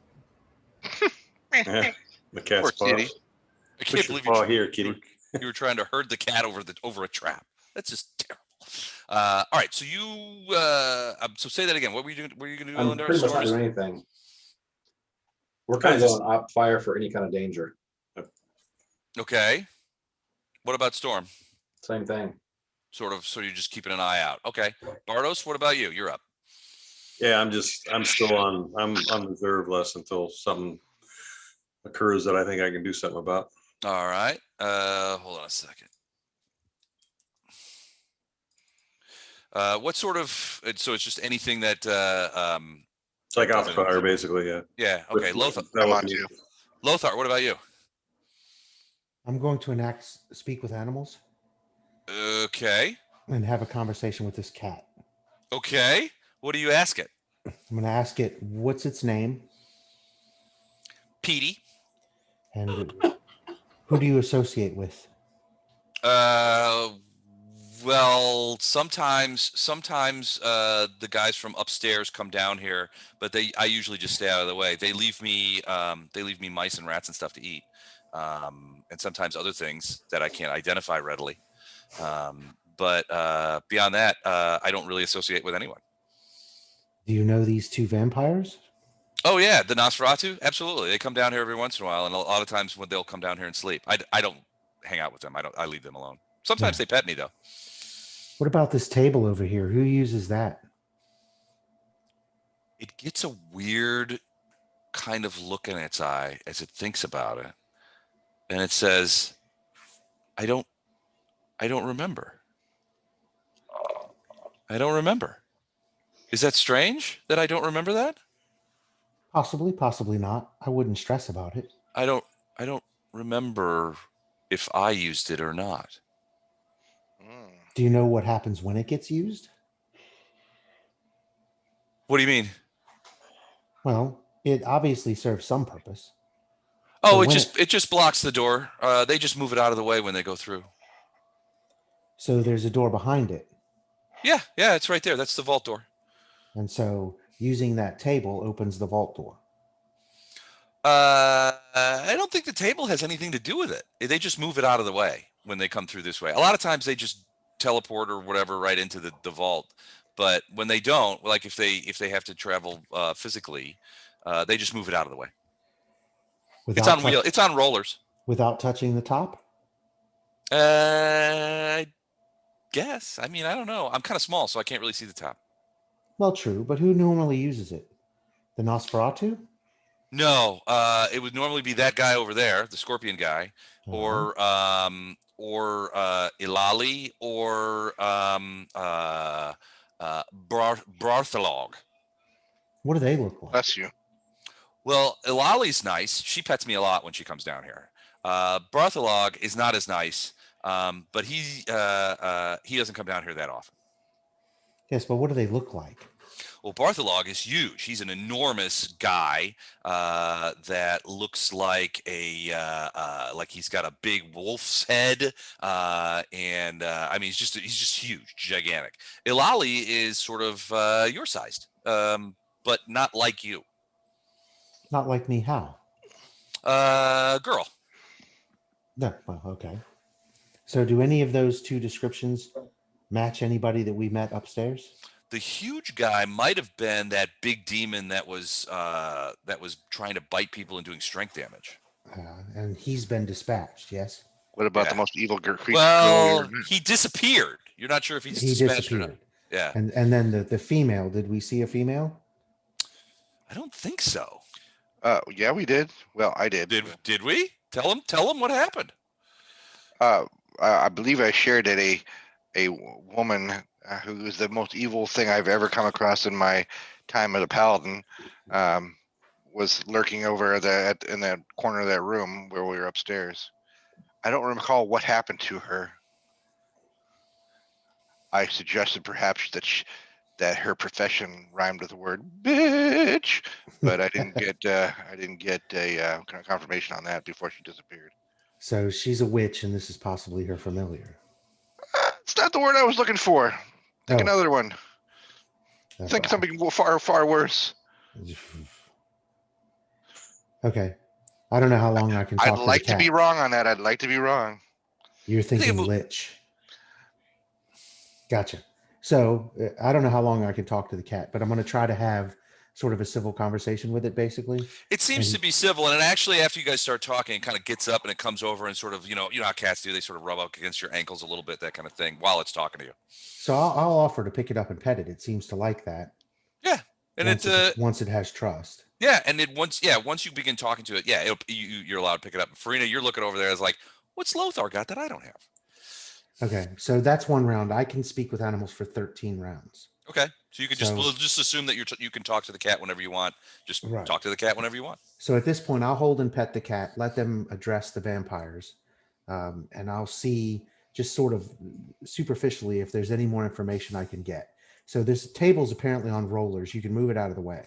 Speaker 4: Yeah, the cat's
Speaker 8: Poor kitty.
Speaker 4: paws.
Speaker 1: I
Speaker 4: Push
Speaker 1: can't
Speaker 4: your
Speaker 1: believe
Speaker 4: paw here, kitty.
Speaker 1: you were trying to herd the cat over a trap. That's just terrible. All right, so so say that again. What were you doing? Were you going to do?
Speaker 2: I'm
Speaker 1: Illindar?
Speaker 2: pretty much
Speaker 1: Storm
Speaker 2: not
Speaker 1: is-
Speaker 2: doing anything. We're kind of going op fire for any kind of danger.
Speaker 1: Okay. What about Storm?
Speaker 2: Same thing.
Speaker 1: Sort of. So you're just keeping an eye out. Okay. Bardos, what about you? You're up.
Speaker 4: Yeah, I'm still on reserve less until something occurs that I think I can do something about.
Speaker 1: All right. Hold on a second. What sort of? So it's just anything that.
Speaker 4: It's like off fire, basically. Yeah.
Speaker 1: Yeah. Okay. Lothar.
Speaker 8: I'm on too.
Speaker 1: Lothar, what about you?
Speaker 3: I'm going to speak with animals
Speaker 1: Okay.
Speaker 3: and have a conversation with this cat.
Speaker 1: Okay. What do you ask it?
Speaker 3: I'm going to ask it, what's its name?
Speaker 1: Petey.
Speaker 3: And who do you associate with?
Speaker 1: Well, sometimes the guys from upstairs come down here, but I usually just stay out of the way. They leave me mice and rats and stuff to eat, and sometimes other things that I can't identify readily. But beyond that, I don't really associate with anyone.
Speaker 3: Do you know these two vampires?
Speaker 1: Oh yeah, the Nosferatu, absolutely. They come down here every once in a while, and a lot of times when they'll come down here and sleep, I don't hang out with them. I leave them alone. Sometimes they pet me though.
Speaker 3: What about this table over here? Who uses that?
Speaker 1: It gets a weird kind of look in its eye as it thinks about it, and it says, I don't remember. I don't remember. Is that strange that I don't remember that?
Speaker 3: Possibly, possibly not. I wouldn't stress about it.
Speaker 1: I don't remember if I used it or not.
Speaker 8: Mm.
Speaker 3: Do you know what happens when it gets used?
Speaker 1: What do you mean?
Speaker 3: Well, it obviously serves some purpose.
Speaker 1: Oh,
Speaker 3: So
Speaker 1: it
Speaker 3: when
Speaker 1: just blocks the door. They just move it out of the way when they go through.
Speaker 3: So there's a door behind it.
Speaker 1: Yeah, it's right there. That's the vault door.
Speaker 3: And so using that table opens the vault door.
Speaker 1: I don't think the table has anything to do with it. They just move it out of the way when they come through this way. A lot of times they just teleport or whatever right into the vault. But when they don't, like if they have to travel physically, they just move it out of the way. It's on wheel. It's on rollers.
Speaker 3: Without touching the top?
Speaker 1: I guess. I mean, I don't know. I'm kind of small, so I can't really see the top.
Speaker 3: Well, true, but who normally uses it? The Nosferatu?
Speaker 1: No, it would normally be that guy over there, the scorpion guy, or Ilali, or Bartholog.
Speaker 3: What do they look like?
Speaker 8: Bless you.
Speaker 1: Well, Ilali's nice. She pets me a lot when she comes down here. Bartholog is not as nice, but he doesn't come down here that often.
Speaker 3: Yes, but what do they look like?
Speaker 1: Well, Bartholog is huge. He's an enormous guy that looks like like he's got a big wolf's head, and I mean he's just huge, gigantic. Ilali is sort of your sized, but not like you.
Speaker 3: Not like me, how?
Speaker 1: Girl.
Speaker 3: No, well, okay. So do any of those two descriptions match anybody that we met upstairs?
Speaker 1: The huge guy might have been that big demon that was trying to bite people and doing strength damage.
Speaker 3: And he's been dispatched, yes?
Speaker 8: What about the most evil creature?
Speaker 1: Well, he disappeared. You're not sure if he's dispatched or not. Yeah.
Speaker 3: And then the female, did we see a female?
Speaker 1: I don't think so.
Speaker 8: Yeah, we did. Well, I did.
Speaker 1: Did we? Tell him what happened.
Speaker 8: I believe I shared that a woman who is the most evil thing I've ever come across in my time as a paladin was lurking over in that corner of that room where we were upstairs. I don't recall what happened to her. I suggested perhaps that her profession rhymed with the word bitch, but I didn't get a confirmation on that before she disappeared.
Speaker 3: So she's a witch, and this is possibly her familiar.
Speaker 8: It's not the word I was looking for. Think another one. Think something far, far worse.
Speaker 3: Okay. I don't know how long I can talk to the cat.
Speaker 8: I'd like to be wrong on that. I'd like to be wrong.
Speaker 3: You're thinking lich. Gotcha. So I don't know how long I can talk to the cat, but I'm going to try to have sort of a civil conversation with it, basically.
Speaker 1: It seems to be civil, and it actually, after you guys start talking, it kind of gets up and it comes over and sort of, you know how cats do. They sort of rub up against your ankles a little bit, that kind of thing, while it's talking to you.
Speaker 3: So I'll offer to pick it up and pet it. It seems to like that.
Speaker 1: Yeah, and
Speaker 3: once it has trust.
Speaker 1: Yeah, and once you begin talking to it, yeah, you're allowed to pick it up. Farina, you're looking over there as like, what's Lothar got that I don't have?
Speaker 3: Okay, so that's one round. I can speak with animals for 13 rounds.
Speaker 1: Okay, so you could just assume that you can talk to the cat whenever you want. Just talk to the cat whenever you want.
Speaker 3: So at this point, I'll hold and pet the cat, let them address the vampires, and I'll see just sort of superficially if there's any more information I can get. So this table's apparently on rollers. You can move it out of the way.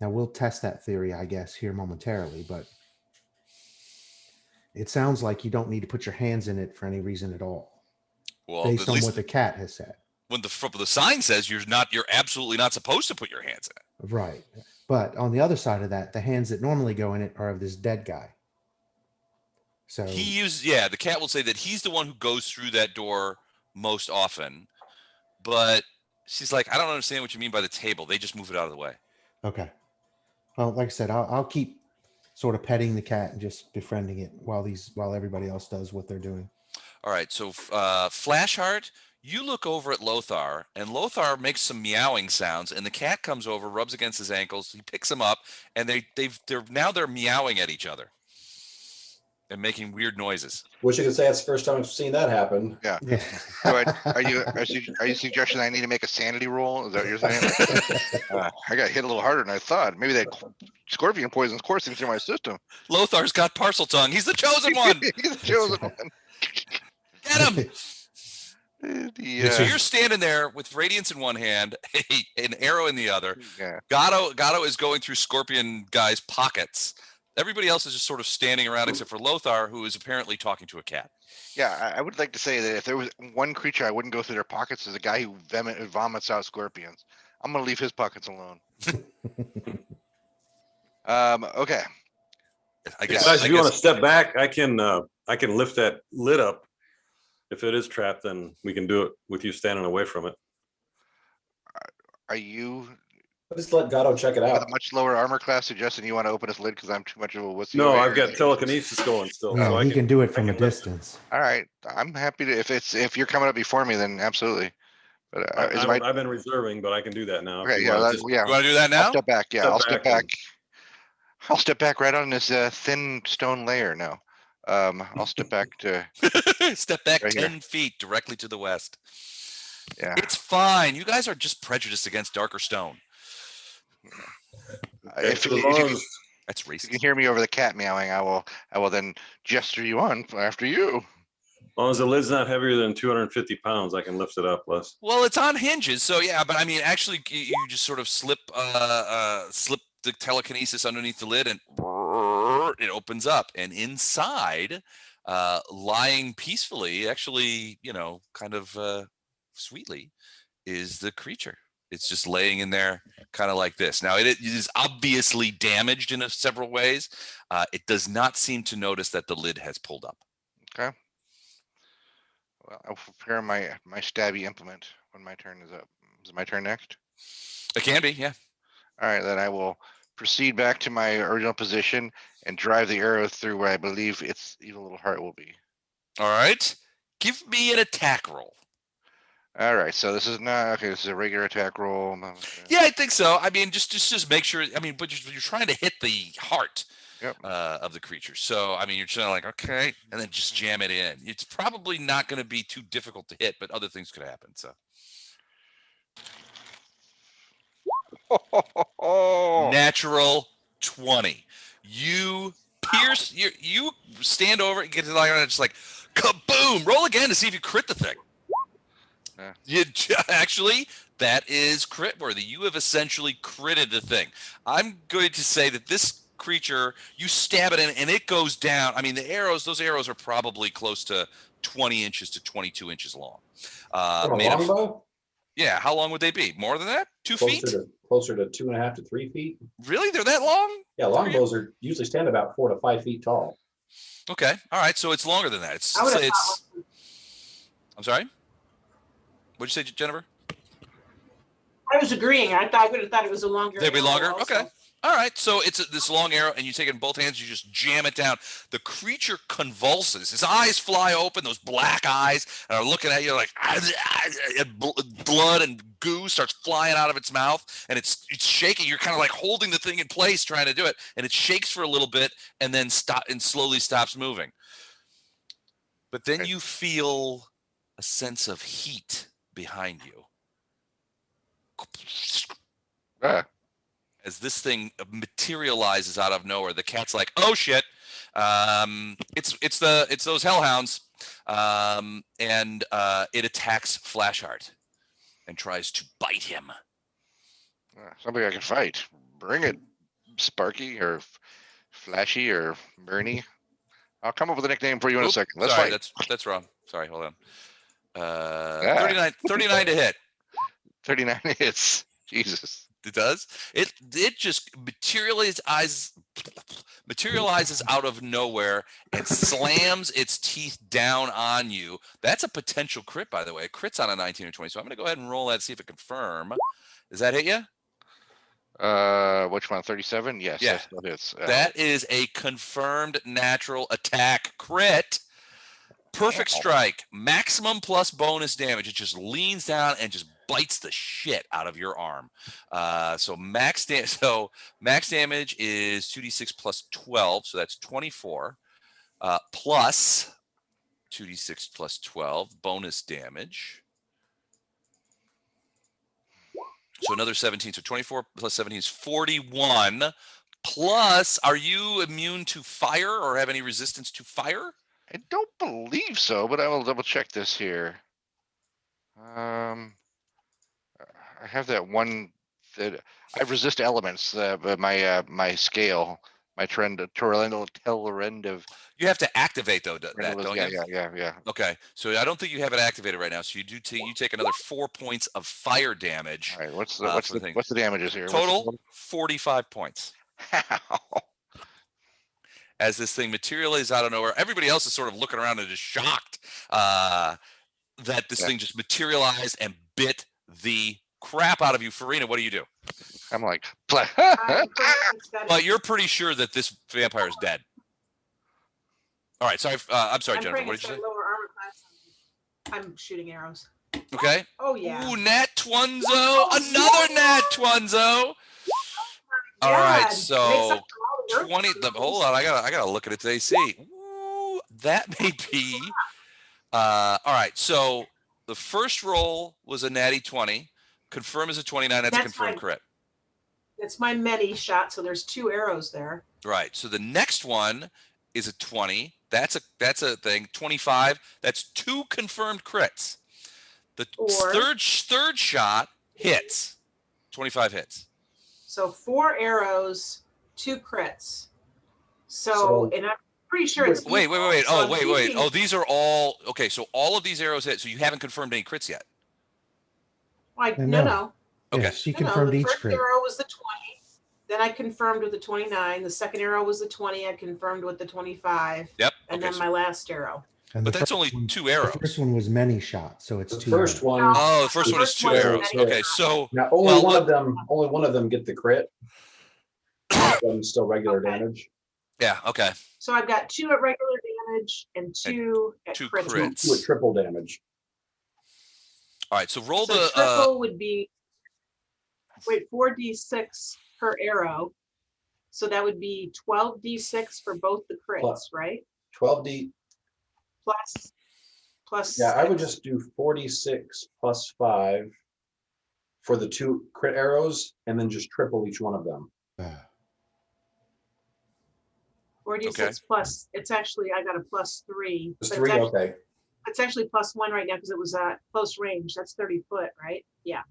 Speaker 3: Now we'll test that theory, I guess, here momentarily, but it sounds like you don't need to put your hands in it for any reason at all.
Speaker 1: Well,
Speaker 3: based on what the cat has said.
Speaker 1: When the sign says you're absolutely not supposed to put your hands in it.
Speaker 3: Right. But on the other side of that, the hands that normally go in it are of this dead guy. So
Speaker 1: the cat will say that he's the one who goes through that door most often, but she's like, I don't understand what you mean by the table. They just move it out of the way.
Speaker 3: Okay. Well, like I said, I'll keep sort of petting the cat and just befriending it while everybody else does what they're doing.
Speaker 1: All right. So Flashheart, you look over at Lothar, and Lothar makes some meowing sounds, and the cat comes over, rubs against his ankles. He picks him up, and they're meowing at each other. and making weird noises.
Speaker 2: Wish you could say that's the first time I've seen that happen.
Speaker 8: Yeah.
Speaker 3: Yeah.
Speaker 8: So are you suggesting I need to make a sanity roll? Is that what you're saying? Like, I got hit a little harder than I thought. Maybe that scorpion poison's coursing through my system.
Speaker 1: Lothar's got parcel tongue. He's the chosen one.
Speaker 8: He's the chosen
Speaker 3: right.
Speaker 8: one.
Speaker 1: Get him. So
Speaker 8: The,
Speaker 1: you're standing there with radiance in one hand, an arrow in the other.
Speaker 8: yeah.
Speaker 1: Gatto is going through Scorpion Guy's pockets. Everybody else is just sort of standing around except for Lothar, who is apparently talking to a cat.
Speaker 8: Yeah, I would like to say that if there was one creature I wouldn't go through their pockets, is a guy who vomits out scorpions. I'm gonna leave his pockets alone. Okay.
Speaker 1: I guess.
Speaker 4: Guys,
Speaker 1: I
Speaker 4: if you want
Speaker 1: guess-
Speaker 4: to step back, I can lift that lid up. If it is trapped, then we can do it with you standing away from it.
Speaker 8: Are you
Speaker 2: Just let Gatto check it
Speaker 8: with
Speaker 2: out.
Speaker 8: a much lower armor class suggesting you want to open his lid because I'm too much of a wussy?
Speaker 4: No,
Speaker 8: over
Speaker 4: I've
Speaker 8: here?
Speaker 4: got telekinesis going still.
Speaker 3: Yeah,
Speaker 4: so I
Speaker 3: he can do it from a
Speaker 4: can lift it.
Speaker 3: distance.
Speaker 8: All right, I'm happy to if you're coming up before me, then absolutely. But
Speaker 4: I've been reserving, but I can do that now. if
Speaker 8: okay,
Speaker 4: you
Speaker 8: yeah,
Speaker 4: want. Just-
Speaker 1: You want to do that
Speaker 8: I'll
Speaker 1: now?
Speaker 8: step back. Yeah,
Speaker 4: Step
Speaker 8: I'll step
Speaker 4: back
Speaker 8: back. I'll step back right on this thin stone layer now. I'll step back to
Speaker 1: Step back
Speaker 8: Right here.
Speaker 1: 10 feet directly to the west.
Speaker 8: yeah.
Speaker 1: It's fine. You guys are just prejudiced against darker stone.
Speaker 4: Okay,
Speaker 8: If,
Speaker 4: so
Speaker 8: you,
Speaker 4: as
Speaker 8: if,
Speaker 4: long
Speaker 8: you,
Speaker 4: as-
Speaker 1: That's
Speaker 8: if you
Speaker 1: racist.
Speaker 8: can hear me over the cat meowing, I will then gesture you on after you.
Speaker 4: as long as the lid's not heavier than 250 pounds, I can lift it up less.
Speaker 1: Well, it's on hinges, so yeah. But I mean, actually, you just sort of slip the telekinesis underneath the lid, and it opens up, and inside, lying peacefully, actually, kind of sweetly, is the creature. It's just laying in there, kind of like this. Now, it is obviously damaged in several ways. It does not seem to notice that the lid has pulled up.
Speaker 8: Okay. Well, I'll prepare my stabby implement when my turn is up. Is it my turn next?
Speaker 1: It can be, yeah.
Speaker 8: All right, then I will proceed back to my original position and drive the arrow through where I believe its evil little heart will be.
Speaker 1: All right. Give me an attack roll.
Speaker 8: All right, so this is not okay. This is a regular attack roll.
Speaker 1: Yeah, I think so. I mean, just make sure. I mean, but you're trying to hit the heart
Speaker 8: Yep.
Speaker 1: of the creature. So I mean, you're trying to like okay, and then just jam it in. It's probably not going to be too difficult to hit, but other things could happen. So natural 20. You pierce. You stand over it, get to the line, and it's like kaboom. Roll again to see if you crit the thing.
Speaker 8: Yeah.
Speaker 1: You actually, that is crit worthy. You have essentially critted the thing. I'm going to say that this creature, you stab it in and it goes down. I mean, those arrows are probably close to 20 inches to 22 inches long.
Speaker 2: From a
Speaker 1: Made of,
Speaker 2: longbow?
Speaker 1: yeah, how long would they be? More than that? 2 feet?
Speaker 2: Closer to 2.5 to 3 feet.
Speaker 1: Really? They're that long?
Speaker 2: Yeah, longbows are usually stand about 4 to 5 feet tall.
Speaker 1: Okay. All right. So it's longer than that.
Speaker 5: I would have
Speaker 1: I'm sorry? What'd you say, Jennifer?
Speaker 5: I was agreeing. I would have thought it was a longer.
Speaker 1: They'd be
Speaker 5: arrow
Speaker 1: longer?
Speaker 5: also.
Speaker 1: Okay. All right. So it's this long arrow, and you take it in both hands, you just jam it down. The creature convulses. His eyes fly open, those black eyes, and are looking at you like blood and goo starts flying out of its mouth, and it's shaking. You're kind of like holding the thing in place, trying to do it, and it shakes for a little bit and then slowly stops moving. But then you feel a sense of heat behind you.
Speaker 8: Ah,
Speaker 1: As this thing materializes out of nowhere, the cat's like, "Oh shit!" It's those hellhounds, and it attacks Flashheart and tries to bite him.
Speaker 8: somebody I can fight. Bring it, Sparky or Flashy or Bernie. I'll come up with a nickname for you in a
Speaker 1: Oop,
Speaker 8: second. Let's
Speaker 1: sorry,
Speaker 8: fight.
Speaker 1: that's wrong. Sorry, hold on.
Speaker 8: Ah.
Speaker 1: 39 to hit.
Speaker 8: 39 hits. Jesus.
Speaker 1: It does. It just materializes out of nowhere and slams its teeth down on you. That's a potential crit, by the way. It crits on a 19 or 20. So I'm going to go ahead and roll that, see if it confirm. Does that hit you?
Speaker 8: Which one? 37? Yes.
Speaker 1: Yeah.
Speaker 8: That still hits.
Speaker 1: That is a confirmed natural attack crit. Perfect
Speaker 8: Ow.
Speaker 1: strike. Maximum plus bonus damage. It just leans down and just bites the shit out of your arm. So max damage is 2d6 plus 12, so that's 24. plus 2d6 plus 12 bonus damage. So another 17. So 24 plus 17 is 41. Plus, are you immune to fire or have any resistance to fire?
Speaker 8: I don't believe so, but I will double check this here. I have that one that I resist elements, but my scale, my trend of
Speaker 1: You have to activate though, that, don't
Speaker 8: yeah,
Speaker 1: you?
Speaker 8: yeah.
Speaker 1: Okay, so I don't think you have it activated right now. So you do you take another 4 points of fire damage.
Speaker 8: All right, what's
Speaker 1: for the thing.
Speaker 8: the damages here?
Speaker 1: Total 45 points. As this thing materializes out of nowhere, everybody else is sort of looking around and is shocked that this
Speaker 8: Yeah.
Speaker 1: thing just materialized and bit the crap out of you. Farina, what do you do?
Speaker 8: I'm like,
Speaker 1: But you're pretty sure that this vampire is dead. All right, sorry. I'm sorry, Jennifer. What did you say?
Speaker 5: Lower armor class. I'm shooting arrows.
Speaker 1: Okay.
Speaker 5: Oh yeah.
Speaker 1: Ooh, Nat Twunzo. Another Nat Twunzo. All right, so 20. Hold on, I gotta look at its AC. Ooh, that may be. All right, so the first roll was a natty 20. Confirm is a 29. That's a confirmed crit.
Speaker 5: It's my many shot, so there's 2 arrows there.
Speaker 1: Right. So the next one is a 20. That's a thing. 25. That's 2 confirmed crits. The third shot hits. 25 hits.
Speaker 5: So 4 arrows, 2 crits. So and I'm pretty sure it's
Speaker 1: wait.
Speaker 5: So
Speaker 1: Oh, wait. Oh, these are all okay. So all of these arrows hit. So you haven't confirmed any crits yet.
Speaker 5: Like no.
Speaker 1: Okay.
Speaker 3: Yeah, she confirmed each crit.
Speaker 5: The first arrow was the 20. Then I confirmed with the 29. The second arrow was the 20. I confirmed with the 25.
Speaker 1: Yep.
Speaker 5: And then my last arrow.
Speaker 3: And
Speaker 1: but that's only 2 arrows.
Speaker 3: The first one was many shots, so it's
Speaker 2: The
Speaker 3: 2.
Speaker 2: first one.
Speaker 1: Oh, the first one is 2 arrows. Okay, so
Speaker 2: now only one of them get the crit. One of them still regular damage.
Speaker 1: Yeah. Okay.
Speaker 5: So I've got 2 at regular damage and 2 at
Speaker 1: 2
Speaker 5: crits.
Speaker 2: 2 at triple damage.
Speaker 1: All right. So roll
Speaker 5: So
Speaker 1: the
Speaker 5: triple would be 4d6 per arrow. So that would be 12d6 for both the crits, right?
Speaker 2: 12d
Speaker 5: plus.
Speaker 2: Yeah, I would just do 46 plus 5 for the 2 crit arrows, and then just triple each one of them.
Speaker 5: 46 plus. It's actually I got a +3.
Speaker 2: It's 3. Okay.
Speaker 5: It's actually +1 right now because it was at close range. That's 30 foot, right? Yeah.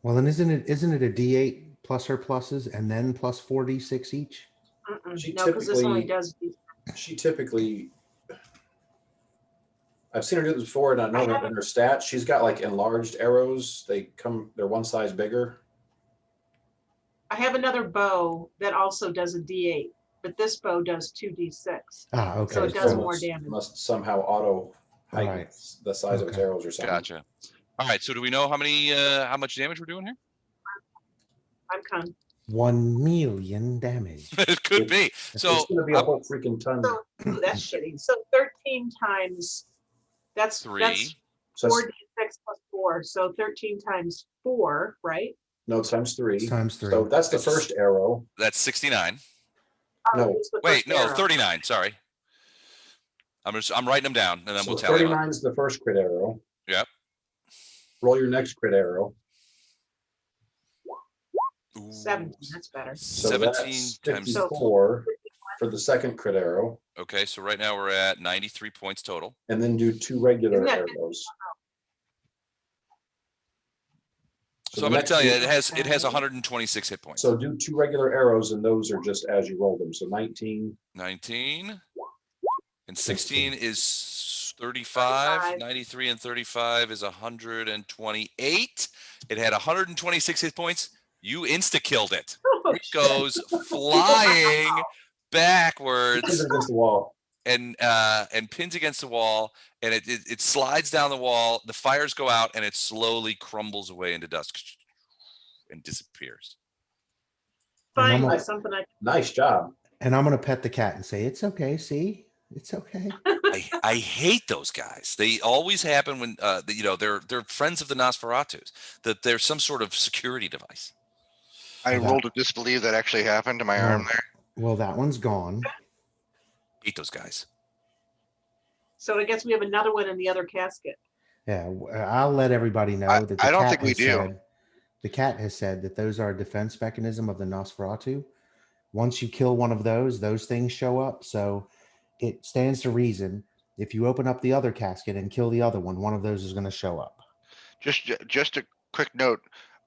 Speaker 3: Well, then isn't it a D8 plus her pluses and then plus 4d6 each?
Speaker 5: No, because this only does.
Speaker 2: She typically. I've seen her do this before, and I know that in her stats, she's got like enlarged arrows. They're one size bigger.
Speaker 5: I have another bow that also does a D8, but this bow does 2d6.
Speaker 3: Ah, okay.
Speaker 5: So it does more damage.
Speaker 2: Must somehow auto heighten the size of its arrows or something.
Speaker 1: Gotcha. All right. So do we know how much damage we're doing here?
Speaker 5: I'm con.
Speaker 3: 1 million damage.
Speaker 1: It could be. So
Speaker 2: it's going to be a whole freaking ton.
Speaker 5: So, that's shitty. So 13 times. That's
Speaker 1: 3.
Speaker 5: That's 4d6 plus 4. So 13 times 4, right?
Speaker 2: No, times 3.
Speaker 3: It's times 3.
Speaker 2: So that's the first arrow.
Speaker 1: That's 69.
Speaker 2: No.
Speaker 1: Wait, no,
Speaker 5: arrow.
Speaker 1: 39. Sorry. I'm writing them down, and then we'll tell you.
Speaker 2: 39 is the first crit arrow.
Speaker 1: Yep.
Speaker 2: Roll your next crit arrow.
Speaker 1: Ooh,
Speaker 5: 17. That's better.
Speaker 2: So
Speaker 1: 17
Speaker 2: that's
Speaker 1: times
Speaker 2: 54 for the second crit arrow.
Speaker 1: Okay, so right now we're at 93 points total.
Speaker 2: And then do 2 regular
Speaker 5: Isn't that
Speaker 2: arrows.
Speaker 1: So I'm going to tell you, it has 126 hit points.
Speaker 2: So do 2 regular arrows, and those are just as you roll them. So 19.
Speaker 1: 19 and 16 is 35. 93 and 35 is 128. It had 126 hit points. You insta-killed it. It goes flying backwards.
Speaker 2: Pins against the wall.
Speaker 1: And pins against the wall, and it slides down the wall. The fires go out, and it slowly crumbles away into dust and disappears.
Speaker 5: Finally, something
Speaker 2: Nice job.
Speaker 3: And I'm going to pet the cat and say, it's okay. See, it's okay.
Speaker 1: I hate those guys. They always happen when they're friends of the Nosferatus. That there's some sort of security device.
Speaker 8: I rolled to disbelieve that actually happened to my arm there.
Speaker 3: Well, that one's gone.
Speaker 1: Hate those guys.
Speaker 5: So I guess we have another one in the other casket.
Speaker 3: Yeah, I'll let everybody know that the
Speaker 8: I don't
Speaker 3: cat
Speaker 8: think we
Speaker 3: has
Speaker 8: do.
Speaker 3: said the cat has said that those are a defense mechanism of the Nosferatu. Once you kill one of those things show up. So it stands to reason if you open up the other casket and kill the other one of those is going to show up.
Speaker 8: Just a quick note.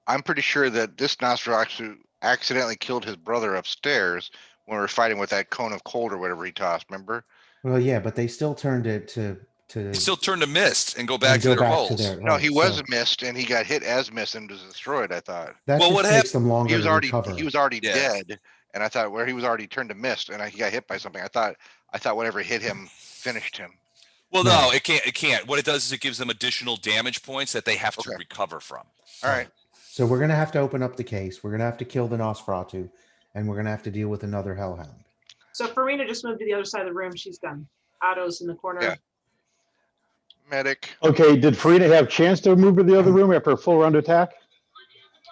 Speaker 8: I'm pretty sure that this Nosferatu accidentally killed his brother upstairs when we were fighting with that cone of cold or whatever he tossed. Remember?
Speaker 3: Well, yeah, but they still turned it to
Speaker 1: They still turn to mist and go back
Speaker 3: and
Speaker 1: to
Speaker 3: go
Speaker 1: their
Speaker 3: back
Speaker 1: holes.
Speaker 3: to their
Speaker 8: No, he
Speaker 3: right,
Speaker 8: was
Speaker 3: so
Speaker 8: missed and he got hit as missed and was destroyed. I thought
Speaker 3: that
Speaker 1: Well,
Speaker 3: just
Speaker 1: what
Speaker 3: takes them longer to recover.
Speaker 8: he was already
Speaker 1: Yeah.
Speaker 8: dead, and I thought where he was already turned to mist and he got hit by something. I thought whatever hit him finished him.
Speaker 1: Well,
Speaker 3: No.
Speaker 1: no, it can't. It can't. What it does is it gives them additional damage points that they have to
Speaker 8: Okay.
Speaker 1: recover from.
Speaker 8: All right.
Speaker 3: So we're gonna have to open up the case. We're gonna have to kill the Nosferatu, and we're gonna have to deal with another Hellhound.
Speaker 5: So Farina just moved to the other side of the room. She's done. Otto's in the corner.
Speaker 8: Yeah. Medic.
Speaker 9: Okay, did Farina have chance to move to the other room after a full round attack?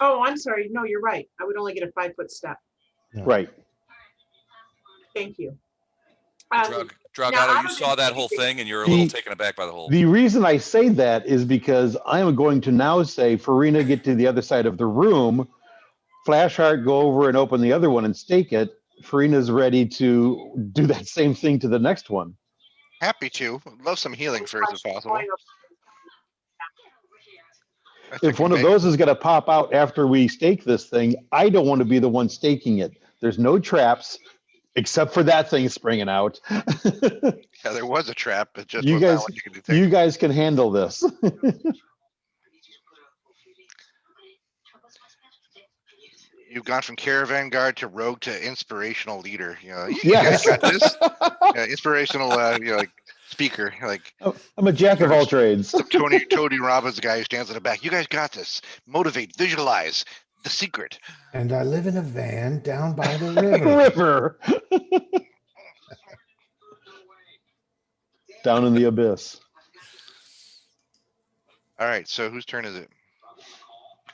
Speaker 5: Oh, I'm sorry. No, you're right. I would only get a 5-foot step.
Speaker 3: No.
Speaker 9: Right.
Speaker 5: Thank you.
Speaker 1: Dragato, you saw that whole thing and you're a little taken aback by the whole.
Speaker 9: The reason I say that is because I am going to now say, Farina, get to the other side of the room. Flashheart, go over and open the other one and stake it. Farina's ready to do that same thing to the next one.
Speaker 8: Happy to. Love some healing first if possible.
Speaker 9: If one of those is going to pop out after we stake this thing, I don't want to be the one staking it. There's no traps except for that thing springing out.
Speaker 8: Yeah, there was a trap, but just
Speaker 9: You
Speaker 8: was not
Speaker 9: guys,
Speaker 8: what you could think.
Speaker 9: you guys can handle this.
Speaker 8: You've gone from caravan guard to rogue to inspirational leader. You know, you
Speaker 9: Yes.
Speaker 8: guys got this. Inspirational, like speaker, like
Speaker 9: I'm a jack of all trades.
Speaker 8: Tony Robbins guy who stands in the back. You guys got this. Motivate, visualize the secret.
Speaker 3: And I live in a van down by the river.
Speaker 9: River. Down in the abyss.
Speaker 8: All right, so whose turn is it?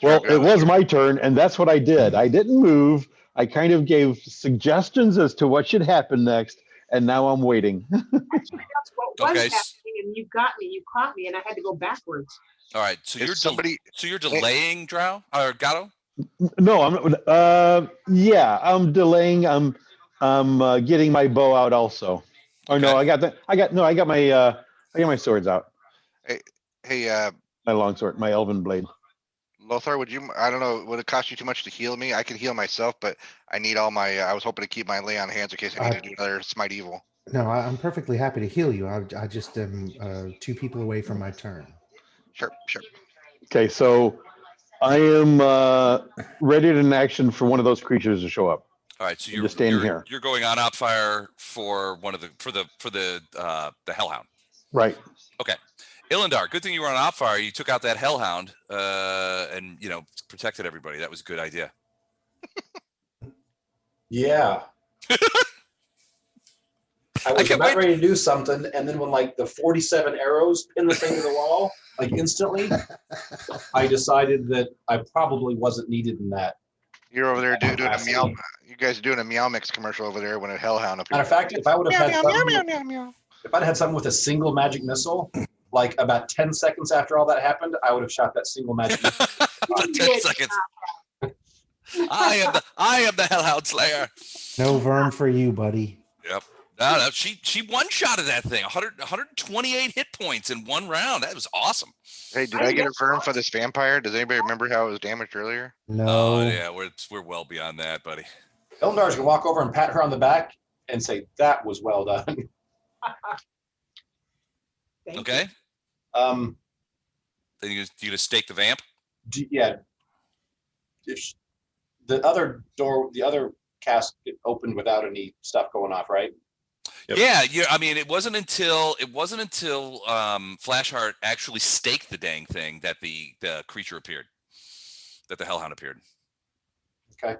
Speaker 9: Well,
Speaker 8: Dragado's
Speaker 9: it was
Speaker 8: turn.
Speaker 9: my turn, and that's what I did. I didn't move. I kind of gave suggestions as to what should happen next, and now I'm waiting.
Speaker 5: Actually, that's what was
Speaker 1: Okay.
Speaker 5: happening, and you got me. You caught me, and I had to go backwards.
Speaker 1: All right, so
Speaker 8: Is somebody?
Speaker 1: so you're delaying Drow or Gatto?
Speaker 9: No, yeah, I'm delaying. I'm getting my bow out also. Or no,
Speaker 1: Okay.
Speaker 9: I got my swords out.
Speaker 8: Hey,
Speaker 9: My longsword, my elven blade.
Speaker 8: Lothar, I don't know, would it cost you too much to heal me? I can heal myself, but I need all my, I was hoping to keep my lay on hands in case I need to do another smite evil.
Speaker 3: No, I'm perfectly happy to heal you. I just am 2 people away from my turn.
Speaker 8: Sure.
Speaker 9: Okay, so I am ready to in action for one of those creatures to show up.
Speaker 1: All right, so
Speaker 9: I'm just standing here.
Speaker 1: You're going on op fire for one of the Hellhound.
Speaker 9: Right.
Speaker 1: Okay. Illandar, good thing you were on op fire. You took out that Hellhound and protected everybody. That was a good idea.
Speaker 2: Yeah. I was
Speaker 1: can't
Speaker 2: about
Speaker 1: wait.
Speaker 2: ready to do something, and then when like the 47 arrows pinned the thing to the wall, like instantly, I decided that I probably wasn't needed in that.
Speaker 8: You're over there doing a meow. You guys are doing a Meow Mix commercial over there when a Hellhound up here.
Speaker 2: Matter of fact, if I would have had something,
Speaker 8: meow.
Speaker 2: if I'd had something with a single magic missile, like about 10 seconds after all that happened, I would have shot that single magic missile.
Speaker 1: 10 seconds. I am the Hellhound Slayer.
Speaker 3: No verm for you, buddy.
Speaker 1: Yep. No, she one-shotted that thing. 128 hit points in one round. That was awesome.
Speaker 8: Hey, did I get a firm for this vampire? Does anybody remember how it was damaged earlier?
Speaker 3: No.
Speaker 1: Oh yeah, we're well beyond that, buddy.
Speaker 2: Ildar's gonna walk over and pat her on the back and say, "That was well done."
Speaker 5: Thank
Speaker 1: Okay.
Speaker 2: Um,
Speaker 1: Then you gonna stake the vamp?
Speaker 2: yeah. If the other casket opened without any stuff going off, right?
Speaker 9: Yep.
Speaker 1: Yeah. I mean, it wasn't until Flashheart actually staked the dang thing that the creature appeared, that the Hellhound appeared.
Speaker 2: Okay.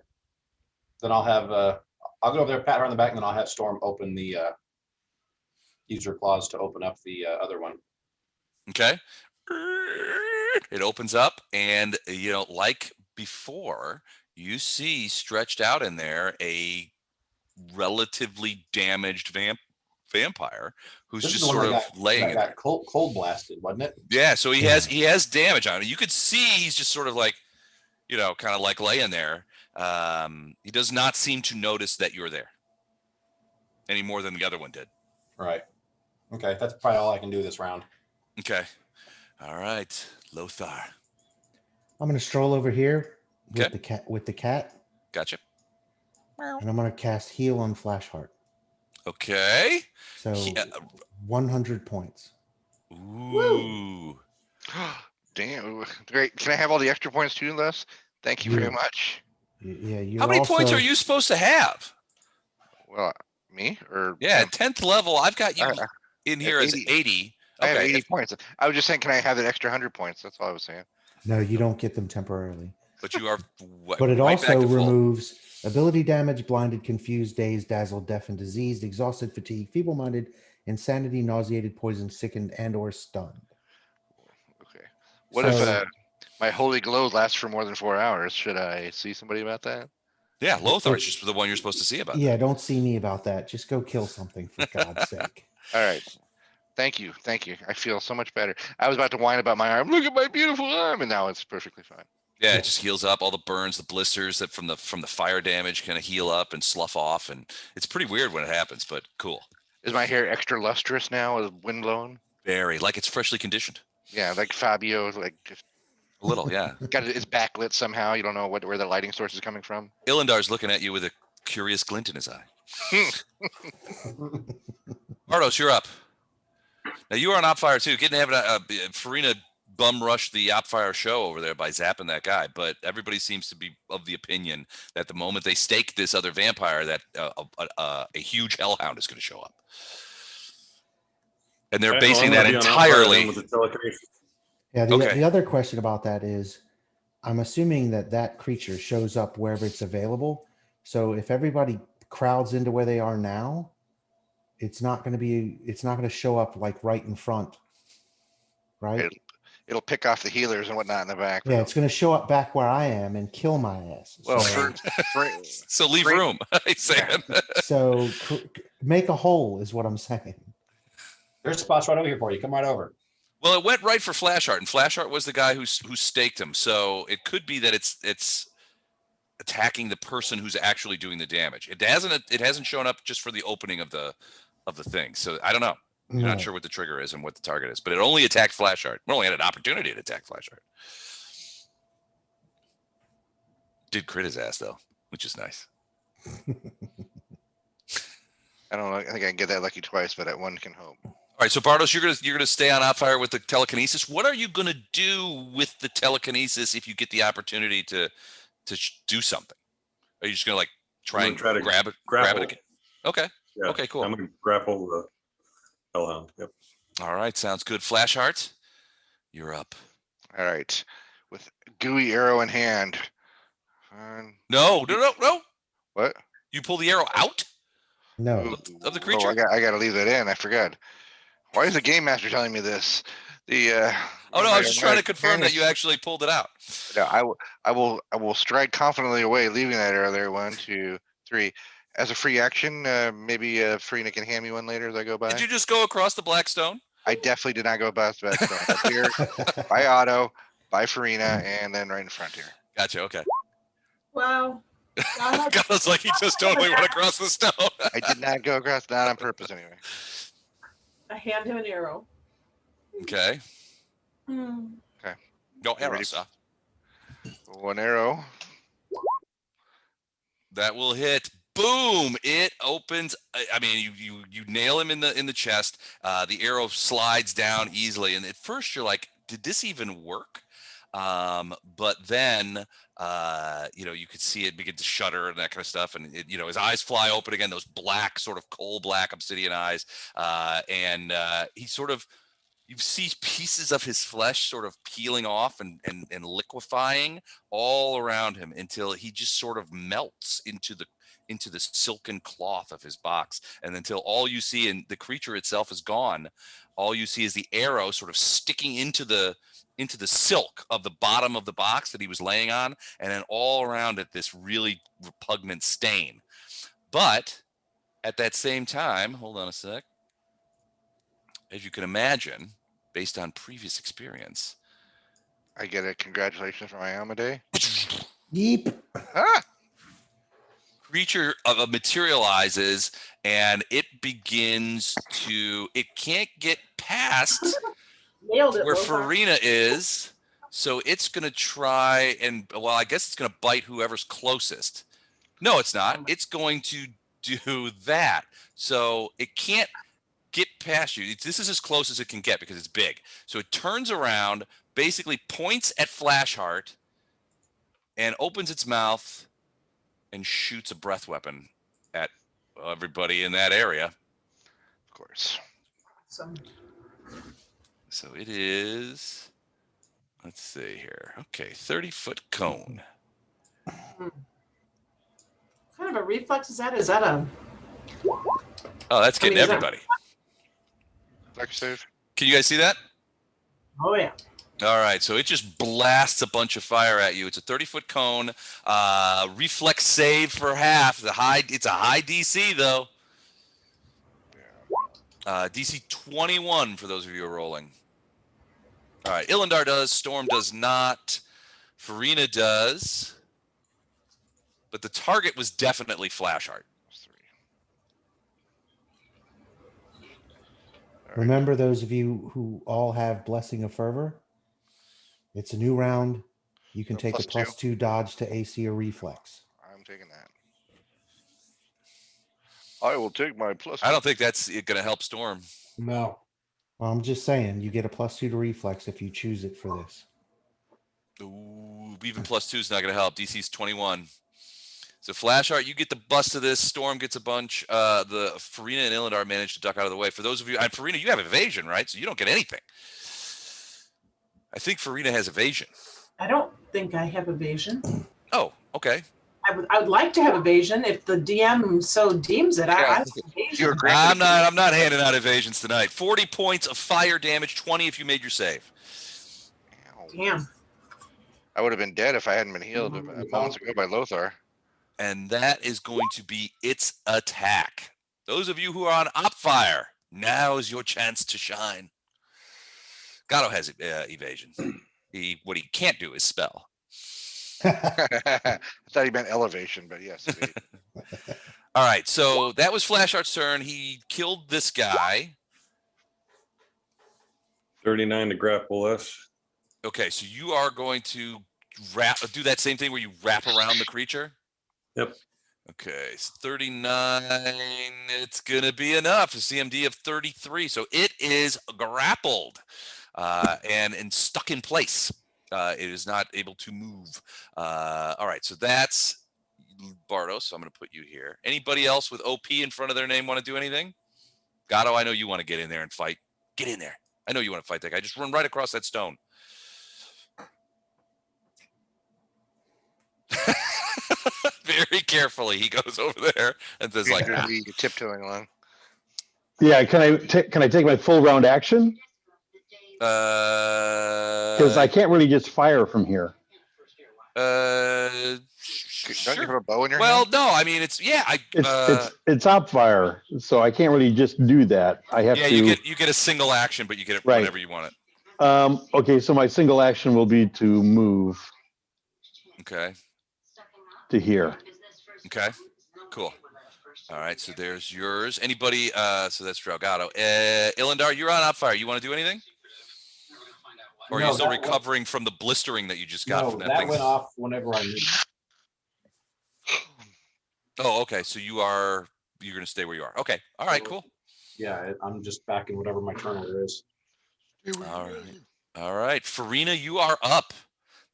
Speaker 2: Then I'll have I'll go over there, pat her on the back, and then I'll have Storm open the use her claws to open up the other one.
Speaker 1: Okay. It opens up, and like before, you see stretched out in there a relatively damaged vampire who's
Speaker 2: This is
Speaker 1: just
Speaker 2: the one
Speaker 1: sort
Speaker 2: that
Speaker 1: of laying in there.
Speaker 2: got cold blasted, wasn't it?
Speaker 1: Yeah, so he
Speaker 3: Yeah.
Speaker 1: has damage on him. You could see he's just sort of like, kind of like laying there. He does not seem to notice that you're there any more than the other one did.
Speaker 2: Right. Okay, that's probably all I can do this round.
Speaker 1: Okay. All right, Lothar.
Speaker 3: I'm going to stroll over here with
Speaker 1: Okay.
Speaker 3: the cat,
Speaker 1: Gotcha.
Speaker 3: and I'm going to cast Heal on Flashheart.
Speaker 1: Okay.
Speaker 3: So
Speaker 1: Yeah.
Speaker 3: 100 points.
Speaker 1: Ooh.
Speaker 8: Damn, great. Can I have all the extra points too, Les? Thank you very much.
Speaker 3: Yeah, you're
Speaker 1: How many points
Speaker 3: also-
Speaker 1: are you supposed to have?
Speaker 8: Well, me or
Speaker 1: Yeah,
Speaker 8: him?
Speaker 1: 10th level. I've got you
Speaker 8: I-
Speaker 1: in here as
Speaker 8: 80.
Speaker 1: 80.
Speaker 8: I have
Speaker 1: Okay.
Speaker 8: 80 points. I was just saying, can I have that extra 100 points? That's all I was saying.
Speaker 3: No, you don't get them temporarily.
Speaker 1: But you are
Speaker 3: But it
Speaker 1: right back
Speaker 3: also
Speaker 1: to full.
Speaker 3: removes ability damage, blinded, confused, dazed, dazzled, deaf, and diseased, exhausted, fatigued, feeble-minded, insanity, nauseated, poisoned, sickened, and or stunned.
Speaker 8: Okay. What if
Speaker 3: So-
Speaker 8: my holy glow lasts for more than 4 hours? Should I see somebody about that?
Speaker 1: Yeah, Lothar is just the one you're supposed to see about.
Speaker 3: Yeah, don't see me about that. Just go kill something for God's sake.
Speaker 8: All right. Thank you. Thank you. I feel so much better. I was about to whine about my arm. Look at my beautiful arm. And now it's perfectly fine.
Speaker 1: Yeah, it just heals up all the burns, the blisters that from the fire damage kind of heal up and slough off, and it's pretty weird when it happens, but cool.
Speaker 8: Is my hair extra lustrous now with wind blowing?
Speaker 1: Very, like it's freshly conditioned.
Speaker 8: Yeah, like Fabio, like just
Speaker 1: A little, yeah.
Speaker 8: got it's backlit somehow. You don't know where the lighting source is coming from.
Speaker 1: Ilandar's looking at you with a curious glint in his eye. Ardos, you're up. Now you are on Opfire too. Getting to have Farina bum rush the Opfire show over there by zapping that guy, but everybody seems to be of the opinion that the moment they stake this other vampire, that a huge hellhound is going to show up, and they're basing that entirely.
Speaker 4: With the telekinesis.
Speaker 3: Yeah,
Speaker 1: Okay.
Speaker 3: the other question about that is, I'm assuming that creature shows up wherever it's available. So if everybody crowds into where they are now, it's not going to show up like right in front, right?
Speaker 8: It'll pick off the healers and whatnot in the back.
Speaker 3: Yeah, it's going to show up back where I am and kill my ass.
Speaker 8: Well,
Speaker 1: So leave room. He's saying.
Speaker 3: So make a hole is what I'm saying.
Speaker 2: There's spots right over here for you. Come right over.
Speaker 1: Well, it went right for Flashheart, and Flashheart was the guy who staked him. So it could be that it's attacking the person who's actually doing the damage. It hasn't shown up just for the opening of the thing. So I don't know. I'm not sure what the trigger is and what the target is, but it only attacked Flashheart. It only had an opportunity to attack Flashheart. Did crit his ass though, which is nice.
Speaker 8: I don't know. I think I can get that lucky twice, but one can hope.
Speaker 1: All right, so Bartos, you're gonna stay on Opfire with the telekinesis. What are you gonna do with the telekinesis if you get the opportunity to do something? Are you just gonna like try and grab it again? Okay.
Speaker 4: Yeah,
Speaker 1: Okay, cool.
Speaker 4: I'm gonna grapple the hellhound. Yep.
Speaker 1: All right, sounds good. Flashheart, you're up.
Speaker 8: All right, with gooey arrow in hand.
Speaker 1: No.
Speaker 8: What?
Speaker 1: You pull the arrow out
Speaker 3: No.
Speaker 1: of the creature?
Speaker 8: I got to leave that in. I forgot. Why is the game master telling me this?
Speaker 1: Oh no, I was just trying to confirm that you actually pulled it out.
Speaker 8: No, I will stride confidently away, leaving that arrow there. 1, 2, 3. As a free action, maybe Farina can hand me one later as I go by.
Speaker 1: Did you just go across the black stone?
Speaker 8: I definitely did not go past the black stone. Up here, by Otto, by Farina, and then right in front here.
Speaker 1: Gotcha. Okay.
Speaker 5: Wow.
Speaker 1: God, it's like he just totally went across the stone.
Speaker 8: I did not go across that on purpose anyway.
Speaker 5: I hand him an arrow.
Speaker 1: Okay.
Speaker 5: Hmm.
Speaker 1: No
Speaker 8: You ready?
Speaker 1: arrows.
Speaker 8: One arrow.
Speaker 1: That will hit. Boom! It opens. I mean, you nail him in the chest. The arrow slides down easily, and at first you're like, "Did this even work?" But then you could see it begin to shudder and that kind of stuff, and his eyes fly open again. Those black, sort of coal black obsidian eyes, and he sort of. You see pieces of his flesh sort of peeling off and liquefying all around him until he just sort of melts into the silken cloth of his box, and until all you see, and the creature itself is gone, all you see is the arrow sort of sticking into the silk of the bottom of the box that he was laying on, and then all around it this really repugnant stain. But at that same time, hold on a sec. as you can imagine, based on previous experience.
Speaker 8: I get a congratulations from my day.
Speaker 3: Yeep.
Speaker 8: Ah,
Speaker 1: Creature materializes and it begins to. It can't get past
Speaker 5: Nailed it,
Speaker 1: where
Speaker 5: Lothar.
Speaker 1: Farina is, so it's gonna try and I guess it's gonna bite whoever's closest. No, it's not. It's going to do that. So it can't get past you. This is as close as it can get because it's big. So it turns around, basically points at Flashheart, and opens its mouth and shoots a breath weapon at everybody in that area.
Speaker 8: of course.
Speaker 5: Awesome.
Speaker 1: So it is. Let's see here. Okay, 30-foot cone.
Speaker 5: What kind of a reflex is that? Is that a?
Speaker 1: Oh, that's getting
Speaker 5: is that-
Speaker 1: everybody.
Speaker 8: Flex save.
Speaker 1: Can you guys see that?
Speaker 5: Oh yeah.
Speaker 1: All right, so it just blasts a bunch of fire at you. It's a 30-foot cone. Reflex save for half. It's a high DC though. DC 21 for those of you who are rolling. All right, Ilindar does. Storm does not. Farina does. But the target was definitely Flashheart.
Speaker 3: Remember, those of you who all have Blessing of Fervor, it's a new round. You can take a +2 dodge to AC or reflex.
Speaker 8: I'm taking that. I will take my plus.
Speaker 1: I don't think that's going to help Storm.
Speaker 2: No.
Speaker 3: Well, I'm just saying, you get a +2 to reflex if you choose it for this.
Speaker 1: Ooh, even +2 is not going to help. DC's 21. So Flashheart, you get the bust of this. Storm gets a bunch. The Farina and Ilindar managed to duck out of the way. For those of you, and Farina, you have evasion, right? So you don't get anything. I think Farina has evasion.
Speaker 5: I don't think I have evasion.
Speaker 1: Oh, okay.
Speaker 5: I would like to have evasion if the DM so deems it. I have evasion.
Speaker 1: I'm not handing out evasions tonight. 40 points of fire damage, 20 if you made your save.
Speaker 5: Damn.
Speaker 8: I would have been dead if I hadn't been healed moments ago by Lothar.
Speaker 1: And that is going to be its attack. Those of you who are on Opfire, now is your chance to shine. Gato has evasion. What he can't do is spell.
Speaker 8: I thought he meant elevation, but yes.
Speaker 1: All right, so that was Flashheart's turn. He killed this guy.
Speaker 4: 39 to grapple us.
Speaker 1: Okay, so you are going to do that same thing where you wrap around the creature?
Speaker 4: Yep.
Speaker 1: Okay, so 39, it's going to be enough. A CMD of 33, so it is grappled and stuck in place. It is not able to move. All right, so that's Bardo, so I'm going to put you here. Anybody else with OP in front of their name want to do anything? Gato, I know you want to get in there and fight. Get in there. I know you want to fight that guy. Just run right across that stone. Very carefully, he goes over there and says, like,
Speaker 8: tiptoeing along.
Speaker 9: Yeah, can I take my full round action? Because I can't really just fire from here.
Speaker 8: Don't you have a bow in your
Speaker 1: Well,
Speaker 8: hand?
Speaker 1: no, I mean
Speaker 9: It's op fire, so I can't really just do that. I have to.
Speaker 1: you get a single action, but you get it whenever you want it.
Speaker 9: Okay, so my single action will be to move.
Speaker 1: Okay.
Speaker 9: To here.
Speaker 1: Okay. Cool. All right, so there's yours. Anybody? So that's Draugato. Ilindar, you're on Opfire. You want to do anything? Or are you still recovering from the blistering that you just got from that thing?
Speaker 2: That went off whenever I moved.
Speaker 1: Oh, okay. So you're going to stay where you are. Okay. All right, cool.
Speaker 2: Yeah, I'm just back in whatever my turn order is.
Speaker 1: All right. All right. Farina, you are up.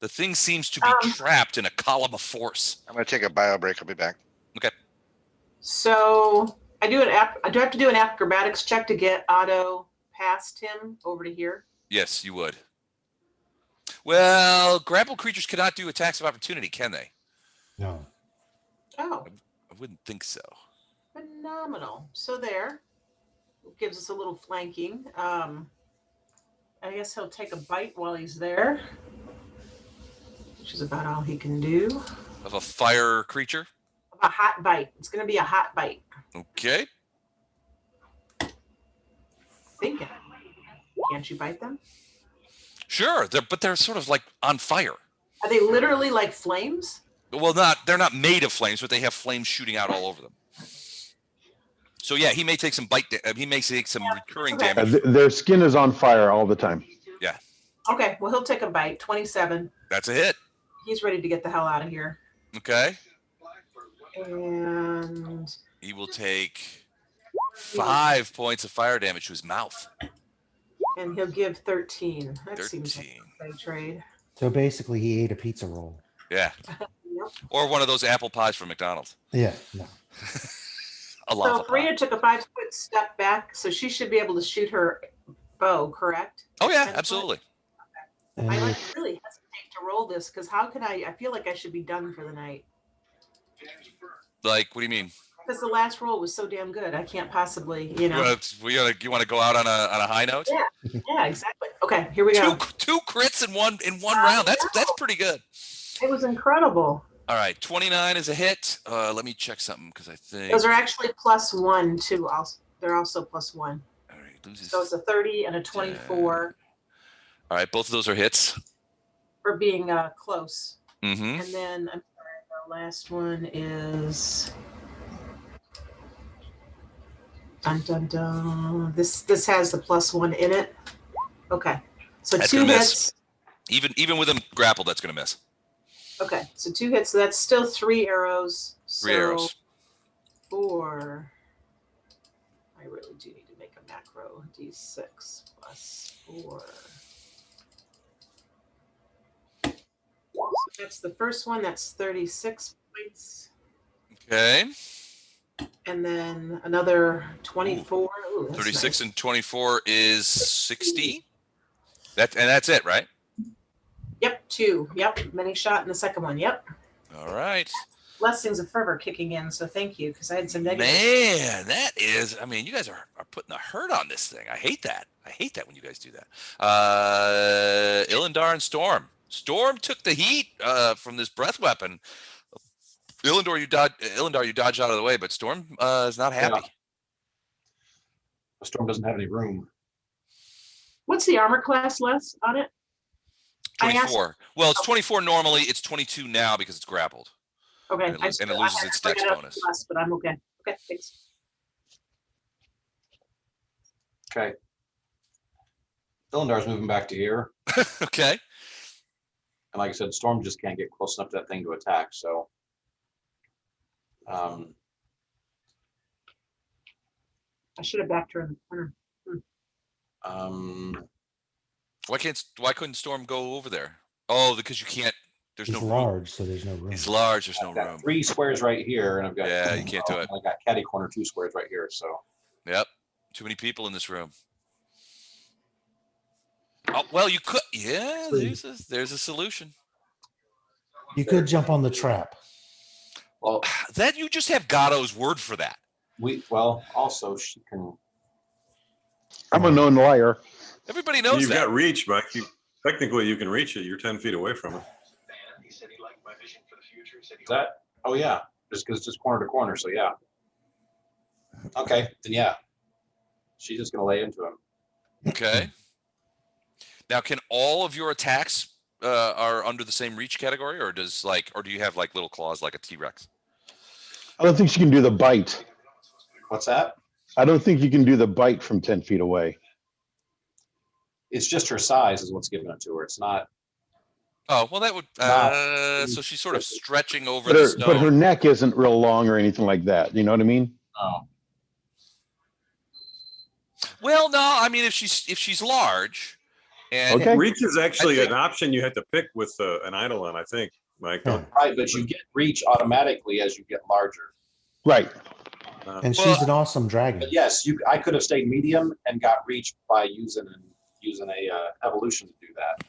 Speaker 1: The thing seems to be trapped in a column of force.
Speaker 8: I'm going to take a bio break. I'll be back.
Speaker 1: Okay.
Speaker 5: So I do have to do an acrobatics check to get Otto past him over to here?
Speaker 1: Yes, you would. Well, grapple creatures cannot do attacks of opportunity, can they?
Speaker 3: No.
Speaker 5: Oh.
Speaker 1: I wouldn't think so.
Speaker 5: Phenomenal. So there. Gives us a little flanking. I guess he'll take a bite while he's there. Which is about all he can do.
Speaker 1: Of a fire creature?
Speaker 5: A hot bite. It's going to be a hot bite.
Speaker 1: Okay.
Speaker 5: thinking. Can't you bite them?
Speaker 1: Sure, but they're sort of like on fire.
Speaker 5: Are they literally like flames?
Speaker 1: Well, they're not made of flames, but they have flames shooting out all over them. So yeah, he may take some he may take some recurring
Speaker 5: Okay.
Speaker 1: damage.
Speaker 9: Their skin is on fire all the time.
Speaker 1: Yeah,
Speaker 5: Okay, well, he'll take a bite. 27.
Speaker 1: that's a hit.
Speaker 5: He's ready to get the hell out of here.
Speaker 1: Okay,
Speaker 5: And
Speaker 1: he will take 5 points of fire damage to his mouth.
Speaker 5: he'll give 13. That seems like
Speaker 1: 13.
Speaker 5: a fair trade.
Speaker 3: So basically, he ate a pizza roll.
Speaker 1: Yeah,
Speaker 5: Yep.
Speaker 1: or one of those apple pies from McDonald's.
Speaker 3: Yeah. No.
Speaker 1: A lava
Speaker 5: So
Speaker 1: pie.
Speaker 5: Freya took a 5-foot step back, so she should be able to shoot her bow, correct?
Speaker 1: Oh yeah,
Speaker 5: 10 foot?
Speaker 1: absolutely.
Speaker 3: And
Speaker 5: I like
Speaker 3: if-
Speaker 5: really hesitate to roll this because how can I feel like I should be done for the night.
Speaker 1: Like, what do you mean?
Speaker 5: Because the last roll was so damn good. I can't possibly,
Speaker 1: You want to go out on a high note?
Speaker 5: Yeah. Yeah, exactly. Okay, here we go.
Speaker 1: Two crits in one round. That's pretty good.
Speaker 5: It was incredible.
Speaker 1: All right, 29 is a hit. Let me check something because I think
Speaker 5: Those are actually +1 too. They're also +1.
Speaker 1: All right, loses.
Speaker 5: So it's a 30 and a 24
Speaker 1: All right, both of those are hits.
Speaker 5: for being close.
Speaker 1: Mm-hmm.
Speaker 5: And then I'm sorry, the last one is dun dun dun. This has the +1 in it. Okay, so
Speaker 1: That's
Speaker 5: 2
Speaker 1: gonna miss.
Speaker 5: hits.
Speaker 1: Even with him grappled, that's gonna miss.
Speaker 5: Okay, so 2 hits. So that's still 3 arrows.
Speaker 1: 3 arrows.
Speaker 5: 4. I really do need to make a macro. D6 +4. So that's the first one. That's 36 points.
Speaker 1: Okay,
Speaker 5: And then another 24. Ooh, that's
Speaker 1: 36
Speaker 5: nice.
Speaker 1: and 24 is 60. That's it, right?
Speaker 5: Yep, 2. Yep, many shot in the second one. Yep.
Speaker 1: All right.
Speaker 5: Blessings of fervor kicking in. So thank you because I had some negative.
Speaker 1: Man, that is. I mean, you guys are putting the hurt on this thing. I hate that. I hate that when you guys do that. Illendar and Storm. Storm took the heat from this breath weapon. Illendar, you dodged out of the way, but Storm is not happy.
Speaker 2: Yeah. The Storm doesn't have any room.
Speaker 5: What's the armor class less on it? I asked-
Speaker 1: 24. Well, it's 24 normally. It's 22 now because it's grappled.
Speaker 5: Okay.
Speaker 1: And it loses its dex bonus.
Speaker 5: Less, but I'm okay. Okay, thanks.
Speaker 2: Okay. Illendar's moving back to here.
Speaker 1: Okay.
Speaker 2: And like I said, Storm just can't get close enough to that thing to attack, so.
Speaker 5: I should have backed her in the corner.
Speaker 1: Why couldn't Storm go over there? Oh, because you can't. There's
Speaker 3: He's
Speaker 1: no room.
Speaker 3: large, so there's no room.
Speaker 1: He's large. There's no
Speaker 2: I've got
Speaker 1: room.
Speaker 2: 3 squares right here, and I've got.
Speaker 1: Yeah, you can't do it.
Speaker 2: I got catty corner 2 squares right here, so.
Speaker 1: Yep. Too many people in this room. Oh, well, you could. Yeah, there's a solution.
Speaker 3: You could jump on the trap.
Speaker 2: Well,
Speaker 1: That you just have Gatto's word for that.
Speaker 2: also she can.
Speaker 9: I'm a known liar.
Speaker 1: Everybody knows
Speaker 4: You've
Speaker 1: that.
Speaker 4: got reach, Mike. Technically, you can reach it. You're 10 feet away from it.
Speaker 2: That, oh yeah, just because it's just corner to corner, so yeah. Okay, then yeah. She's just gonna lay into him.
Speaker 1: Okay. Now, can all of your attacks are under the same reach category, or do you have like little claws like a T-Rex?
Speaker 9: I don't think she can do the bite.
Speaker 2: What's that?
Speaker 9: I don't think you can do the bite from 10 feet away.
Speaker 2: It's just her size is what's giving it to her. It's not.
Speaker 1: Oh, well, that would.
Speaker 2: Not-
Speaker 1: So she's sort of stretching over
Speaker 9: But
Speaker 1: the
Speaker 9: her,
Speaker 1: stone.
Speaker 9: but her neck isn't real long or anything like that. You know what I mean?
Speaker 2: Oh,
Speaker 1: Well, no, I mean if she's large, and
Speaker 9: Okay.
Speaker 4: Reach is actually
Speaker 1: I think-
Speaker 4: an option you have to pick with an Eidolon, I think, Mike.
Speaker 3: Yeah.
Speaker 2: right, but you get reach automatically as you get larger.
Speaker 9: Right.
Speaker 3: And
Speaker 1: Well,
Speaker 3: she's an awesome dragon.
Speaker 2: But yes, I could have stayed medium and got reach by using a evolution to do that.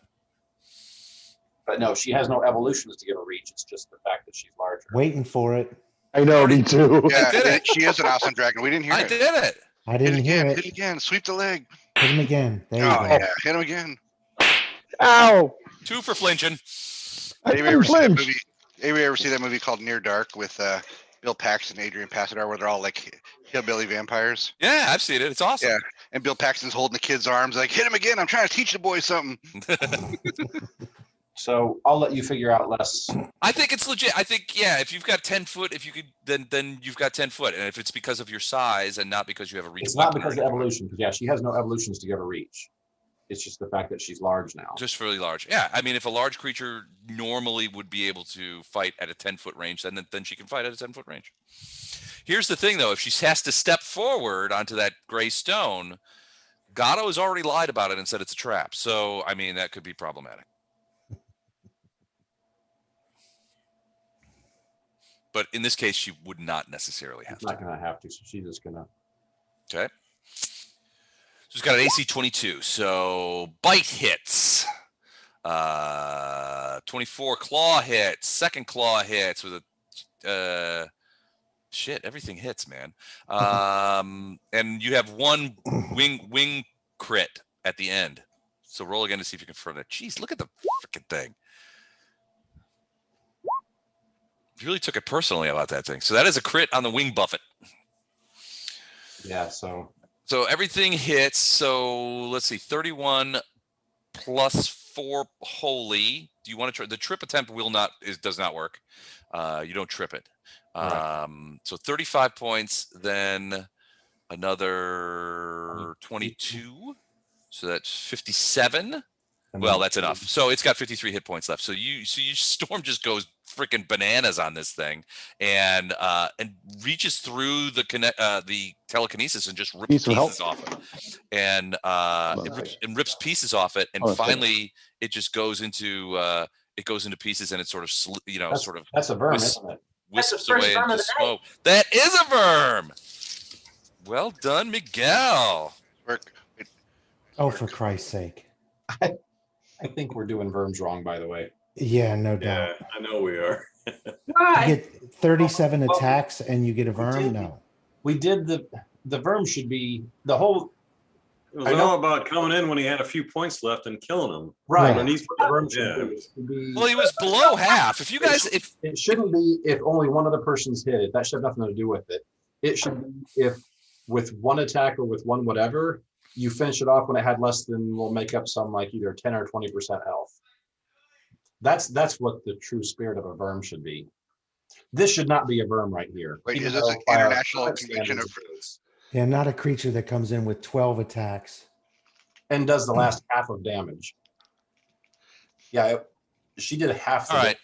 Speaker 2: But no, she has no evolutions to give her reach. It's just the fact that she's larger.
Speaker 3: Waiting for it.
Speaker 9: I know, me too.
Speaker 8: Yeah,
Speaker 1: did it.
Speaker 8: she is an awesome dragon. We didn't hear
Speaker 1: I
Speaker 8: it.
Speaker 1: did it.
Speaker 3: I
Speaker 8: Hit it
Speaker 3: didn't hear
Speaker 8: again.
Speaker 3: it.
Speaker 8: Hit it again. Sweep the leg.
Speaker 3: Hit him again. There you
Speaker 8: Oh
Speaker 3: go.
Speaker 8: yeah, hit him again.
Speaker 9: Ow!
Speaker 1: 2 for flinching.
Speaker 9: I
Speaker 8: Anybody ever
Speaker 9: didn't
Speaker 8: see that
Speaker 9: flinch.
Speaker 8: movie? Anybody ever see that movie called Near Dark with Bill Paxton and Adrian Passadar, where they're all like hillbilly vampires?
Speaker 1: Yeah, I've seen it. It's awesome.
Speaker 8: Yeah. And Bill Paxton's holding the kid's arms like, hit him again. I'm trying to teach the boy something.
Speaker 2: So I'll let you figure out less.
Speaker 1: I think it's legit. I think, yeah, if you've got 10 foot, if you could, then you've got 10 foot. And if it's because of your size and not because you have a reach,
Speaker 2: It's not because of evolution, because yeah, she has no evolutions to give her reach. It's just the fact that she's large now.
Speaker 1: Just really large. Yeah. I mean, if a large creature normally would be able to fight at a 10-foot range, then she can fight at a 10-foot range. Here's the thing, though. If she has to step forward onto that gray stone, Gatto has already lied about it and said it's a trap. So, I mean, that could be problematic. But in this case, she would not necessarily have
Speaker 2: She's not going to have to, so she's just going to.
Speaker 1: Okay. She's got an AC 22, so bite hits. 24 claw hits. Second claw hits with a shit. Everything hits, man. And you have one wing crit at the end. So roll again to see if you can confirm that. Jeez, look at the freaking thing. You really took it personally about that thing. So that is a crit on the wing buffet.
Speaker 2: Yeah, so
Speaker 1: everything hits. So let's see, 31 plus 4 holy. Do you want to try? The trip attempt does not work. You don't trip it.
Speaker 2: Right.
Speaker 1: So 35 points, then another 22. So that's 57. Well, that's enough. So it's got 53 hit points left. So you Storm just goes freaking bananas on this thing, and reaches through the telekinesis and just rips pieces off it, and rips pieces off it, and finally it just goes into pieces, and it sort of
Speaker 2: that's a verm, isn't it?
Speaker 1: Wisps away into smoke. That is a verm. Well done, Miguel.
Speaker 3: Oh, for Christ's sake.
Speaker 2: I think we're doing verms wrong, by the way.
Speaker 3: Yeah, no doubt.
Speaker 4: Yeah, I know we are.
Speaker 3: You get 37 attacks and you get a verm? No.
Speaker 2: We did the verm should be the whole.
Speaker 4: It was all about coming in when he had a few points left and killing them.
Speaker 2: Right.
Speaker 4: Underneath
Speaker 2: The verm should
Speaker 4: yeah.
Speaker 2: be,
Speaker 1: Well, he was below half. If you guys,
Speaker 2: it shouldn't be if only one other person's hit it. That should have nothing to do with it. It should be if with one attack or with one whatever, you finish it off when it had less than, we'll make up some like either 10 or 20% health. That's what the true spirit of a verm should be. This should not be a verm right here.
Speaker 8: Wait, is this an international convention of?
Speaker 3: Yeah, not a creature that comes in with 12 attacks.
Speaker 2: And does the last half of damage. Yeah, she did half.
Speaker 1: All right,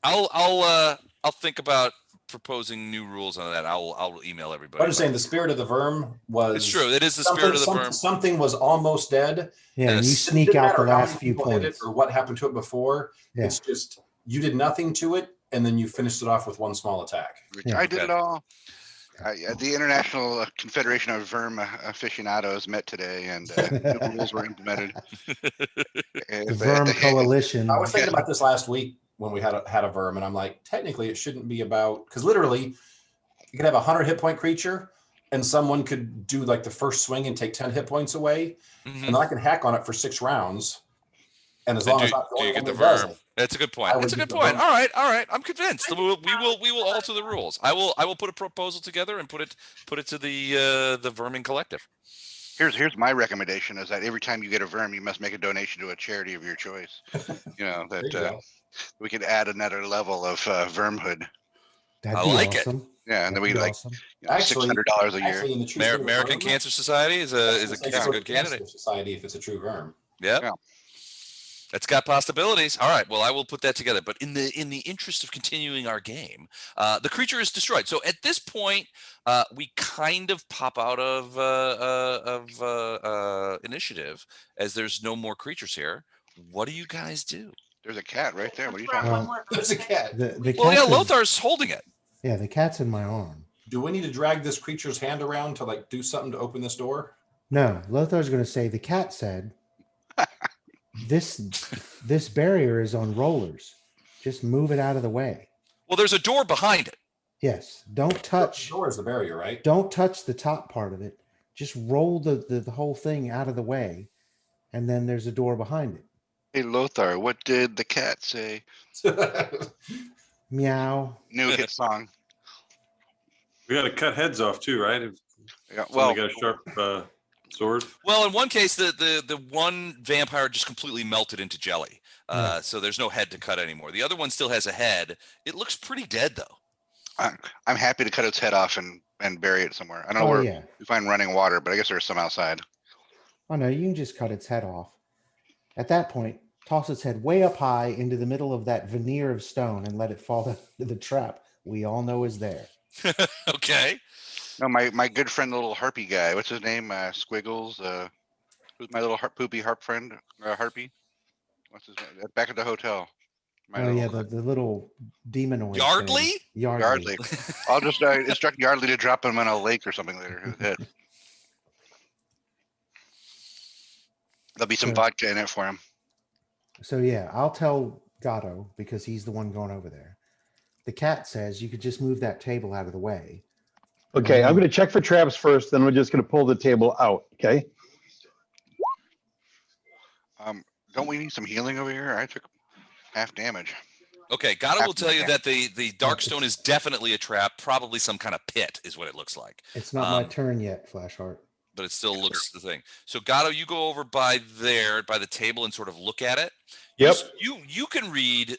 Speaker 1: I'll think about proposing new rules on that. I'll email everybody.
Speaker 2: I'm just saying the spirit of the verm was.
Speaker 1: It's true. It is the spirit of the verm.
Speaker 2: Something was almost dead.
Speaker 3: Yeah, and you sneak out the last few points.
Speaker 2: Or what happened to it before.
Speaker 3: Yeah.
Speaker 2: It's just you did nothing to it, and then you finished it off with one small attack.
Speaker 8: Yeah. I did it all. The International Confederation of Verm Aficionados met today, and new rules were implemented.
Speaker 3: The Verm Coalition.
Speaker 2: I was thinking about this last week when we had a verm, and I'm like, technically, it shouldn't be about, because literally, you could have a 100 hit point creature, and someone could do like the first swing and take 10 hit points away, and then I can hack on it for 6 rounds. And as long as I'm the only one that does it,
Speaker 1: that's a good point. That's a good point. All right. I'm convinced. We will alter the rules. I will put a proposal together and put it to the Vermin Collective.
Speaker 8: Here's my recommendation: is that every time you get a verm, you must make a donation to a charity of your choice. You know that we could add another level of vermhood.
Speaker 3: That'd be
Speaker 1: awesome.
Speaker 8: Yeah, and then we like
Speaker 3: awesome.
Speaker 8: $600 a year.
Speaker 1: American Cancer Society is a good candidate.
Speaker 2: Society, if it's a true verm.
Speaker 1: Yeah. That's got possibilities. All right. Well, I will put that together. But in the interest of continuing our game, the creature is destroyed. So at this point, we kind of pop out of initiative as there's no more creatures here. What do you guys do?
Speaker 8: There's a cat right there. What are you talking about?
Speaker 2: There's a cat.
Speaker 1: Lothar's holding it.
Speaker 3: Yeah, the cat's in my arm.
Speaker 2: Do we need to drag this creature's hand around to like do something to open this door?
Speaker 3: No, Lothar's going to say the cat said. This barrier is on rollers. Just move it out of the way.
Speaker 1: Well, there's a door behind it.
Speaker 3: Yes. Don't touch.
Speaker 2: The door is the barrier, right?
Speaker 3: Don't touch the top part of it. Just roll the whole thing out of the way, and then there's a door behind it.
Speaker 8: Hey Lothar, what did the cat say?
Speaker 3: Meow.
Speaker 8: New hit song.
Speaker 4: We got to cut heads off too, right?
Speaker 8: Yeah, well,
Speaker 4: got a sharp Sword.
Speaker 1: Well, in one case, the one vampire just completely melted into jelly.
Speaker 3: Yeah.
Speaker 1: So there's no head to cut anymore. The other one still has a head. It looks pretty dead though.
Speaker 8: I'm happy to cut its head off and bury it somewhere. I don't know
Speaker 3: Oh
Speaker 8: where
Speaker 3: yeah.
Speaker 8: we find running water, but I guess there's some outside.
Speaker 3: Oh no, you can just cut its head off. At that point, toss its head way up high into the middle of that veneer of stone and let it fall into the trap we all know is there.
Speaker 1: Okay.
Speaker 8: No, my good friend, the little harpy guy. What's his name? Squiggles. Who's my little poopy harp friend? Harpy. What's his name? Back at the hotel. My
Speaker 3: Oh
Speaker 8: little
Speaker 3: yeah, the little demonoid
Speaker 1: Yardley?
Speaker 3: thing. Yardley.
Speaker 8: Yardley. I'll just instruct Yardley to drop him in a lake or something later. His head. There'll be some
Speaker 3: So-
Speaker 8: vodka in it for him.
Speaker 3: So yeah, I'll tell Gatto because he's the one going over there. The cat says you could just move that table out of the way.
Speaker 9: Okay, I'm going to check for traps first, then we're just going to pull the table out. Okay.
Speaker 8: Don't we need some healing over here? I took half damage.
Speaker 1: Okay, Gato will tell you that the Darkstone
Speaker 3: it's-
Speaker 1: is definitely a trap, probably some kind of pit is what it looks like.
Speaker 3: It's not my turn yet, Flashheart.
Speaker 1: But it still looks the thing. So Gato, you go over by there, by the table and sort of look at it.
Speaker 9: Yep.
Speaker 1: You can read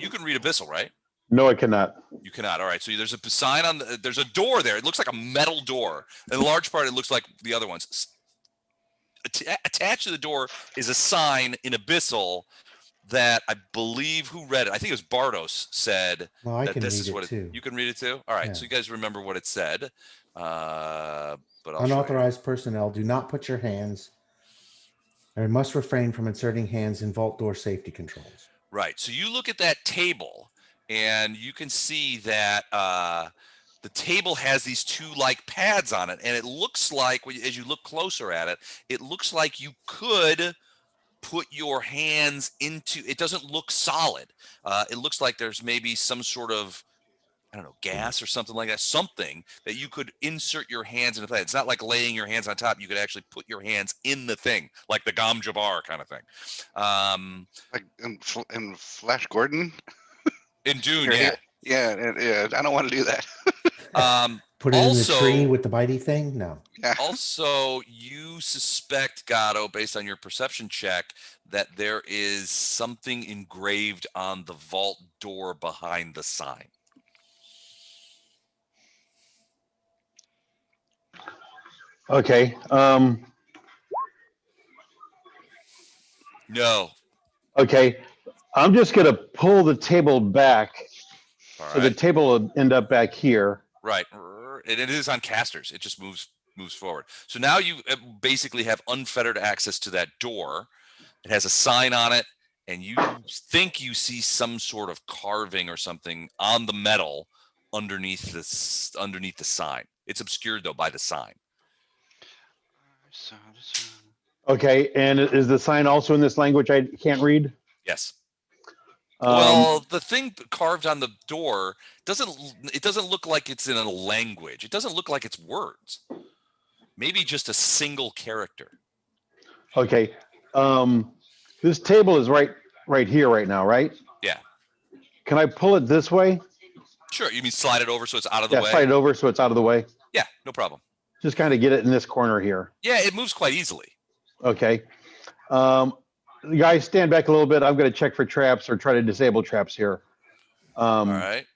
Speaker 1: you can read Abyssal, right?
Speaker 9: No, I cannot.
Speaker 1: You cannot. All right. So there's a sign on there's a door there. It looks like a metal door. In large part, it looks like the other ones. Attached to the door is a sign in Abyssal that I believe who read it. I think it was Bardos said
Speaker 3: Well, I
Speaker 1: that
Speaker 3: can
Speaker 1: this
Speaker 3: read
Speaker 1: is
Speaker 3: it
Speaker 1: what
Speaker 3: too.
Speaker 1: you can read it too. All right.
Speaker 3: Yeah.
Speaker 1: So you guys remember what it said. But I'll show you.
Speaker 3: Unauthorized personnel do not put your hands and must refrain from inserting hands in vault door safety controls.
Speaker 1: Right. So you look at that table and you can see that the table has these two like pads on it. And it looks like, as you look closer at it, it looks like you could put your hands into, it doesn't look solid. It looks like there's maybe some sort of, I don't know, gas or something like that, something that you could insert your hands into. It's not like laying your hands on top. You could actually put your hands in the thing, like the Gom Jabbar kind of thing.
Speaker 8: Like in Flash Gordon.
Speaker 1: In Dune,
Speaker 8: Yeah.
Speaker 1: yeah.
Speaker 8: Yeah. I don't want to do that.
Speaker 3: Put it in the
Speaker 1: Also-
Speaker 3: tree with the bitey thing? No.
Speaker 8: Yeah.
Speaker 1: Also, you suspect, Gato, based on your perception check, that there is something engraved on the vault door behind the sign.
Speaker 9: Okay.
Speaker 1: No.
Speaker 9: Okay. I'm just going to pull the table back.
Speaker 1: All
Speaker 9: So the
Speaker 1: right.
Speaker 9: table will end up back here.
Speaker 1: Right. And it is on casters. It just moves forward. So now you basically have unfettered access to that door. It has a sign on it, and you think you see some sort of carving or something on the metal underneath the sign. It's obscured though by the sign.
Speaker 9: Okay. And is the sign also in this language I can't read?
Speaker 1: Yes.
Speaker 9: Um,
Speaker 1: Well, the thing carved on the door doesn't look like it's in a language. It doesn't look like it's words. Maybe just a single character.
Speaker 9: Okay. This table is right here right now, right?
Speaker 1: Yeah.
Speaker 9: Can I pull it this way?
Speaker 1: Sure. You mean slide it over so it's out of the
Speaker 9: Yeah,
Speaker 1: way?
Speaker 9: slide it over so it's out of the way.
Speaker 1: Yeah, no problem.
Speaker 9: Just kind of get it in this corner here.
Speaker 1: Yeah, it moves quite easily.
Speaker 9: Okay. You guys stand back a little bit. I'm going to check for traps or try to disable traps here.
Speaker 1: All right.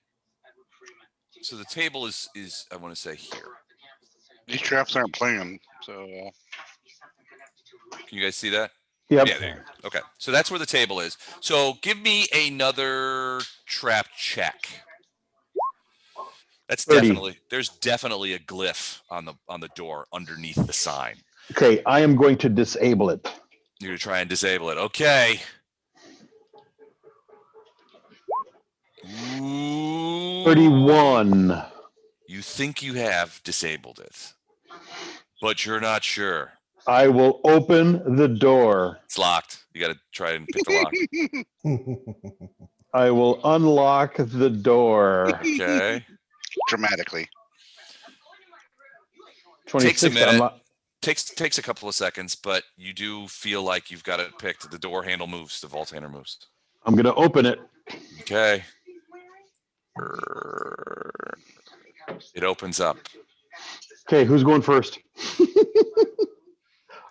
Speaker 1: So the table is I want to say here.
Speaker 8: These traps aren't playing, so
Speaker 1: Can you guys see that?
Speaker 9: Yep.
Speaker 1: Yeah, there you go. Okay. So that's where the table is. So give me another trap check. That's
Speaker 9: 30.
Speaker 1: there's definitely a glyph on the door underneath the sign.
Speaker 9: Okay. I am going to disable it.
Speaker 1: You're gonna try and disable it. Okay. Ooh.
Speaker 9: 31.
Speaker 1: You think you have disabled it, but you're not sure.
Speaker 9: I will open the door.
Speaker 1: It's locked. You got to try and pick the lock.
Speaker 9: I will unlock the door.
Speaker 1: Okay.
Speaker 8: dramatically.
Speaker 9: 26
Speaker 1: Takes a minute.
Speaker 9: unlock.
Speaker 1: Takes a couple of seconds, but you do feel like you've got it picked. The door handle moves. The vault handle moves.
Speaker 9: I'm going to open it.
Speaker 1: Okay. It opens up.
Speaker 9: Okay, who's going first?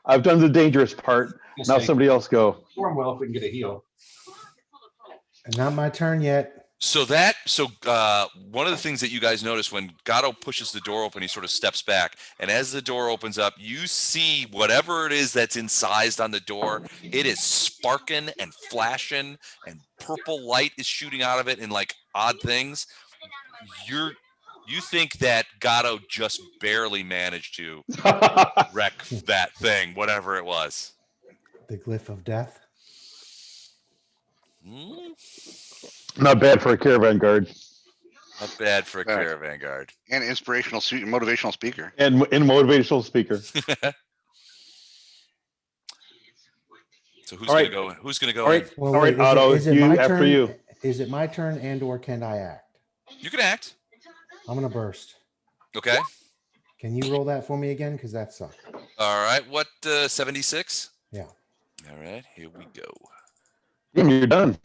Speaker 9: I've done the dangerous part. Now somebody else go.
Speaker 2: Storm will if we can get a heal.
Speaker 3: Not my turn yet.
Speaker 1: So one of the things that you guys notice when Gatto pushes the door open, he sort of steps back, and as the door opens up, you see whatever it is that's incised on the door. It is sparking and flashing, and purple light is shooting out of it, and like odd things. You think that Gatto just barely managed to wreck that thing, whatever it was.
Speaker 3: The glyph of death.
Speaker 1: Hmm?
Speaker 9: Not bad for a caravan guard.
Speaker 1: Not bad for a caravan guard.
Speaker 8: And motivational speaker.
Speaker 9: And motivational speaker.
Speaker 1: So who's
Speaker 9: All
Speaker 1: gonna
Speaker 9: right.
Speaker 1: go? Who's gonna go?
Speaker 9: All right.
Speaker 1: In?
Speaker 3: Well,
Speaker 9: All right,
Speaker 3: wait,
Speaker 9: Otto,
Speaker 3: is it
Speaker 9: you
Speaker 3: my
Speaker 9: after
Speaker 3: turn?
Speaker 9: you.
Speaker 3: Is it my turn and or can I act?
Speaker 1: You can act.
Speaker 3: I'm gonna burst.
Speaker 1: Okay.
Speaker 3: Can you roll that for me again? Because that sucked.
Speaker 1: All right. What 76?
Speaker 3: Yeah.
Speaker 1: All right. Here we go.
Speaker 9: Damn, you're done.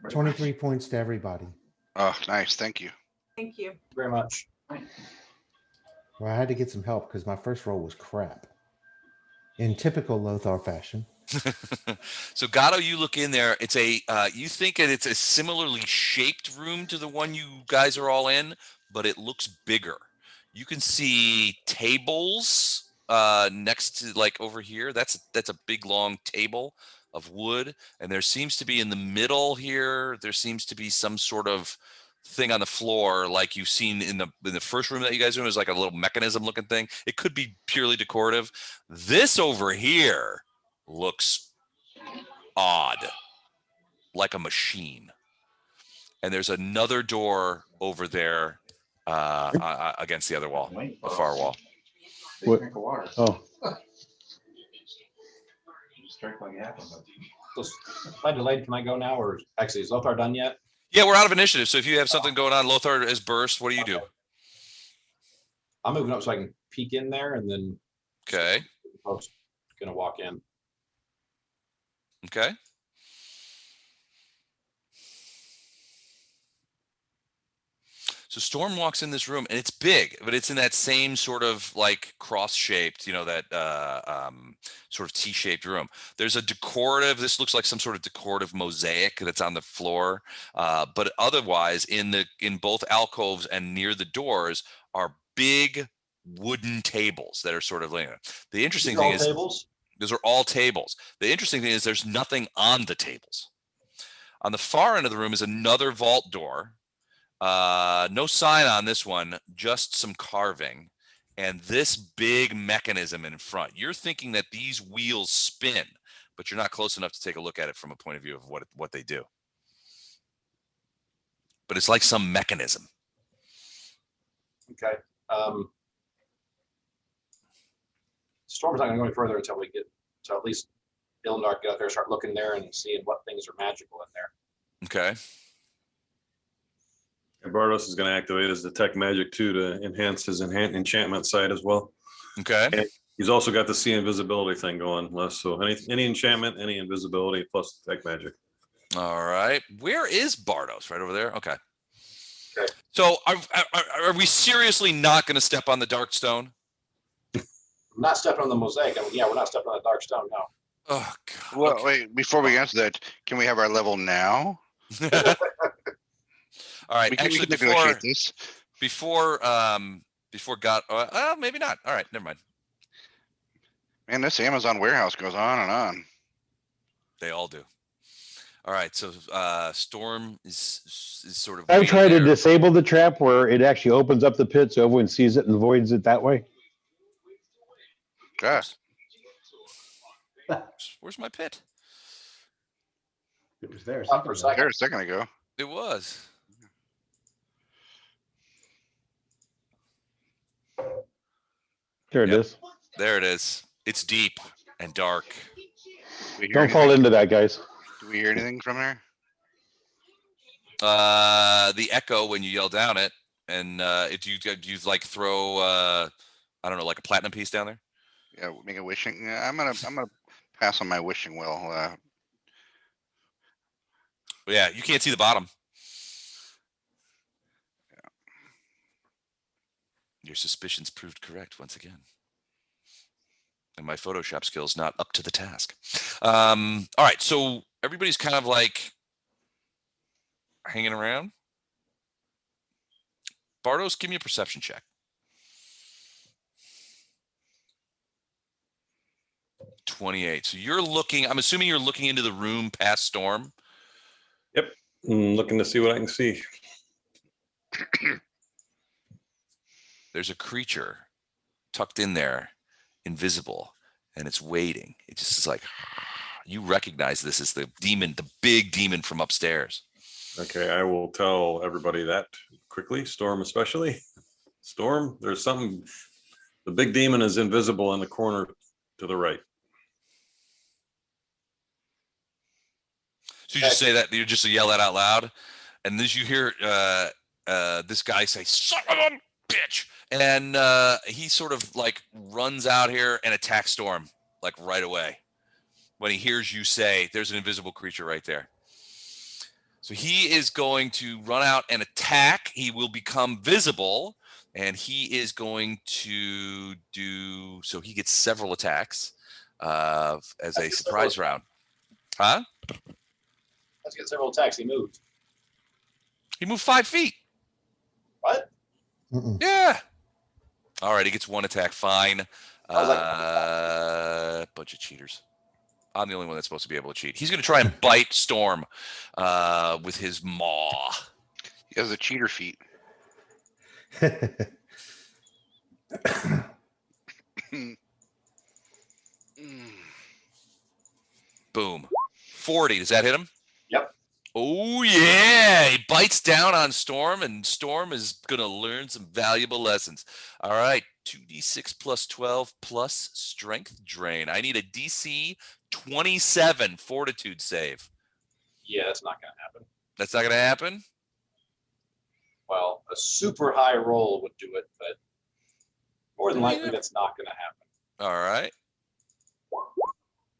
Speaker 3: 23 points to everybody.
Speaker 8: Oh, nice. Thank you.
Speaker 5: Thank you.
Speaker 2: Very much.
Speaker 3: Well, I had to get some help because my first roll was crap. In typical Lothar fashion.
Speaker 1: So Gatto, you look in there. It's you think that it's a similarly shaped room to the one you guys are all in, but it looks bigger. You can see tables next to, like, over here. That's a big long table of wood, and there seems to be in the middle here. There seems to be some sort of thing on the floor, like you've seen in the first room that you guys are in. Is like a little mechanism looking thing. It could be purely decorative. This over here looks odd, like a machine. And there's another door over there against the other wall, the far wall.
Speaker 9: What? Oh,
Speaker 2: If I delayed, can I go now? Or actually, is Lothar done yet?
Speaker 1: Yeah, we're out of initiative. So if you have something going on, Lothar is burst. What do you do?
Speaker 2: I'm moving up so I can peek in there, and then
Speaker 1: Okay.
Speaker 2: folks gonna walk in.
Speaker 1: Okay. So Storm walks in this room, and it's big, but it's in that same sort of like cross-shaped, that sort of T-shaped room. There's a decorative. This looks like some sort of decorative mosaic that's on the floor, but otherwise, in both alcoves and near the doors are big wooden tables that are sort of laying. The interesting thing is
Speaker 2: tables.
Speaker 1: those are all tables. The interesting thing is there's nothing on the tables. On the far end of the room is another vault door. No sign on this one, just some carving, and this big mechanism in front. You're thinking that these wheels spin, but you're not close enough to take a look at it from a point of view of what they do. But it's like some mechanism.
Speaker 2: Okay. Storm's not gonna go any further until we get to at least Ilndark get out there, start looking there and seeing what things are magical in there.
Speaker 1: Okay.
Speaker 4: And Bardos is going to activate his detect magic too to enhance his enchantment side as well.
Speaker 1: Okay.
Speaker 4: And he's also got the see invisibility thing going, Les. So any enchantment, any invisibility plus detect magic.
Speaker 1: All right. Where is Bardos? Right over there. Okay.
Speaker 2: Okay.
Speaker 1: So are we seriously not going to step on the dark stone?
Speaker 2: I'm not stepping on the mosaic. I mean, yeah, we're not stepping on the dark stone. No.
Speaker 1: Oh God.
Speaker 8: Well,
Speaker 1: Okay.
Speaker 8: wait, before we answer that, can we have our level now?
Speaker 1: All right.
Speaker 8: We can
Speaker 1: Actually,
Speaker 8: negotiate this.
Speaker 1: before God, maybe not. All right. Never mind.
Speaker 8: Man, this Amazon warehouse goes on and on.
Speaker 1: They all do. All right. So Storm is sort of.
Speaker 9: I've
Speaker 1: waiting
Speaker 9: tried to
Speaker 1: there.
Speaker 9: disable the trap where it actually opens up the pit so everyone sees it and voids it that way.
Speaker 8: Gosh.
Speaker 1: Where's my pit?
Speaker 6: It was there.
Speaker 2: Up for a second.
Speaker 8: There a second ago.
Speaker 1: It was.
Speaker 9: There it
Speaker 1: Yep.
Speaker 9: is.
Speaker 1: There it is. It's deep and dark.
Speaker 8: Do we hear
Speaker 9: Don't fall
Speaker 8: anything?
Speaker 9: into that, guys.
Speaker 8: Do we hear anything from there?
Speaker 1: The echo when you yell down it, and if you like throw I don't know, like a platinum piece down there.
Speaker 8: Yeah, make a wishing. Yeah, I'm gonna pass on my wishing will.
Speaker 1: But yeah, you can't see the bottom. Your suspicions proved correct once again. And my Photoshop skills not up to the task. All right, so everybody's kind of like hanging around. Bartos, give me a perception check. 28. So you're looking, I'm assuming you're looking into the room past Storm.
Speaker 4: Yep. I'm looking to see what I can see.
Speaker 1: There's a creature tucked in there, invisible, and it's waiting. It just is like, you recognize this as the demon, the big demon from upstairs.
Speaker 4: Okay, I will tell everybody that quickly, Storm especially. Storm, there's something, the big demon is invisible in the corner to the right.
Speaker 1: So you just say that, you just yell that out loud, and as you hear this guy say, "Son of a bitch," and he sort of like runs out here and attacks Storm like right away when he hears you say, "There's an invisible creature right there." So he is going to run out and attack. He will become visible, and he is going to do so. He gets several attacks as a surprise round. Huh?
Speaker 2: Let's get several attacks. He moved.
Speaker 1: He moved 5 feet.
Speaker 2: What?
Speaker 3: Mm-mm.
Speaker 1: Yeah. All right, he gets one attack. Fine. Bunch of cheaters. I'm the only one that's supposed to be able to cheat. He's going to try and bite Storm with his maw.
Speaker 8: He has the cheater feet.
Speaker 1: Boom. 40. Does that hit him?
Speaker 2: Yep.
Speaker 1: Oh, yeah. He bites down on Storm, and Storm is going to learn some valuable lessons. All right. 2d6 plus 12 plus strength drain. I need a DC 27 fortitude save.
Speaker 2: Yeah, that's not going to happen.
Speaker 1: That's not going to happen?
Speaker 2: Well, a super high roll would do it, but more than likely that's not going to happen.
Speaker 1: All right.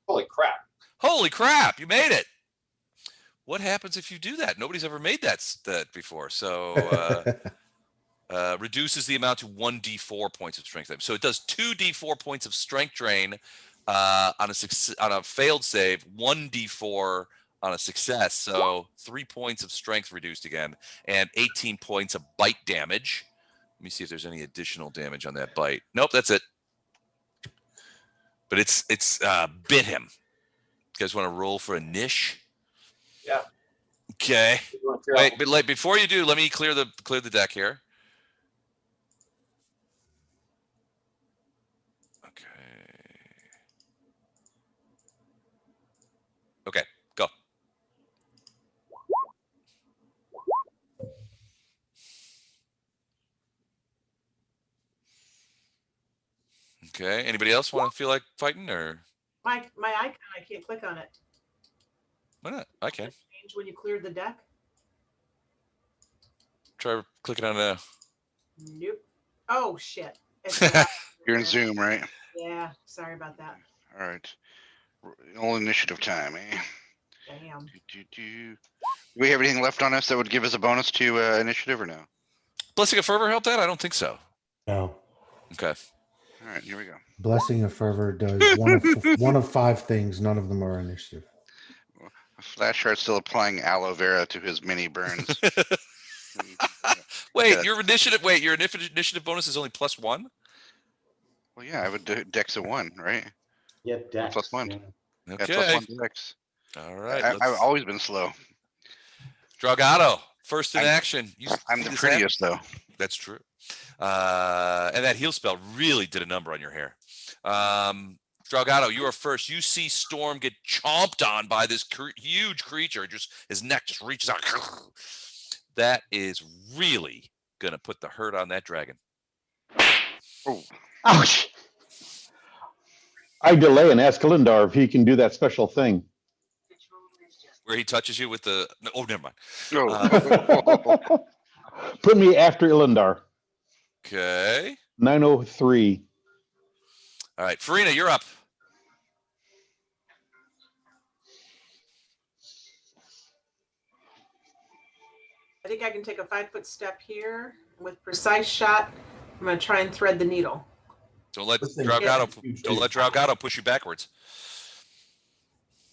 Speaker 2: Holy crap.
Speaker 1: Holy crap. You made it. What happens if you do that? Nobody's ever made that before. So reduces the amount to 1d4 points of strength. So it does 2d4 points of strength drain on a failed save, 1d4 on a success. So 3 points of strength reduced again, and 18 points of bite damage. Let me see if there's any additional damage on that bite. Nope, that's it. But it's bit him. You guys want to roll for a niche?
Speaker 2: Yeah.
Speaker 1: Okay. Wait, but before you do, let me clear the deck here. Okay, go. Okay. Anybody else want to feel like fighting, or
Speaker 5: My icon, I can't click on it.
Speaker 1: why not? I can.
Speaker 5: Change when you cleared the deck.
Speaker 1: Try clicking on a.
Speaker 5: Nope. Oh shit.
Speaker 8: You're in Zoom, right?
Speaker 5: Yeah. Sorry about that.
Speaker 8: All right. All initiative time, eh?
Speaker 5: Damn.
Speaker 8: Do we have anything left on us that would give us a bonus to initiative or no?
Speaker 1: Blessing of Fervor help that? I don't think so.
Speaker 3: No.
Speaker 1: Okay.
Speaker 8: All right, here we go.
Speaker 3: Blessing of Fervor does one of 5 things. None of them are initiative.
Speaker 8: Flashheart's still applying aloe vera to his mini burns.
Speaker 1: Wait, your initiative bonus is only +1?
Speaker 8: Well, yeah, I would do Dex of 1, right?
Speaker 6: Yeah, Dex.
Speaker 8: +1.
Speaker 6: Yeah.
Speaker 1: Okay.
Speaker 8: Yeah, +1 Dex.
Speaker 1: All right.
Speaker 8: I've always been slow.
Speaker 1: Dragato, first in action.
Speaker 8: I'm the prettiest, though.
Speaker 1: That's true. And that heal spell really did a number on your hair. Dragato, you are first. You see Storm get chomped on by this huge creature. Just his neck just reaches out. That is really gonna put the hurt on that dragon.
Speaker 8: Oh,
Speaker 9: Ouch. I delay and ask Lindar if he can do that special thing.
Speaker 1: Where he touches you with the. Oh, never mind.
Speaker 8: no.
Speaker 9: Put me after Ilindar.
Speaker 1: Okay.
Speaker 9: 903.
Speaker 1: All right, Farina, you're up.
Speaker 5: I think I can take a 5-foot step here with precise shot I'm gonna try and thread the needle.
Speaker 1: Don't let
Speaker 2: This thing-
Speaker 1: Dragato,
Speaker 2: it's huge,
Speaker 1: don't
Speaker 2: too.
Speaker 1: let Dragato push you backwards.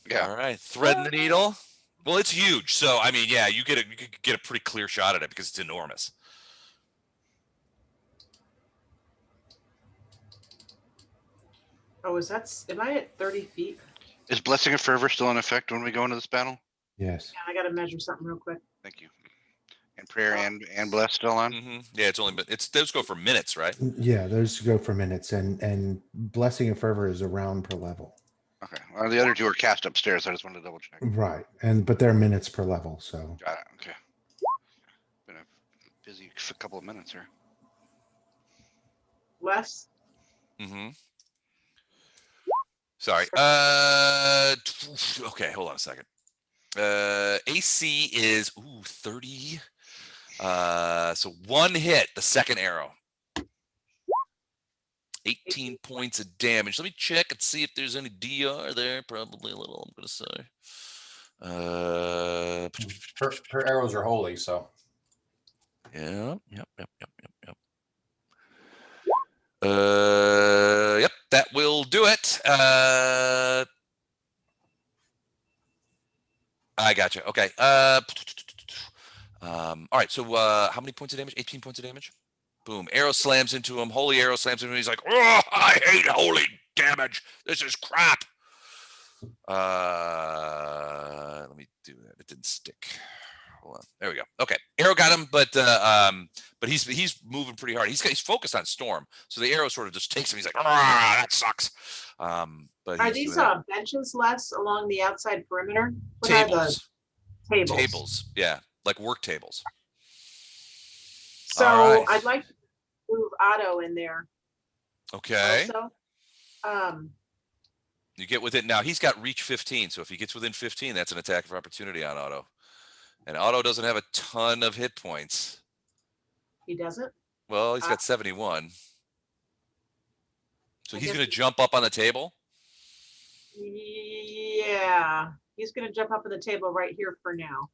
Speaker 8: Yeah.
Speaker 1: All right, threading the needle. Well, it's huge, so I mean, yeah, you could get a pretty clear shot at it because it's enormous.
Speaker 5: Oh, am I at 30 feet?
Speaker 8: Is Blessing of Fervor still in effect when we go into this battle?
Speaker 3: Yes.
Speaker 5: I gotta measure something real quick.
Speaker 8: Thank you. And prayer and bless still on?
Speaker 1: Yeah, those go for minutes, right?
Speaker 3: Yeah, those go for minutes, and blessing and fervor is a round per level.
Speaker 8: Okay. Well, the other two are cast upstairs. I just wanted to double check.
Speaker 3: Right, but they're minutes per level. So
Speaker 8: Got it. Okay. Been a busy couple of minutes here.
Speaker 5: Less.
Speaker 1: Sorry. Okay, hold on a second. AC is 30. So one hit, the second arrow. 18 points of damage. Let me check and see if there's any DR there. Probably a little, I'm gonna say.
Speaker 2: Her arrows are holy, so.
Speaker 1: Yep. Yep, that will do it. I gotcha. Okay. All right. So, how many points of damage? 18 points of damage. Boom. Arrow slams into him. Holy arrow slams into him. He's like, oh, I hate holy damage. This is crap. Let me do that. It didn't stick. Hold on. There we go. Okay. Arrow got him, but he's moving pretty hard. He's focused on Storm, so the arrow sort of just takes him. He's like, ah, that sucks. But
Speaker 5: Are these benches less along the outside perimeter? What
Speaker 1: tables?
Speaker 5: Are the
Speaker 1: Tables. Yeah, like work tables.
Speaker 5: So
Speaker 1: right.
Speaker 5: I'd like to move Otto in there.
Speaker 1: Okay.
Speaker 5: Also.
Speaker 1: You get within now. He's got reach 15, so if he gets within 15, that's an attack of opportunity on Otto. And Otto doesn't have a ton of hit points.
Speaker 5: He doesn't?
Speaker 1: Well, he's got 71. So he's going to jump up on the table?
Speaker 5: Yeah. He's going to jump up on the table right here for now.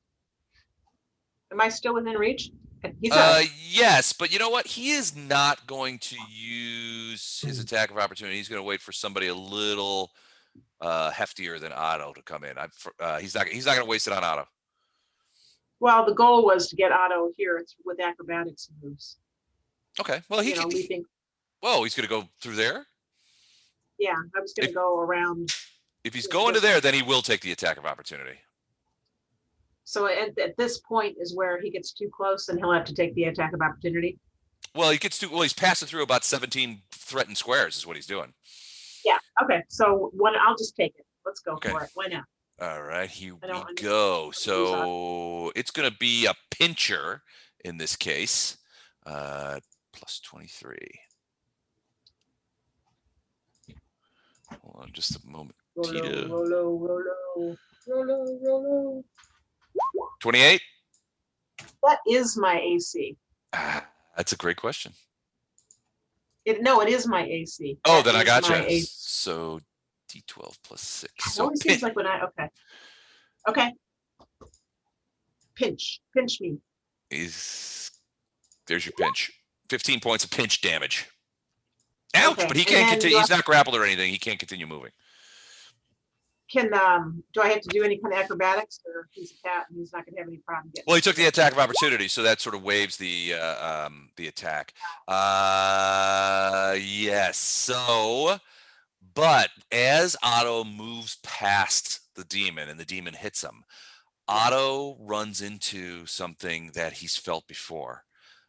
Speaker 5: Am I still within reach?
Speaker 1: Yes, but you know what? He is not going to use his attack of opportunity. He's going to wait for somebody a little heftier than Otto to come in. He's not going to waste it on Otto.
Speaker 5: Well, the goal was to get Otto here with acrobatics moves.
Speaker 1: Okay. Well, he can.
Speaker 5: Leaping.
Speaker 1: Whoa, he's going to go through there?
Speaker 5: Yeah, I was going to go around.
Speaker 1: If he's going to there, then he will take the attack of opportunity.
Speaker 5: So at this point is where he gets too close and he'll have to take the attack of opportunity.
Speaker 1: Well, he's passing through about 17 threatened squares is what he's doing.
Speaker 5: Yeah. Okay. So I'll just take it. Let's go for it. Why not?
Speaker 1: All right, here we go. So it's going to be a pincher in this case. Plus 23. Hold on just a moment.
Speaker 5: Rollo.
Speaker 1: 28?
Speaker 5: That is my AC.
Speaker 1: That's a great question.
Speaker 5: It is my AC.
Speaker 1: Oh, then I got you. So D12 plus 6.
Speaker 5: It
Speaker 1: So
Speaker 5: always seems like when okay. Pinch me.
Speaker 1: There's your pinch. 15 points of pinch damage. Ouch!
Speaker 5: Okay.
Speaker 1: But he can't continue. He's not grappled or anything. He can't continue moving.
Speaker 5: Do I have to do any kind of acrobatics, or he's a cat and he's not going to have any problem getting?
Speaker 1: Well, he took the attack of opportunity, so that sort of waives the attack. Yes. So, but as Otto moves past the demon and the demon hits him, Otto runs into something that he's felt before.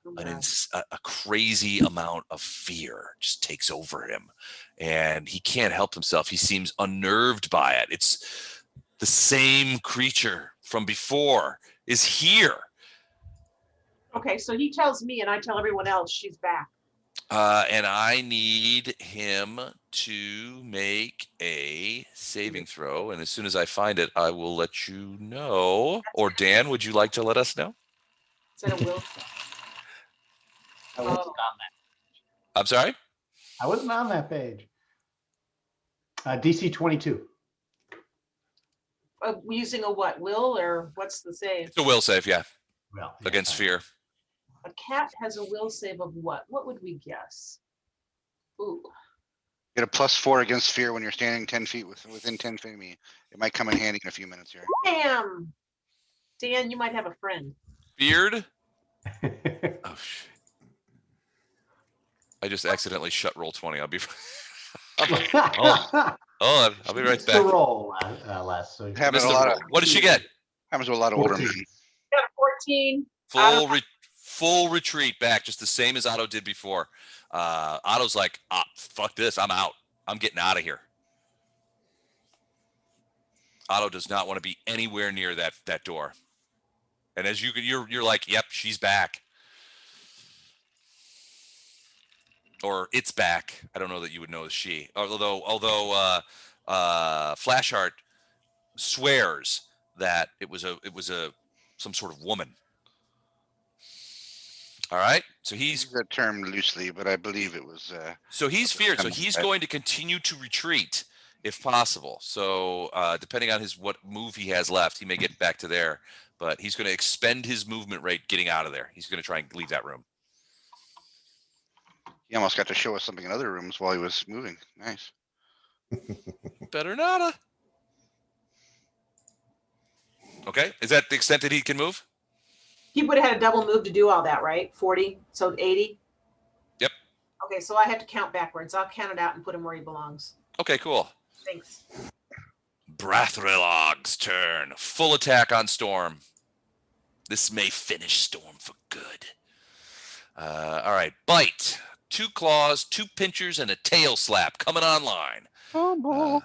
Speaker 1: A crazy amount of fear just takes over him, and he can't help himself. He seems unnerved by it. It's the same creature from before is here.
Speaker 5: Okay, so he tells me, and I tell everyone else she's back.
Speaker 1: And I need him to make a saving throw, and as soon as I find it, I will let you know. Or Dan, would you like to let us know?
Speaker 5: Is that a will?
Speaker 6: I wasn't on that.
Speaker 1: I'm sorry?
Speaker 6: I wasn't on that page. DC 22.
Speaker 5: Using a what? Will, or what's the save?
Speaker 1: It's a will save, yeah.
Speaker 6: Well,
Speaker 1: Against fear.
Speaker 5: A cat has a will save of what? What would we guess? Ooh,
Speaker 8: Get a +4 against fear when you're standing 10 feet within 10 feet of me. It might come in handy in a few minutes here.
Speaker 5: damn. Dan, you might have a friend.
Speaker 1: Beard. Oh shit! I just accidentally shut roll 20. I'll be. I'll be right
Speaker 6: It's the
Speaker 1: back.
Speaker 6: roll, Les. So
Speaker 8: Having
Speaker 1: Missed
Speaker 8: a
Speaker 1: the
Speaker 8: lot
Speaker 1: roll.
Speaker 8: of
Speaker 1: What did she get?
Speaker 8: happens with a lot of older
Speaker 6: 14.
Speaker 8: men.
Speaker 5: Got a 14. Otto-
Speaker 1: Full retreat back, just the same as Otto did before. Otto's like, fuck this, I'm out. I'm getting out of here. Otto does not want to be anywhere near that door. And as you're like, yep, she's back. Or it's back. I don't know that you would know she. Although Flashheart swears that it was some sort of woman. All right, so
Speaker 8: I
Speaker 1: he's
Speaker 8: use that term loosely, but I believe it was.
Speaker 1: so he's feared. So
Speaker 8: feminine
Speaker 1: he's
Speaker 8: type.
Speaker 1: going to continue to retreat if possible. So depending on what move he has left, he may get back to there. But he's going to expend his movement rate getting out of there. He's going to try and leave that room.
Speaker 8: He almost got to show us something in other rooms while he was moving. Nice.
Speaker 1: Better not. Okay, is that the extent that he can move?
Speaker 5: He would have had a double move to do all that, right? 40, so 80.
Speaker 1: Yep.
Speaker 5: Okay, so I have to count backwards. I'll count it out and put him where he belongs.
Speaker 1: Okay, cool.
Speaker 5: Thanks.
Speaker 1: Brathrilog's turn. Full attack on Storm. This may finish Storm for good. All right, bite. 2 claws, 2 pinchers, and a tail slap coming online. All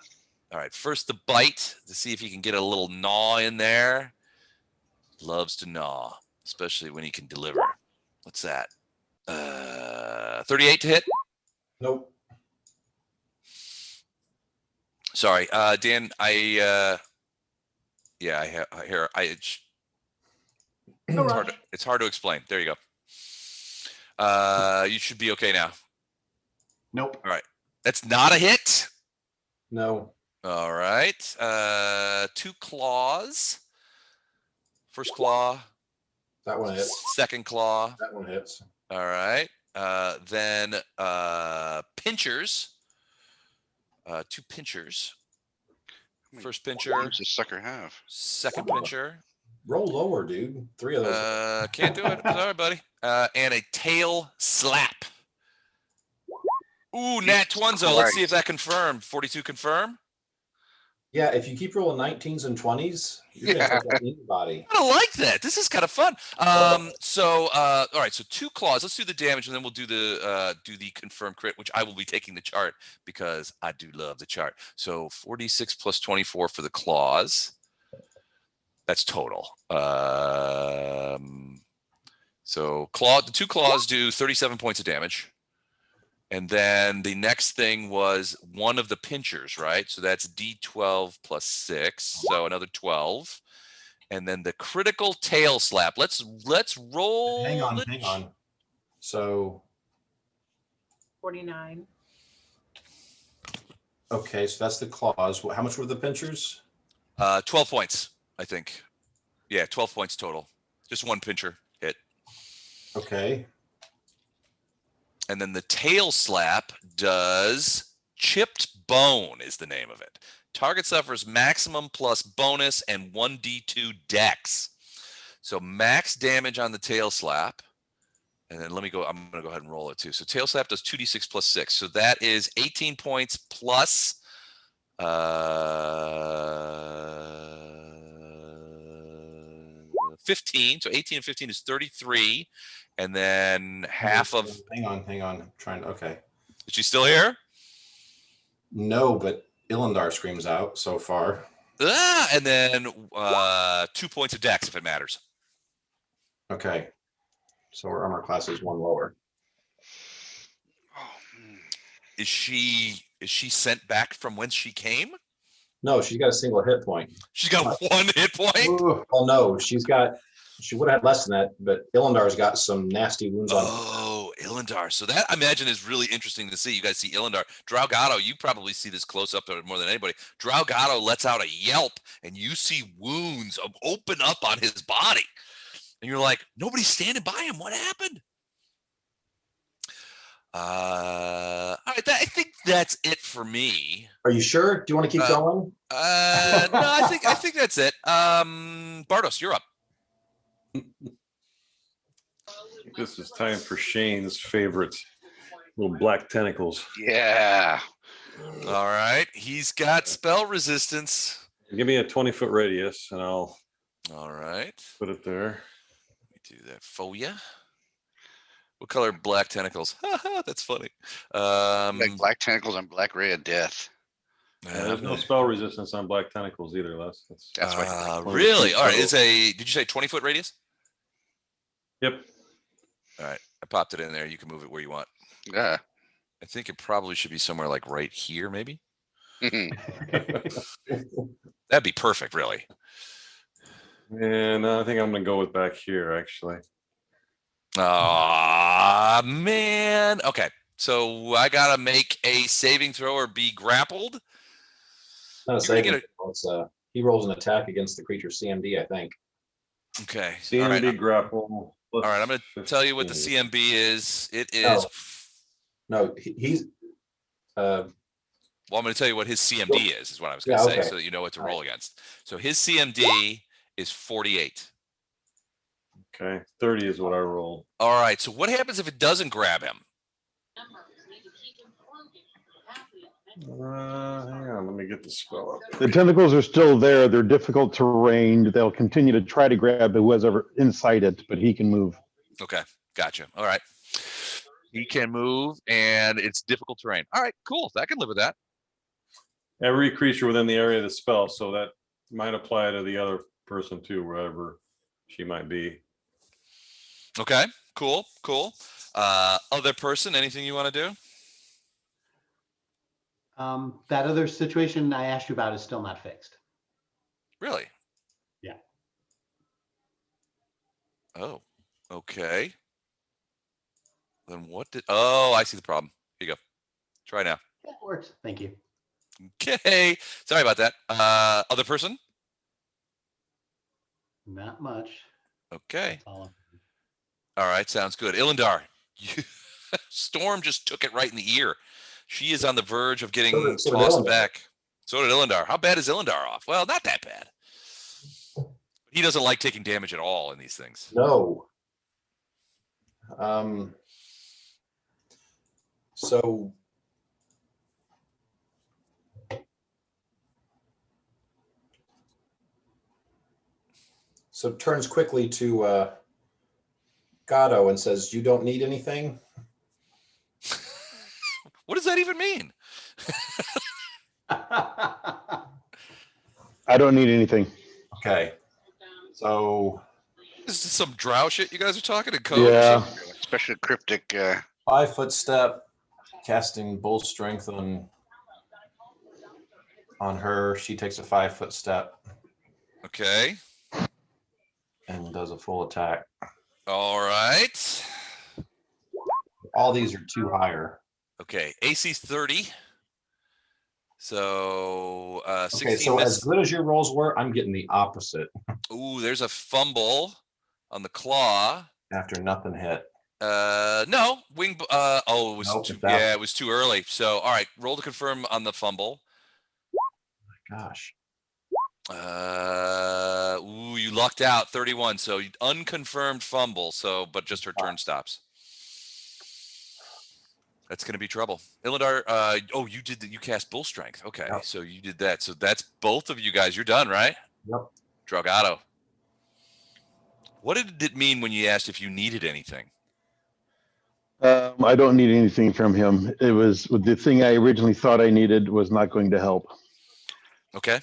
Speaker 1: right, first the bite to see if you can get a little gnaw in there. Loves to gnaw, especially when he can deliver. What's that? 38 to hit.
Speaker 2: Nope.
Speaker 1: Sorry, Dan. It's hard to explain. There you go. You should be okay now.
Speaker 6: Nope.
Speaker 1: All right, that's not a hit.
Speaker 2: No.
Speaker 1: All right, 2 claws. First claw.
Speaker 2: That one hits.
Speaker 1: Second claw.
Speaker 2: That one hits.
Speaker 1: All right. Then pinchers. 2 pinchers. First pincher.
Speaker 8: What does this sucker have?
Speaker 1: Second pincher.
Speaker 2: Roll lower, dude. 3 of those.
Speaker 1: Can't do it. Sorry, buddy. And a tail slap. Ooh, nat 20. Let's see if that confirmed. 42 confirm.
Speaker 2: Yeah, if you keep rolling 19s and 20s, you're gonna take out anybody.
Speaker 1: I don't like that. This is kind of fun. All right. So 2 claws. Let's do the damage, and then we'll do the confirmed crit, which I will be taking the chart because I do love the chart. So 46 plus 24 for the claws. That's total. So the 2 claws do 37 points of damage. And then the next thing was one of the pinchers, right? So that's D12 plus 6, so another 12. And then the critical tail slap. Let's roll.
Speaker 2: Hang on. So
Speaker 5: 49.
Speaker 2: okay, so that's the claws. How much were the pinchers?
Speaker 1: 12 points, I think. Yeah, 12 points total. Just 1 pincher hit.
Speaker 2: Okay.
Speaker 1: And then the tail slap does chipped bone is the name of it. Target suffers maximum plus bonus and 1d2 dex. So max damage on the tail slap. And then I'm going to go ahead and roll it too. So tail slap does 2d6 plus 6. So that is 18 points plus 15. So 18 and 15 is 33. And then half of.
Speaker 2: Hang on. Okay.
Speaker 1: Is she still here?
Speaker 2: No, but Illandar screams out so far.
Speaker 1: And then 2 points of dex if it matters.
Speaker 2: Okay. So our armor class is 1 lower.
Speaker 1: Is she sent back from whence she came?
Speaker 2: No, she's got a single hit point.
Speaker 1: She's got 1 hit point.
Speaker 2: Oh no, she would have had less than that, but Illandar's got some nasty wounds on.
Speaker 1: Oh, Illandar. So that I imagine is really interesting to see. You guys see Illandar. Draugado, you probably see this close up more than anybody. Draugado lets out a yelp, and you see wounds open up on his body. And you're like, nobody's standing by him. What happened? All right, I think that's it for me.
Speaker 2: Are you sure? Do you want to keep going?
Speaker 1: No, I think that's it. Bartos, you're up.
Speaker 4: This is time for Shane's favorite little black tentacles.
Speaker 8: Yeah.
Speaker 1: All right, he's got spell resistance.
Speaker 4: Give me a 20-foot radius and I'll
Speaker 1: All right,
Speaker 4: put it there.
Speaker 1: let me do that for you. What color black tentacles? That's funny.
Speaker 8: Like black tentacles and black ray of death.
Speaker 4: There's no spell resistance on black tentacles either, Les.
Speaker 8: That's why.
Speaker 1: Really? All right. Did you say 20-foot radius?
Speaker 4: Yep.
Speaker 1: All right. I popped it in there. You can move it where you want.
Speaker 8: Yeah.
Speaker 1: I think it probably should be somewhere like right here, maybe. That'd be perfect, really.
Speaker 4: And I think I'm going to go with back here, actually.
Speaker 1: Ah, man. Okay. So I got to make a saving throw or be grappled.
Speaker 2: Not a
Speaker 1: You're
Speaker 2: saving.
Speaker 1: gonna
Speaker 2: It's, he rolls an attack against the creature's CMD, I think.
Speaker 1: Okay.
Speaker 4: CMB grapple.
Speaker 1: All right. I'm going to tell you what the
Speaker 4: 15.
Speaker 1: CMB is. It is.
Speaker 2: No. No, he's.
Speaker 1: Well, I'm going to tell you what his CMD is what I was going to say, so that you know what to roll against. So his CMD is 48.
Speaker 4: Okay, 30 is what I roll.
Speaker 1: All right. So what happens if it doesn't grab him?
Speaker 4: Hang on, let me get the spell up.
Speaker 9: The tentacles are still there. They're difficult terrain. They'll continue to try to grab whoever's inside it, but he can move.
Speaker 1: Okay. Gotcha. All right. He can move, and it's difficult terrain. All right. Cool. I can live with that.
Speaker 4: Every creature within the area of the spell, so that might apply to the other person too, wherever she might be.
Speaker 1: Okay. Cool. Cool. Other person, anything you want to do?
Speaker 6: That other situation I asked you about is still not fixed.
Speaker 1: Really?
Speaker 6: Yeah.
Speaker 1: Oh, okay. Then what did? Oh, I see the problem. Here you go. Try now.
Speaker 6: That works. Thank you.
Speaker 1: Okay. Sorry about that. Other person?
Speaker 6: Not much.
Speaker 1: Okay.
Speaker 6: All
Speaker 1: right. Sounds good. Ilindar, Storm just took it right in the ear. She is on the verge of getting tossed back. So did Ilindar. How bad is Ilindar off? Well, not that bad. He doesn't like taking damage at all in these things.
Speaker 2: No. So turns quickly to Gatto and says, "You don't need anything."
Speaker 1: What does that even mean?
Speaker 9: I don't need anything.
Speaker 2: Okay. So
Speaker 1: Is this some drow shit you guys are talking in code?
Speaker 9: Yeah.
Speaker 8: Special cryptic.
Speaker 2: 5-foot step, casting bull strength on her. She takes a 5-foot step
Speaker 1: Okay.
Speaker 2: and does a full attack.
Speaker 1: All right.
Speaker 2: All these are too higher.
Speaker 1: Okay. AC 30. So 16
Speaker 2: Okay, so
Speaker 1: miss.
Speaker 2: as good as your rolls were, I'm getting the opposite.
Speaker 1: Ooh, there's a fumble on the claw.
Speaker 2: After nothing hit.
Speaker 1: No, wing. It was
Speaker 2: Nope,
Speaker 1: too,
Speaker 2: that-
Speaker 1: yeah, it was too early. So, all right, roll to confirm on the fumble.
Speaker 2: Gosh.
Speaker 1: Ooh, you lucked out 31. So unconfirmed fumble. So, but just her turn stops. That's going to be trouble. Ilindar, you did that. You cast bull strength. Okay,
Speaker 2: Yep.
Speaker 1: so you did that. So that's both of you guys. You're done, right?
Speaker 2: Yep.
Speaker 1: Dragato. What did it mean when you asked if you needed anything?
Speaker 9: I don't need anything from him. It was the thing I originally thought I needed was not going to help.
Speaker 1: Okay.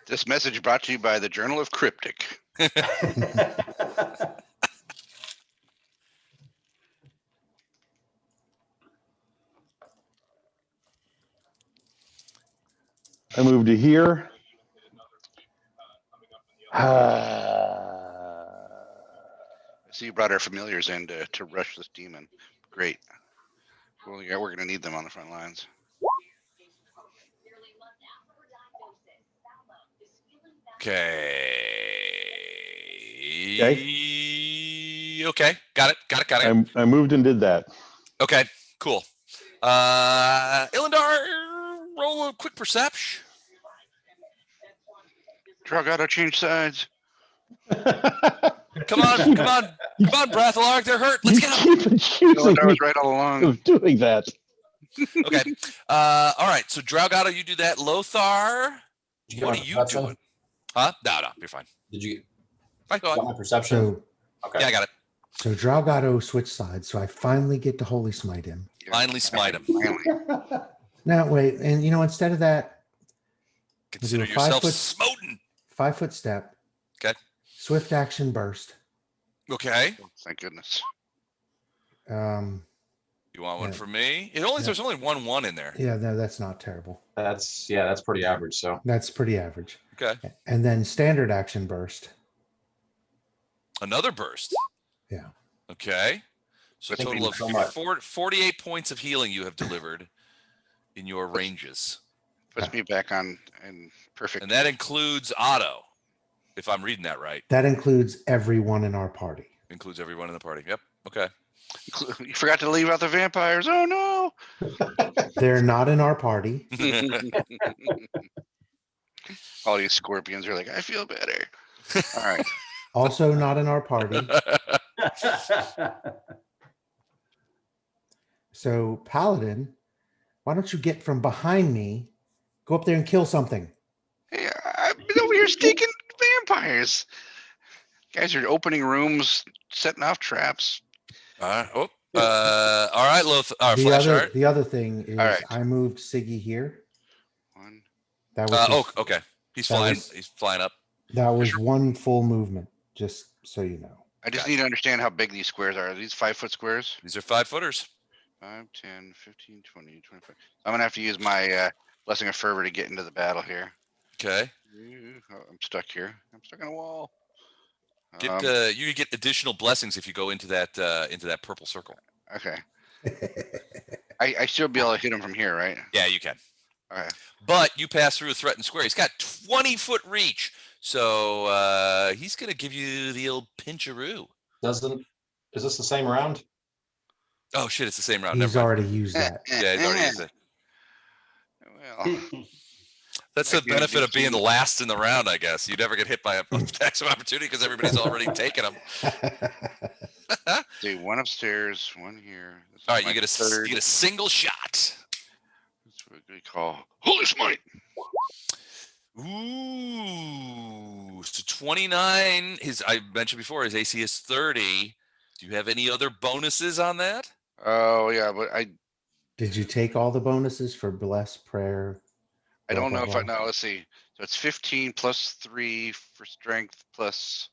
Speaker 8: This message brought to you by the Journal of Cryptic.
Speaker 9: I moved to here.
Speaker 8: So you brought our familiars in to rush this demon. Great. Well, yeah, we're going to need them on the front lines.
Speaker 1: Okay. Okay, got it.
Speaker 9: I moved and did that.
Speaker 1: Okay, cool. Illendar, roll a quick perception.
Speaker 8: Dragato change sides.
Speaker 1: Come on, Brathalark, they're hurt. Let's get them.
Speaker 9: Keep accusing
Speaker 8: Illendar
Speaker 9: me
Speaker 8: was right all along.
Speaker 9: of doing that.
Speaker 1: Okay. All right. So Dragato, you do that. Lothar,
Speaker 2: Did you get
Speaker 1: what
Speaker 2: my
Speaker 1: are you
Speaker 2: perception?
Speaker 1: doing? Huh? No, you're fine.
Speaker 2: Did you
Speaker 1: Fine, go
Speaker 2: got
Speaker 1: on.
Speaker 2: my perception?
Speaker 3: So
Speaker 2: Okay.
Speaker 1: Yeah, I got it.
Speaker 3: so Draugato switched sides, so I finally get to holy smite him.
Speaker 1: Finally smite him.
Speaker 8: Finally.
Speaker 3: Now wait, and instead of that,
Speaker 1: Consider
Speaker 3: do a 5
Speaker 1: yourself
Speaker 3: foot-
Speaker 1: smoten.
Speaker 3: 5 foot step.
Speaker 1: Okay.
Speaker 3: Swift action burst.
Speaker 1: Okay.
Speaker 8: Thank goodness.
Speaker 1: You want one
Speaker 3: Yeah.
Speaker 1: for me?
Speaker 3: Yeah.
Speaker 1: There's only one in there.
Speaker 3: Yeah, no, that's not terrible.
Speaker 2: That's pretty average. So
Speaker 3: That's pretty average.
Speaker 1: Okay.
Speaker 3: And then standard action burst.
Speaker 1: Another burst.
Speaker 3: Yeah.
Speaker 1: Okay. So a
Speaker 2: Thank
Speaker 1: total
Speaker 2: you
Speaker 1: of
Speaker 2: so much.
Speaker 1: 48 points of healing you have delivered in your ranges.
Speaker 8: Puts me back on in perfect.
Speaker 1: And that includes Otto, if I'm reading that right.
Speaker 3: That includes everyone in our party.
Speaker 1: Includes everyone in the party. Yep. Okay.
Speaker 8: You forgot to leave out the vampires. Oh no.
Speaker 3: They're not in our party.
Speaker 8: All these scorpions are like, I feel better. All right.
Speaker 3: Also not in our party. So Paladin, why don't you get from behind me, go up there and kill something?
Speaker 8: Hey, I've been over here sneaking vampires. Guys are opening rooms, setting off traps.
Speaker 1: All right, Lothar. Flash art.
Speaker 3: The other thing is
Speaker 8: right.
Speaker 3: I moved Siggy here.
Speaker 8: One.
Speaker 3: That was just-
Speaker 1: Okay. He's
Speaker 3: that
Speaker 1: flying.
Speaker 3: was-
Speaker 1: He's flying up.
Speaker 3: that was one full movement, just so you know.
Speaker 8: I just
Speaker 1: Gotcha.
Speaker 8: need to understand how big these squares are. Are these 5 foot squares?
Speaker 1: These are 5-footers.
Speaker 8: 5, 10, 15, 20, 25. I'm going to have to use my Blessing of Fervor to get into the battle here.
Speaker 1: Okay.
Speaker 8: Oh, I'm stuck here. I'm stuck on a wall.
Speaker 1: You get additional blessings if you go into that purple circle.
Speaker 8: Okay. I still be able to hit him from here, right?
Speaker 1: Yeah, you can.
Speaker 8: Okay.
Speaker 1: But you pass through a threatened square. He's got 20-foot reach, so he's gonna give you the old pincharoo.
Speaker 2: is this the same round?
Speaker 1: Oh shit! It's the same round.
Speaker 3: He's
Speaker 1: Never mind.
Speaker 3: already used that.
Speaker 1: Yeah, he's already used it.
Speaker 8: Well,
Speaker 1: That's the benefit of being the last in the round, I guess. You never get hit by a tax of opportunity because everybody's already taken them.
Speaker 8: do one upstairs, one here. This is
Speaker 1: All right,
Speaker 8: my
Speaker 1: you get a single shot.
Speaker 8: That's what we call Holy Smite.
Speaker 1: Ooh, so 29. I mentioned before his AC is 30. Do you have any other bonuses on that?
Speaker 8: Oh yeah, but
Speaker 3: Did you take all the bonuses for bless, prayer?
Speaker 8: I don't know if I
Speaker 3: blah,
Speaker 8: know. Let's see. So it's 15 plus 3 for strength plus.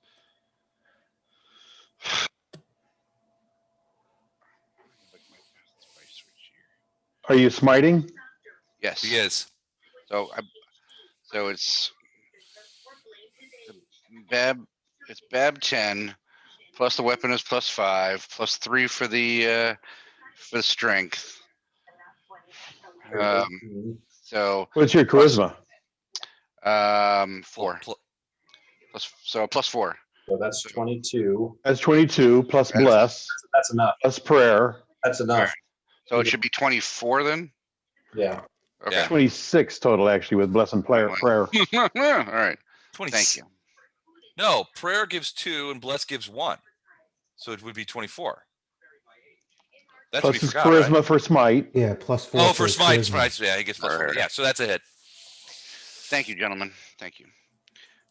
Speaker 9: Are you smiting?
Speaker 8: Yes.
Speaker 1: He is.
Speaker 8: So it's Bab. It's Bab 10 plus the weapon is plus 5 plus 3 for the strength. So
Speaker 9: What's your charisma?
Speaker 8: 4 plus 4.
Speaker 2: So that's 22.
Speaker 9: That's 22 plus bless,
Speaker 2: That's enough.
Speaker 9: plus prayer.
Speaker 2: That's enough.
Speaker 8: So it should be 24 then.
Speaker 2: Yeah.
Speaker 8: Okay.
Speaker 1: Yeah.
Speaker 9: 26 total actually with bless and prayer.
Speaker 8: All right.
Speaker 1: 20.
Speaker 8: Thank you.
Speaker 1: No, prayer gives 2 and bless gives 1. So it would be 24. That's what
Speaker 9: Plus
Speaker 1: we
Speaker 9: his
Speaker 1: forgot,
Speaker 9: charisma
Speaker 1: right?
Speaker 9: for smite.
Speaker 3: Yeah, plus 4.
Speaker 1: Oh, for
Speaker 3: his
Speaker 1: smite.
Speaker 3: charisma.
Speaker 1: Right. Yeah, he gets plus 4.
Speaker 8: Alright.
Speaker 1: Yeah, so that's a hit.
Speaker 8: Thank you, gentlemen. Thank you.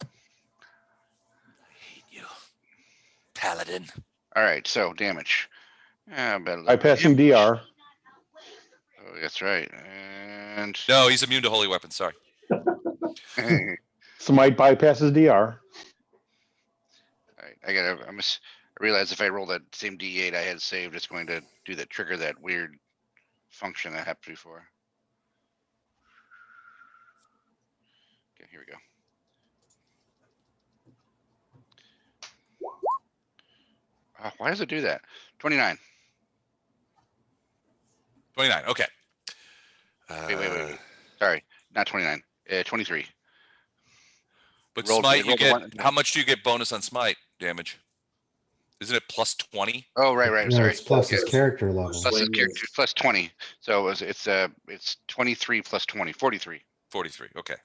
Speaker 1: I hate you. Paladin.
Speaker 8: All right. So damage.
Speaker 9: Bypassing DR.
Speaker 8: Oh, that's right. And
Speaker 1: No, he's immune to holy weapons. Sorry.
Speaker 9: Smite bypasses DR.
Speaker 8: I realize if I roll that same D8 I had saved, it's going to do that trigger that weird function that happened before. Okay, here we go. Why does it do that? 29.
Speaker 1: 29. Okay.
Speaker 8: Wait. Sorry, not 29. 23.
Speaker 1: But
Speaker 8: Rolled-
Speaker 1: smite, you
Speaker 8: rolled
Speaker 1: get
Speaker 8: one-
Speaker 1: how much do you get bonus on smite damage? Isn't it plus 20?
Speaker 8: Oh, right.
Speaker 3: No,
Speaker 8: Sorry.
Speaker 3: it's plus his
Speaker 2: Yes.
Speaker 3: character level.
Speaker 8: Plus his
Speaker 2: Swing
Speaker 8: character,
Speaker 2: is-
Speaker 8: plus 20. So it's 23 plus 20, 43.
Speaker 1: 43. Okay.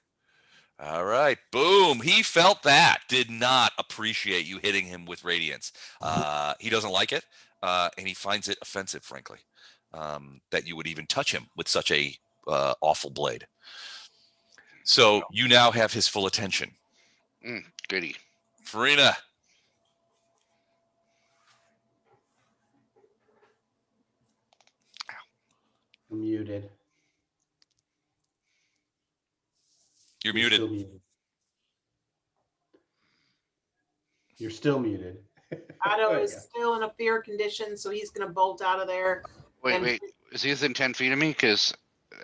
Speaker 1: All right. Boom. He felt that. Did not appreciate you hitting him with radiance. He doesn't like it, and he finds it offensive, frankly, that you would even touch him with such a awful blade. So you now have his full attention.
Speaker 8: Goody.
Speaker 1: Farina.
Speaker 6: I'm muted.
Speaker 1: You're
Speaker 6: You're
Speaker 1: muted.
Speaker 6: still muted. You're still muted.
Speaker 5: Otto
Speaker 6: There
Speaker 5: is
Speaker 6: you go.
Speaker 5: still in a fear condition, so he's gonna bolt out of there. And-
Speaker 8: Wait. Is he within 10 feet of me? Because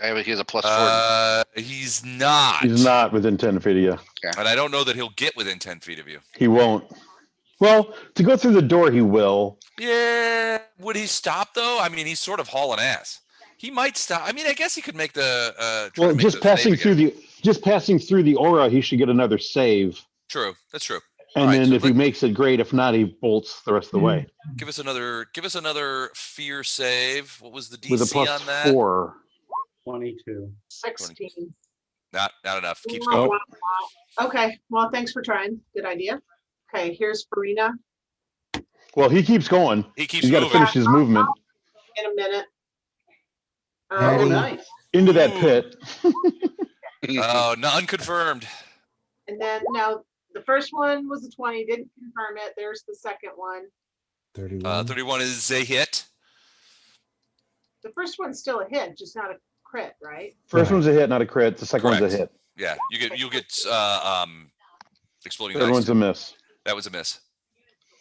Speaker 8: he has a plus 40.
Speaker 1: He's not.
Speaker 9: He's not within 10 feet of you.
Speaker 1: And I don't know that he'll get within 10 feet of you.
Speaker 9: He won't. Well, to go through the door, he will.
Speaker 1: Yeah. Would he stop, though? I mean, he's sort of hauling ass. He might stop. I mean, I guess he could make the. Try
Speaker 9: Well,
Speaker 1: to make
Speaker 9: just
Speaker 1: the
Speaker 9: passing
Speaker 1: save
Speaker 9: through
Speaker 1: again.
Speaker 9: just passing through the aura, he should get another save.
Speaker 1: True. That's true.
Speaker 9: And
Speaker 1: All right,
Speaker 9: then
Speaker 1: so
Speaker 9: if he makes it, great. If not, he bolts the rest of the way
Speaker 1: Give us another fear save. What was the DC
Speaker 9: with a plus
Speaker 1: on that?
Speaker 9: 4.
Speaker 6: 22.
Speaker 5: 16.
Speaker 1: Not enough. Keeps
Speaker 5: Wow,
Speaker 1: going.
Speaker 5: wow, wow. Okay, well, thanks for trying. Good idea. Okay, here's Farina
Speaker 9: Well, he keeps going.
Speaker 1: He keeps
Speaker 9: He's got to
Speaker 1: moving.
Speaker 9: finish his movement
Speaker 5: in a minute.
Speaker 6: Oh,
Speaker 3: Hey.
Speaker 6: nice.
Speaker 9: into that
Speaker 1: Ooh.
Speaker 9: pit.
Speaker 1: Oh, no, unconfirmed.
Speaker 5: And then, no, the first one was a 20, didn't confirm it. There's the second one.
Speaker 3: 31.
Speaker 1: 31 is a hit.
Speaker 5: The first one's still a hit, just not a crit, right?
Speaker 9: First
Speaker 3: Right.
Speaker 9: one's a hit, not a crit. The second one's
Speaker 1: Correct.
Speaker 9: a hit.
Speaker 1: Yeah, you get exploding
Speaker 9: Third
Speaker 1: dice.
Speaker 9: one's a miss.
Speaker 1: That was a miss.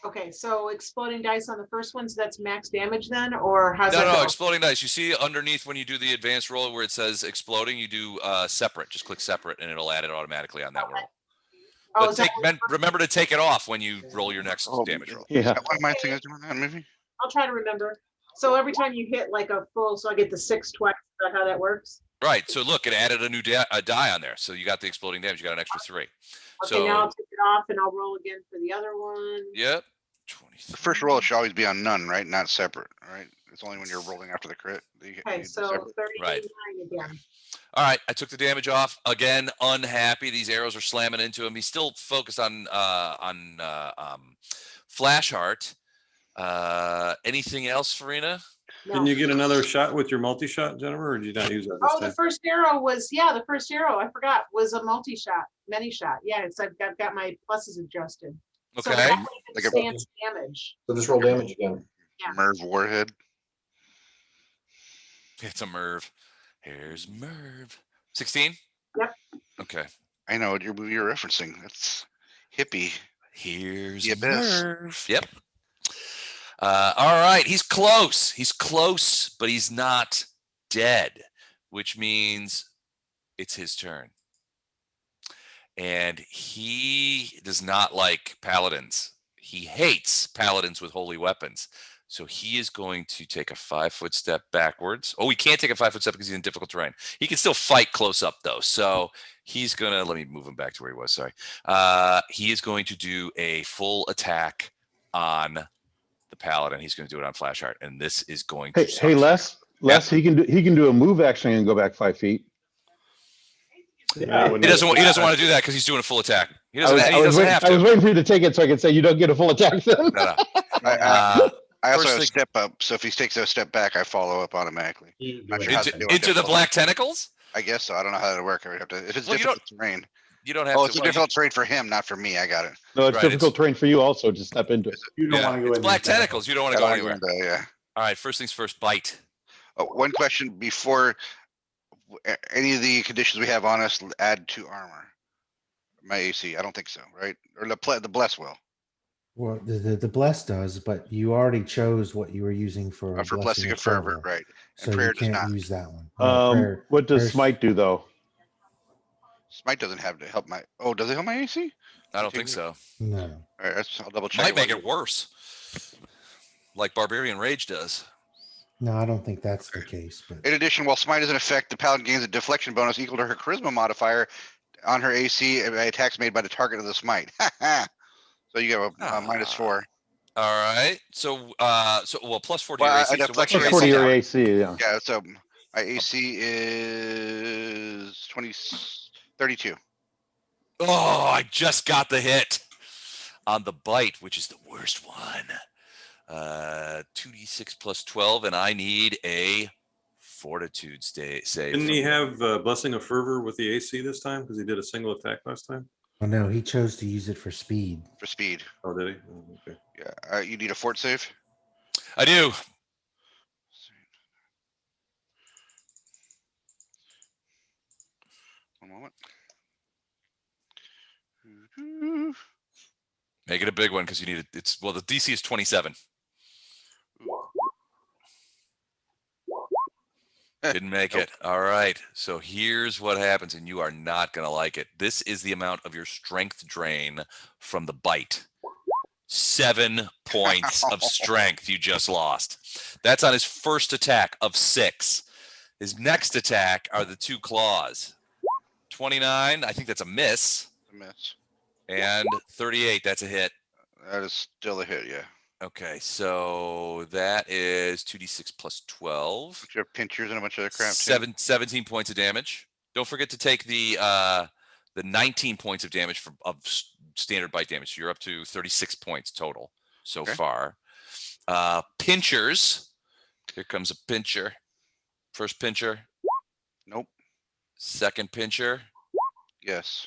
Speaker 5: Okay, so exploding dice on the first one, so that's max damage then, or how's
Speaker 1: No,
Speaker 5: that go?
Speaker 1: exploding dice. You see underneath when you do the advanced roll where it says exploding, you do separate. Just click separate, and it'll add it automatically on that
Speaker 5: Okay.
Speaker 1: roll.
Speaker 5: Oh,
Speaker 1: But
Speaker 5: is that-
Speaker 1: remember to take it off when you roll your next damage roll.
Speaker 9: Yeah.
Speaker 8: What am I thinking of doing that maybe?
Speaker 5: I'll try to remember. So every time you hit like a full, so I get the 6 twice, is that how that works?
Speaker 1: Right. So look, it added a new die on there. So you got the exploding damage. You got an extra 3.
Speaker 5: Okay, now I'll take it off and I'll roll again for the other one.
Speaker 1: Yep.
Speaker 8: The first roll should always be on none, right? Not separate, right? It's only when you're rolling after the crit. that you get-
Speaker 5: Okay,
Speaker 8: you do
Speaker 5: so
Speaker 8: separate.
Speaker 5: 39 again.
Speaker 1: All right, I took the damage off again. Unhappy. These arrows are slamming into him. He's still focused on Flash Heart. Anything else, Farina?
Speaker 5: No.
Speaker 4: Can you get another shot with your multi-shot, Jennifer, or did you not use that this
Speaker 5: Oh, the
Speaker 4: time?
Speaker 5: first arrow was, yeah, the first arrow, I forgot, was a multi-shot, many shot. Yeah, it's I've got my pluses adjusted. So
Speaker 1: Okay.
Speaker 5: that way it
Speaker 8: Like a-
Speaker 5: stands damage.
Speaker 2: So just roll damage again.
Speaker 5: Yeah.
Speaker 8: Merv Warhead.
Speaker 1: It's a Merv. Here's Merv. 16?
Speaker 5: Yep.
Speaker 1: Okay.
Speaker 8: I know what you're referencing. That's hippie.
Speaker 1: Here's
Speaker 8: The abyss.
Speaker 1: Merv. Yep. All right. He's close. He's close, but he's not dead, which means it's his turn. And he does not like paladins. He hates paladins with holy weapons. So he is going to take a 5-foot step backwards. Oh, he can't take a 5-foot step because he's in difficult terrain. He can still fight close up, though. So he's going to, let me move him back to where he was. Sorry. He is going to do a full attack on the paladin. He's going to do it on Flash Heart. And this is going to suck.
Speaker 9: Hey, Les, he can do a move action and go back 5 feet.
Speaker 4: Yeah,
Speaker 1: He doesn't want to do that because he's doing a full attack. He doesn't,
Speaker 9: I was
Speaker 1: have
Speaker 9: waiting
Speaker 1: to.
Speaker 9: for you to take it so I could say you don't get a full attack then.
Speaker 1: No.
Speaker 8: I also
Speaker 1: First
Speaker 8: have
Speaker 1: thing-
Speaker 8: step up, so if he takes a step back, I follow up automatically. Not sure how to do it.
Speaker 1: Into the black tentacles?
Speaker 8: I guess so. I don't know how that would work. I would have to. If it's
Speaker 1: Well, you
Speaker 8: difficult terrain.
Speaker 1: You don't have
Speaker 8: Oh,
Speaker 1: to.
Speaker 8: it's a
Speaker 1: well,
Speaker 8: difficult terrain for him, not for me. I got it.
Speaker 9: No, it's
Speaker 1: Right,
Speaker 9: difficult terrain for you also to step into it.
Speaker 6: You don't
Speaker 1: yeah,
Speaker 6: want to go
Speaker 1: it's
Speaker 6: in
Speaker 1: black
Speaker 6: there.
Speaker 1: tentacles. You don't want
Speaker 8: I
Speaker 1: to go
Speaker 8: don't wanna
Speaker 1: anywhere.
Speaker 8: yeah.
Speaker 1: All right. First things first. Bite.
Speaker 8: One question before any of the conditions we have on us add to armor. My AC. I don't think so, right? Or the bless will.
Speaker 3: Well, the bless does, but you already chose what you were using for
Speaker 8: For blessing of fervor, right?
Speaker 3: So
Speaker 8: And prayer
Speaker 3: you
Speaker 8: does
Speaker 3: can't
Speaker 8: not.
Speaker 3: use that one. No, prayer-
Speaker 9: What does
Speaker 3: prayer's-
Speaker 9: smite do though?
Speaker 8: Smite doesn't have to help my. Oh, does it help my AC?
Speaker 1: I don't think so.
Speaker 3: No.
Speaker 8: All right, I'll double check.
Speaker 1: Might make it worse. Like Barbarian Rage does.
Speaker 3: No, I don't think that's the case. But
Speaker 8: In addition, while smite is in effect, the paladin gains a deflection bonus equal to her charisma modifier on her AC by attacks made by the target of the smite. So you have a -4.
Speaker 1: All right. So well, plus 4 to
Speaker 8: Well,
Speaker 1: your
Speaker 8: I
Speaker 1: AC. So what's
Speaker 8: deflection
Speaker 1: your
Speaker 9: Plus 40
Speaker 1: AC
Speaker 9: your
Speaker 1: now?
Speaker 9: AC, yeah.
Speaker 8: Yeah, so my AC is 32.
Speaker 1: Oh, I just got the hit on the bite, which is the worst one. 2d6 plus 12, and I need a fortitude save.
Speaker 4: Didn't
Speaker 1: from
Speaker 4: he
Speaker 1: you.
Speaker 4: have Blessing of Fervor with the AC this time? Because he did a single attack last time?
Speaker 3: Oh no, he chose to use it for speed.
Speaker 8: For speed.
Speaker 4: Oh, did he? Oh, okay.
Speaker 8: Yeah, you need a fort save?
Speaker 1: I do.
Speaker 8: One moment.
Speaker 1: Make it a big one because you need it. It's well, the DC is 27. Didn't make it. All right. So here's what happens, and you are not going to like it. This is the amount of your strength drain from the bite. 7 points of strength you just lost. That's on his first attack of 6. His next attack are the 2 claws. 29, I think that's a miss.
Speaker 8: A miss.
Speaker 1: And 38, that's a hit.
Speaker 8: That is still a hit, yeah.
Speaker 1: Okay, so that is 2d6 plus 12.
Speaker 8: But you have pinchers and a bunch of other crap too.
Speaker 1: 17 points of damage. Don't forget to take the 19 points of damage of standard bite damage. So you're up to 36 points total so
Speaker 8: Okay.
Speaker 1: far. Pinchers. Here comes a pincher. First pincher.
Speaker 8: Nope.
Speaker 1: Second pincher.
Speaker 8: Yes.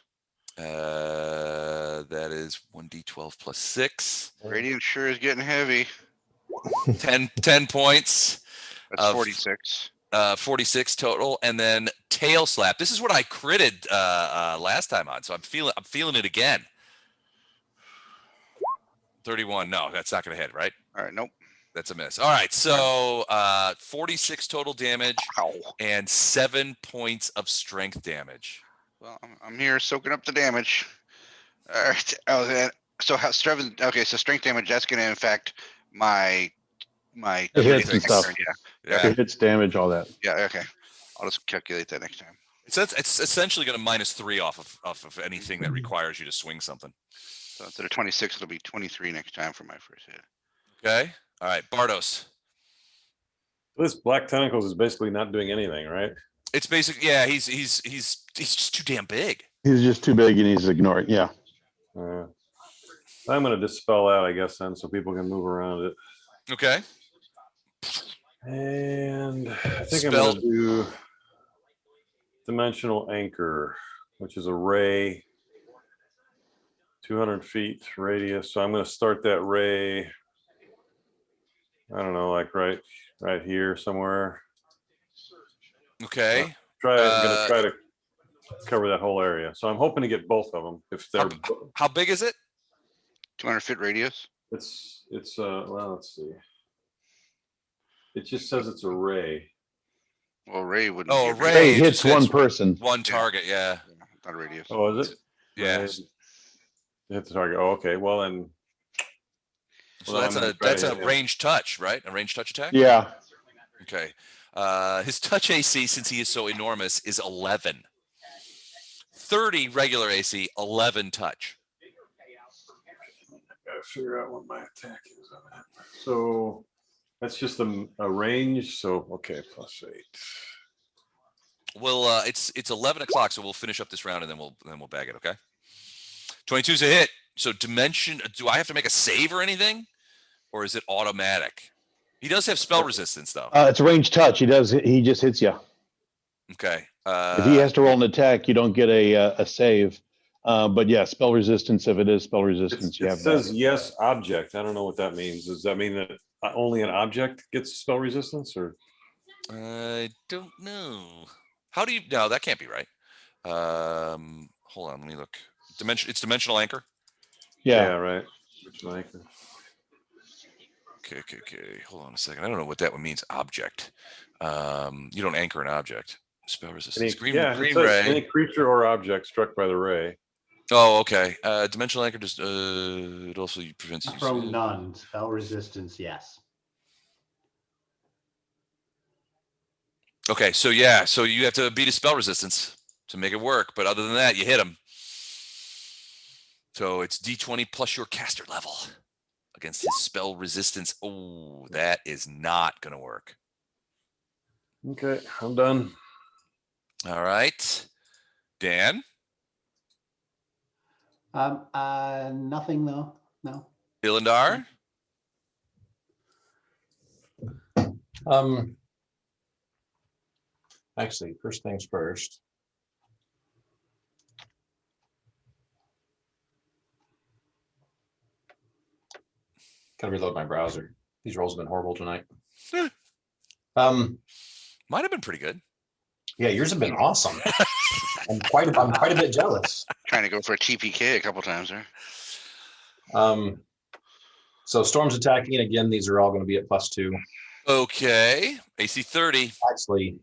Speaker 1: That is 1d12 plus 6.
Speaker 8: Radiant sure is getting heavy.
Speaker 1: 10 points.
Speaker 8: That's
Speaker 1: Of-
Speaker 8: 46.
Speaker 1: 46 total, and then tail slap. This is what I critted last time on, so I'm feeling it again. 31. No, that's not going to hit, right?
Speaker 8: All right, nope.
Speaker 1: That's a miss. All right, so 46 total damage
Speaker 8: Ow.
Speaker 1: and 7 points of strength damage.
Speaker 8: Well, I'm here soaking up the damage. All right. Oh, so how strength? Okay, so strength damage. That's going to infect my
Speaker 9: It hits and stuff.
Speaker 8: Yeah.
Speaker 1: Yeah,
Speaker 9: It hits damage, all that.
Speaker 8: Yeah. Okay. I'll just calculate that next time.
Speaker 1: it's essentially going to -3 off of anything that requires you to swing something.
Speaker 8: So instead of 26, it'll be 23 next time for my first hit.
Speaker 1: Okay. All right, Bardos.
Speaker 4: This Black Tentacles is basically not doing anything, right?
Speaker 1: It's basically he's just too damn big.
Speaker 9: He's just too big and he's ignoring. Yeah.
Speaker 4: I'm going to dispel that, I guess, then, so people can move around it.
Speaker 1: Okay.
Speaker 4: And I think I'm
Speaker 1: Spell-
Speaker 4: going to do Dimensional Anchor, which is a ray, 200 feet radius. So I'm going to start that ray, I don't know, like right here somewhere.
Speaker 1: Okay.
Speaker 4: I'm going to try to cover that whole area. So I'm hoping to get both of them. If they're,
Speaker 1: How big is it?
Speaker 8: 200 foot radius.
Speaker 4: it's well, let's see. It just says it's a ray.
Speaker 8: Well, Ray wouldn't.
Speaker 1: Oh,
Speaker 8: be a
Speaker 1: Ray.
Speaker 9: Ray
Speaker 1: it
Speaker 9: hits
Speaker 1: just
Speaker 9: one
Speaker 1: hits
Speaker 9: person.
Speaker 1: One target, yeah.
Speaker 8: Not a radius.
Speaker 4: Oh, is it?
Speaker 1: Yeah.
Speaker 4: Ray hit the target. Oh, okay. Well, then.
Speaker 1: So
Speaker 4: Well,
Speaker 1: that's
Speaker 4: I'm gonna
Speaker 1: a
Speaker 4: try to
Speaker 1: that's a
Speaker 4: hit him.
Speaker 1: ranged touch, right? A ranged touch attack?
Speaker 9: Yeah.
Speaker 1: Okay. His touch AC, since he is so enormous, is 11. 30 regular AC, 11 touch.
Speaker 4: Gotta figure out what my attack is on that. So that's just a range. So okay, +8.
Speaker 1: Well, it's 11 o'clock, so we'll finish up this round and then we'll bag it. Okay. 22 is a hit. So dimension. Do I have to make a save or anything, or is it automatic? He does have spell resistance though.
Speaker 9: It's a ranged touch. He just hits you.
Speaker 1: Okay.
Speaker 9: If he has to roll an attack, you don't get a save. But yeah, spell resistance. If it is spell resistance, you
Speaker 4: It
Speaker 9: have
Speaker 4: says
Speaker 9: that.
Speaker 4: yes object. I don't know what that means. Does that mean that only an object gets spell resistance, or?
Speaker 1: I don't know. How do you? No, that can't be right. Hold on, let me look. It's dimensional anchor.
Speaker 9: Yeah.
Speaker 4: Right. Dimensional anchor.
Speaker 1: Okay. Hold on a second. I don't know what that one means. Object. You don't anchor an object. Spell resistance. Green
Speaker 4: it says
Speaker 1: ray.
Speaker 4: any creature or object struck by the ray.
Speaker 1: Oh, okay. Dimensional anchor just it also prevents you
Speaker 6: From none. Spell resistance, yes.
Speaker 1: Okay, so yeah, so you have to beat his spell resistance to make it work, but other than that, you hit him. So it's D20 plus your caster level against his spell resistance. Oh, that is not going to work.
Speaker 4: Okay, I'm done.
Speaker 1: All right. Dan,
Speaker 6: Nothing though. No.
Speaker 1: Ilindar,
Speaker 2: Actually, first things first. Gotta reload my browser. These rolls have been horrible tonight.
Speaker 1: might have been pretty good.
Speaker 2: Yeah, yours have been awesome. I'm quite a bit jealous.
Speaker 8: Trying to go for a TPK a couple times there.
Speaker 2: So storms attacking, and again, these are all going to be at +2.
Speaker 1: Okay. AC 30.
Speaker 2: Actually,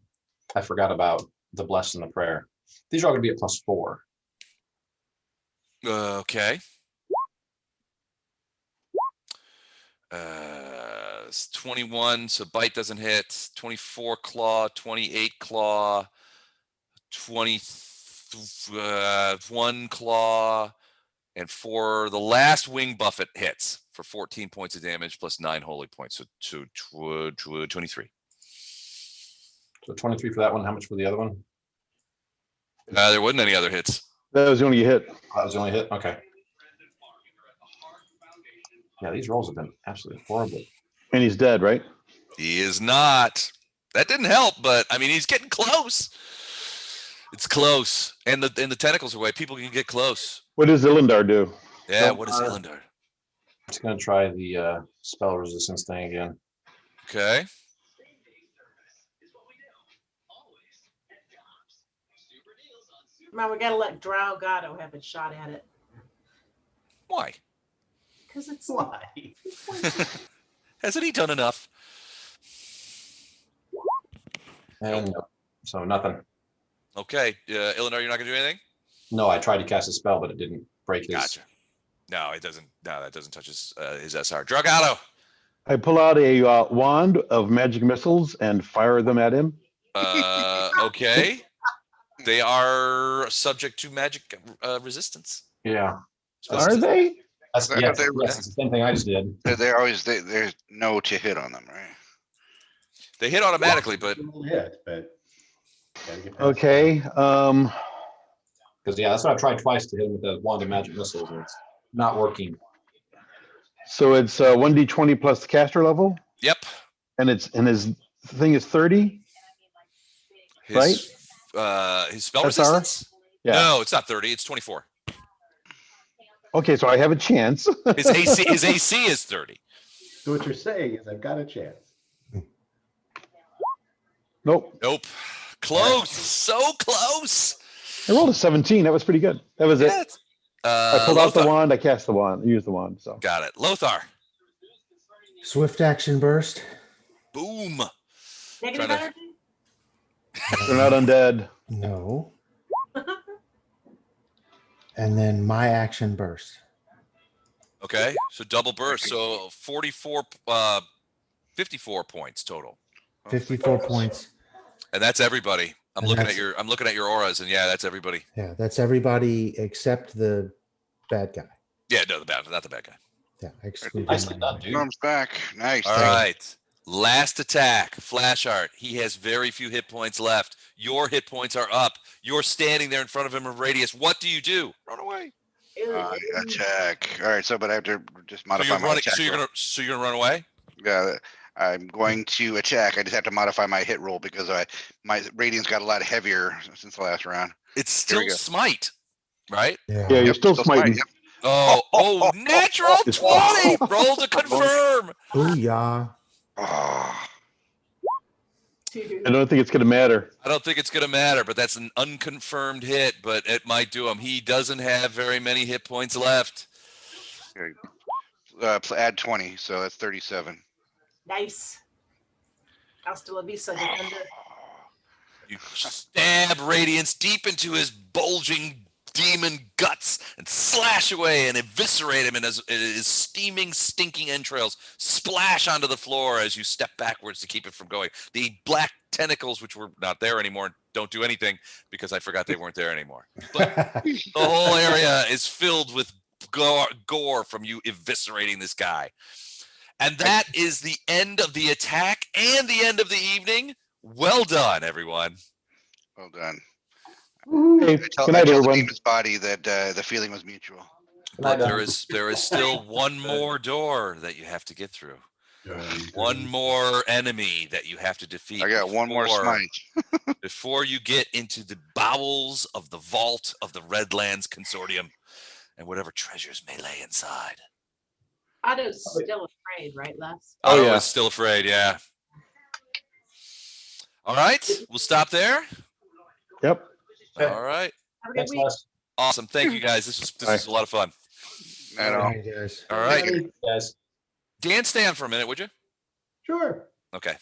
Speaker 2: I forgot about the bless and the prayer. These are all going to be at +4.
Speaker 1: Okay. It's 21, so bite doesn't hit. 24 claw, 28 claw, 21 claw, and for the last wing buffet hits for 14 points of damage plus 9 holy points. So 23.
Speaker 2: So 23 for that one. How much for the other one?
Speaker 1: There wasn't any other hits.
Speaker 9: That was the only hit.
Speaker 2: That was the only hit. Okay. Yeah, these rolls have been absolutely horrible.
Speaker 9: And he's dead, right?
Speaker 1: He is not. That didn't help, but I mean, he's getting close. It's close, and the tentacles are away. People can get close.
Speaker 9: What does Ilindar do?
Speaker 1: Yeah, what is Ilindar?
Speaker 2: I'm just going to try the spell resistance thing again.
Speaker 1: Okay.
Speaker 5: Man, we gotta let Drow Gatto have a shot at it.
Speaker 1: Why?
Speaker 5: Because it's
Speaker 6: Why?
Speaker 1: Hasn't he done enough?
Speaker 2: And so nothing.
Speaker 1: Okay, Ilindar, you're not gonna do anything.
Speaker 2: No, I tried to cast a spell, but it didn't break his.
Speaker 1: Gotcha. No, it doesn't. No, that doesn't touch his SR. Dragato.
Speaker 9: I pull out a wand of magic missiles and fire them at him.
Speaker 1: Okay. They are subject to magic resistance.
Speaker 2: Yeah.
Speaker 9: Are they?
Speaker 2: That's,
Speaker 8: I
Speaker 2: yes,
Speaker 8: thought they were-
Speaker 2: yes, it's the same thing I just did.
Speaker 8: They're always there's no to hit on them, right?
Speaker 1: They hit automatically, but
Speaker 6: Hit, but gotta get past
Speaker 9: Okay.
Speaker 2: Because yeah, that's what I've tried twice to hit him with the wand of magic missiles, and it's not working.
Speaker 9: So it's 1d20 plus the caster level,
Speaker 1: yep.
Speaker 9: and his thing is 30.
Speaker 1: His spell
Speaker 9: SR?
Speaker 1: resistance?
Speaker 9: Yeah.
Speaker 1: No, it's not 30. It's 24.
Speaker 9: Okay, so I have a chance.
Speaker 1: His AC is 30.
Speaker 6: So what you're saying is I've got a chance.
Speaker 9: Nope.
Speaker 1: Nope. Close. So close.
Speaker 9: I rolled a 17. That was pretty good. That was it.
Speaker 1: Yeah,
Speaker 9: I pulled out the
Speaker 1: Lothar.
Speaker 9: wand. I cast the wand. Used the wand. So
Speaker 1: Got it. Lothar.
Speaker 3: Swift action burst.
Speaker 1: Boom.
Speaker 5: negative
Speaker 1: Trying to-
Speaker 5: energy.
Speaker 9: they're not undead.
Speaker 3: No. And then my action burst.
Speaker 1: Okay. So double burst. So 54, 54 points total.
Speaker 3: 54 points.
Speaker 1: And that's everybody. I'm
Speaker 3: And
Speaker 1: looking
Speaker 3: that's-
Speaker 1: at your auras, and yeah, that's everybody.
Speaker 3: Yeah, that's everybody except the bad guy.
Speaker 1: Yeah, no, not the bad guy.
Speaker 3: Yeah, I exclude
Speaker 2: Nicely
Speaker 3: him.
Speaker 2: done, dude.
Speaker 8: Storm's back. Nice.
Speaker 1: All right. Last attack, flash art. He has very few hit points left. Your hit points are up. You're standing there in front of him in radius. What do you do? Run away.
Speaker 8: Attack. All right. So, but I have to just
Speaker 1: So
Speaker 8: modify
Speaker 1: you're
Speaker 8: my
Speaker 1: running.
Speaker 8: attack. roll.
Speaker 1: So you're gonna run away.
Speaker 8: Yeah, I'm going to attack. I just have to modify my hit roll because my radiance got a lot heavier since the last round.
Speaker 1: It's
Speaker 8: Here we
Speaker 1: still
Speaker 8: go.
Speaker 1: smite, right?
Speaker 3: Yeah.
Speaker 9: Yeah, you're
Speaker 8: Yep,
Speaker 9: still
Speaker 8: smite,
Speaker 9: smiting.
Speaker 8: yep.
Speaker 1: Oh, natural 20. Roll to confirm.
Speaker 3: Booyah.
Speaker 8: Oh,
Speaker 9: I don't think it's going to matter.
Speaker 1: I don't think it's going to matter, but that's an unconfirmed hit, but it might do him. He doesn't have very many hit points left.
Speaker 8: add 20, so that's 37.
Speaker 5: Nice. Hasta la vista, defender.
Speaker 1: You stab Radiance deep into his bulging demon guts and slash away and eviscerate him, and his steaming, stinking entrails splash onto the floor as you step backwards to keep it from going. The black tentacles, which were not there anymore, don't do anything because I forgot they weren't there anymore. But the whole area is filled with gore from you eviscerating this guy. And that is the end of the attack and the end of the evening. Well done, everyone.
Speaker 8: Well done.
Speaker 9: Hey,
Speaker 8: I
Speaker 9: good
Speaker 8: tell
Speaker 9: night,
Speaker 8: the
Speaker 9: everyone.
Speaker 8: demon's body that the feeling was mutual.
Speaker 1: But
Speaker 2: Night,
Speaker 1: there is still one more door that you have to get through. One more enemy that you have to defeat.
Speaker 8: I got one more smite.
Speaker 1: Before you get into the bowels of the vault of the Red Lands Consortium and whatever treasures may lay inside.
Speaker 5: Otto's still afraid, right, Les?
Speaker 9: Oh,
Speaker 1: Otto
Speaker 9: yeah.
Speaker 1: is still afraid, yeah. All right, we'll stop there.
Speaker 9: Yep.
Speaker 2: Okay.
Speaker 1: All right.
Speaker 5: Have a good
Speaker 2: Thanks,
Speaker 5: week.
Speaker 2: Les.
Speaker 1: Awesome. Thank you, guys. This
Speaker 9: Bye.
Speaker 1: was a lot of fun.
Speaker 8: I know.
Speaker 3: All right, guys.
Speaker 1: All right.
Speaker 2: Guys.
Speaker 1: Dan, stand for a minute, would you?
Speaker 6: Sure.
Speaker 1: Okay.